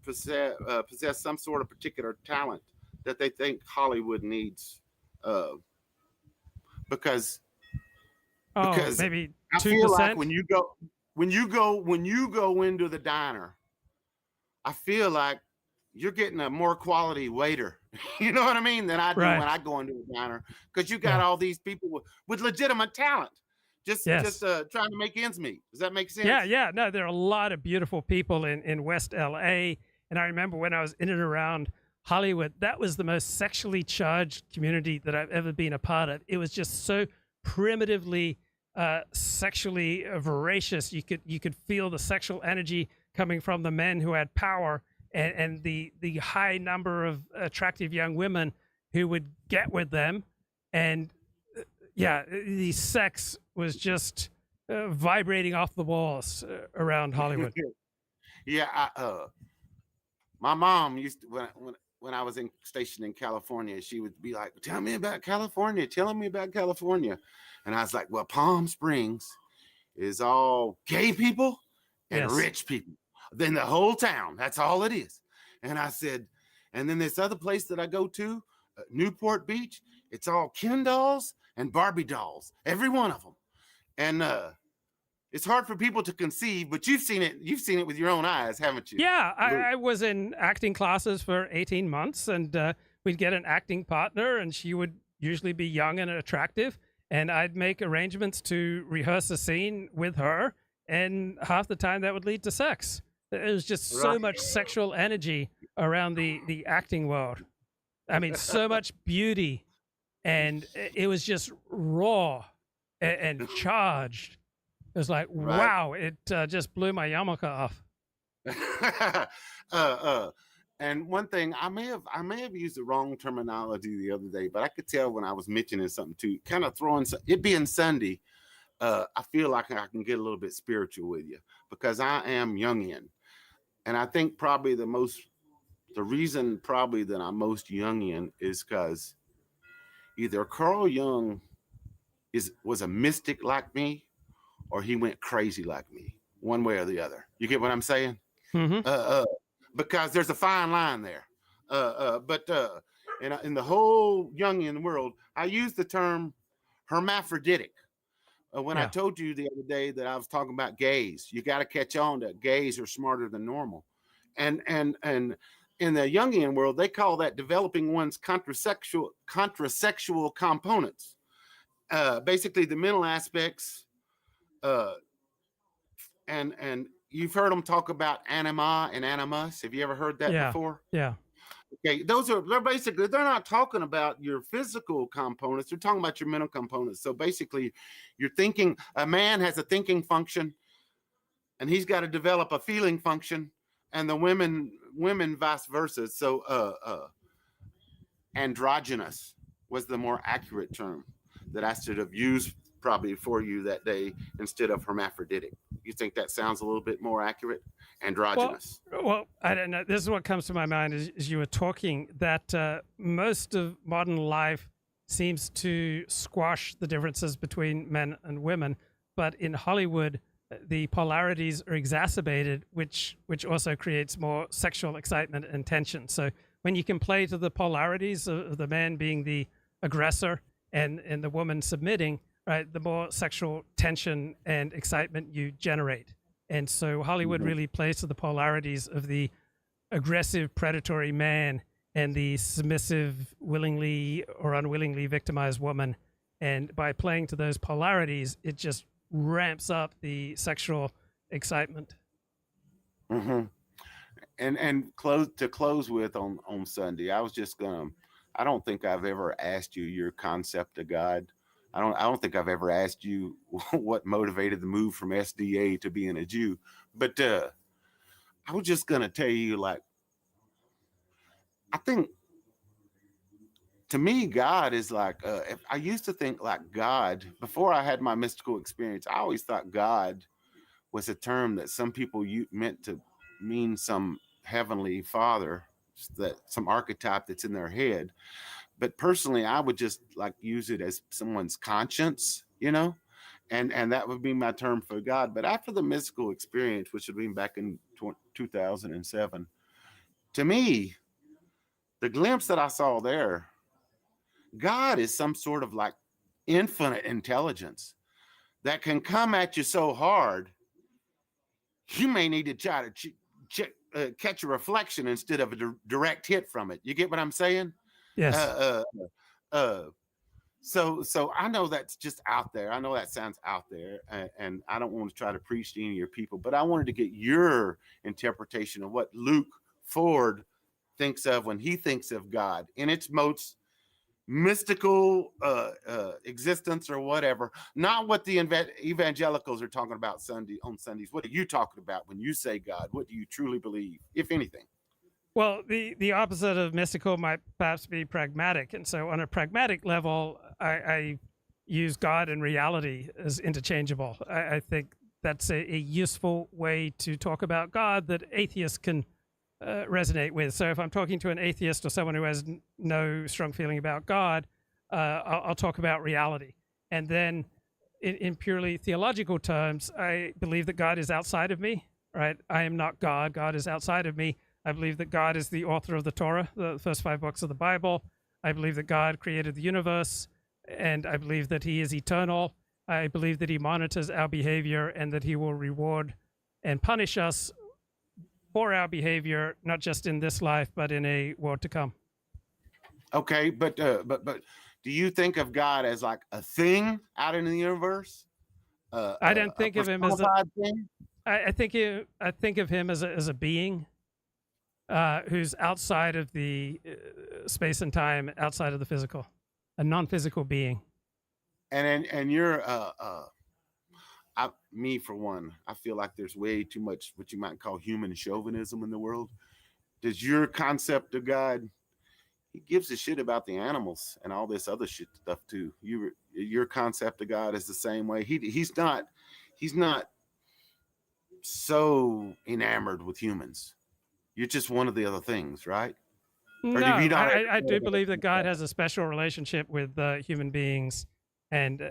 possess some sort of particular talent that they think Hollywood needs? Because maybe 2%. I feel like when you go into the diner, I feel like you're getting a more quality waiter. You know what I mean? Than I do when I go into a diner, because you got all these people with legitimate talent, just trying to make ends meet. Does that make sense? Yeah. No, there are a lot of beautiful people in West LA, and I remember when I was in and around Hollywood, that was the most sexually charged community that I've ever been a part of. It was just so primitively sexually voracious. You could feel the sexual energy coming from the men who had power, and the high number of attractive young women who would get with them. And the sex was just vibrating off the walls around Hollywood. My mom used to, when I was stationed in California, she would be like, telling me about California. And I was like, well, Palm Springs is all gay people and rich people. Then the whole town, that's all it is. And I said, and then this other place that I go to, Newport Beach, it's all Ken dolls and Barbie dolls, every one of them. And it's hard for people to conceive, but you've seen it with your own eyes, haven't you? Yeah, I was in acting classes for 18 months, and we'd get an acting partner, and she would usually be young and attractive, and I'd make arrangements to rehearse a scene with her, and half the time that would lead to sex. There was just so much sexual energy around the acting world. I mean, so much beauty, and it was just raw and charged. It was like, wow, it just blew my yarmulke off. And one thing, I may have used the wrong terminology the other day, but I could tell when I was mentioning something too, kind of throwing it being Sunday. I feel like I can get a little bit spiritual with you because I am Jungian, and I think probably the reason probably that I'm most Jungian is because either Carl Jung was a mystic like me, or he went crazy like me, one way or the other. You get what I'm saying? Mm-hmm. Because there's a fine line there. But in the whole Jungian world, I use the term hermaphroditic. When I told you the other day that I was talking about gays, you got to catch on that gays are smarter than normal. And in the Jungian world, they call that developing one's contrasexual components. Basically, the mental aspects. And you've heard them talk about anima and animus. Have you ever heard that before? Yeah. Okay, they're not talking about your physical components. They're talking about your mental components. So basically, you're thinking, a man has a thinking function, and he's got to develop a feeling function, and the women vice versa. So androgynous was the more accurate term that I should have used probably for you that day instead of hermaphroditic. You think that sounds a little bit more accurate? Androgynous. Well, I don't know. This is what comes to my mind as you were talking, that most of modern life seems to squash the differences between men and women. But in Hollywood, the polarities are exacerbated, which also creates more sexual excitement and tension. So when you can play to the polarities of the man being the aggressor and the woman submitting, right, the more sexual tension and excitement you generate. And so Hollywood really plays to the polarities of the aggressive, predatory man and the submissive, willingly or unwillingly victimized woman. And by playing to those polarities, it just ramps up the sexual excitement. Mm-hmm. And close with on Sunday, I was just I don't think I've ever asked you your concept of God. I don't think I've ever asked you what motivated the move from SDA to being a Jew, but I was just gonna tell you, like, I think to me, God is like, if I used to think like God before I had my mystical experience. I always thought God was a term that some people meant to mean some heavenly father, that some archetype that's in their head. But personally, I would just like use it as someone's conscience, and that would be my term for God. But after the mystical experience, which would be back in 2007, to me, the glimpse that I saw there, God is some sort of like infinite intelligence that can come at you so hard, you may need to try to catch a reflection instead of a direct hit from it. You get what I'm saying? Yes. So I know that's just out there. I know that sounds out there, and I don't want to try to preach to any of your people, but I wanted to get your interpretation of what Luke Ford thinks of when he thinks of God in its most mystical existence or whatever, not what the evangelicals are talking about on Sundays. What are you talking about when you say God? What do you truly believe, if anything? Well, the opposite of mystical might perhaps be pragmatic. And so on a pragmatic level, I use God and reality as interchangeable. I think that's a useful way to talk about God that atheists can resonate with. So if I'm talking to an atheist or someone who has no strong feeling about God, I'll talk about reality. And then in purely theological terms, I believe that God is outside of me, right? I am not God. God is outside of me. I believe that God is the author of the Torah, the first 5 books of the Bible. I believe that God created the universe, and I believe that he is eternal. I believe that he monitors our behavior and that he will reward and punish us for our behavior, not just in this life, but in a world to come. Okay, but do you think of God as like a thing out in the universe? I don't think of him as a thing? I think of him as a being who's outside of the space and time, outside of the physical, a non-physical being. And you're me for one, I feel like there's way too much what you might call human chauvinism in the world. Does your concept of God, he gives a shit about the animals and all this other shit stuff too? Your concept of God is the same way. He's not so enamored with humans. You're just one of the other things, right? No, I do believe that God has a special relationship with human beings, and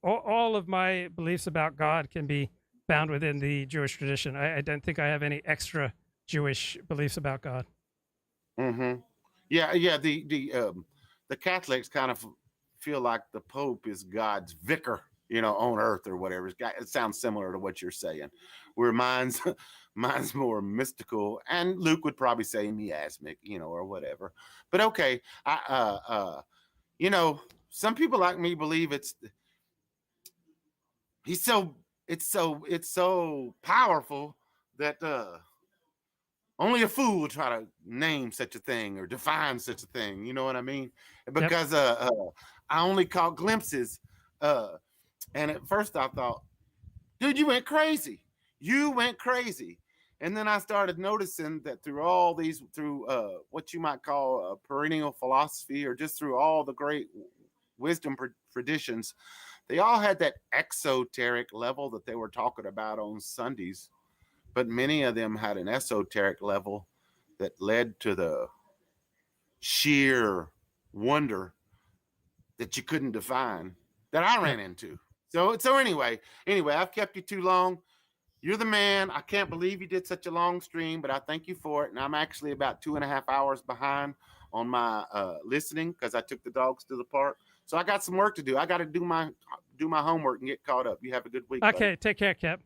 all of my beliefs about God can be found within the Jewish tradition. I don't think I have any extra Jewish beliefs about God. Mm-hmm. Yeah. The Catholics kind of feel like the Pope is God's vicar, on earth or whatever. It sounds similar to what you're saying, where mine's more mystical, and Luke would probably say miasmic, or whatever. But okay, some people like me believe it's so powerful that only a fool would try to name such a thing or define such a thing. You know what I mean? Because I only caught glimpses. And at first I thought, dude, you went crazy. And then I started noticing that through what you might call perennial philosophy, or just through all the great wisdom traditions, they all had that exoteric level that they were talking about on Sundays. But many of them had an esoteric level that led to the sheer wonder that you couldn't define that I ran into. So anyway, I've kept you too long. You're the man. I can't believe you did such a long stream, but I thank you for it. And I'm actually about 2.5 hours behind on my listening because I took the dogs to the park. So I got some work to do. I got to do my homework and get caught up. You have a good week. Okay, buddy. take care, Cap.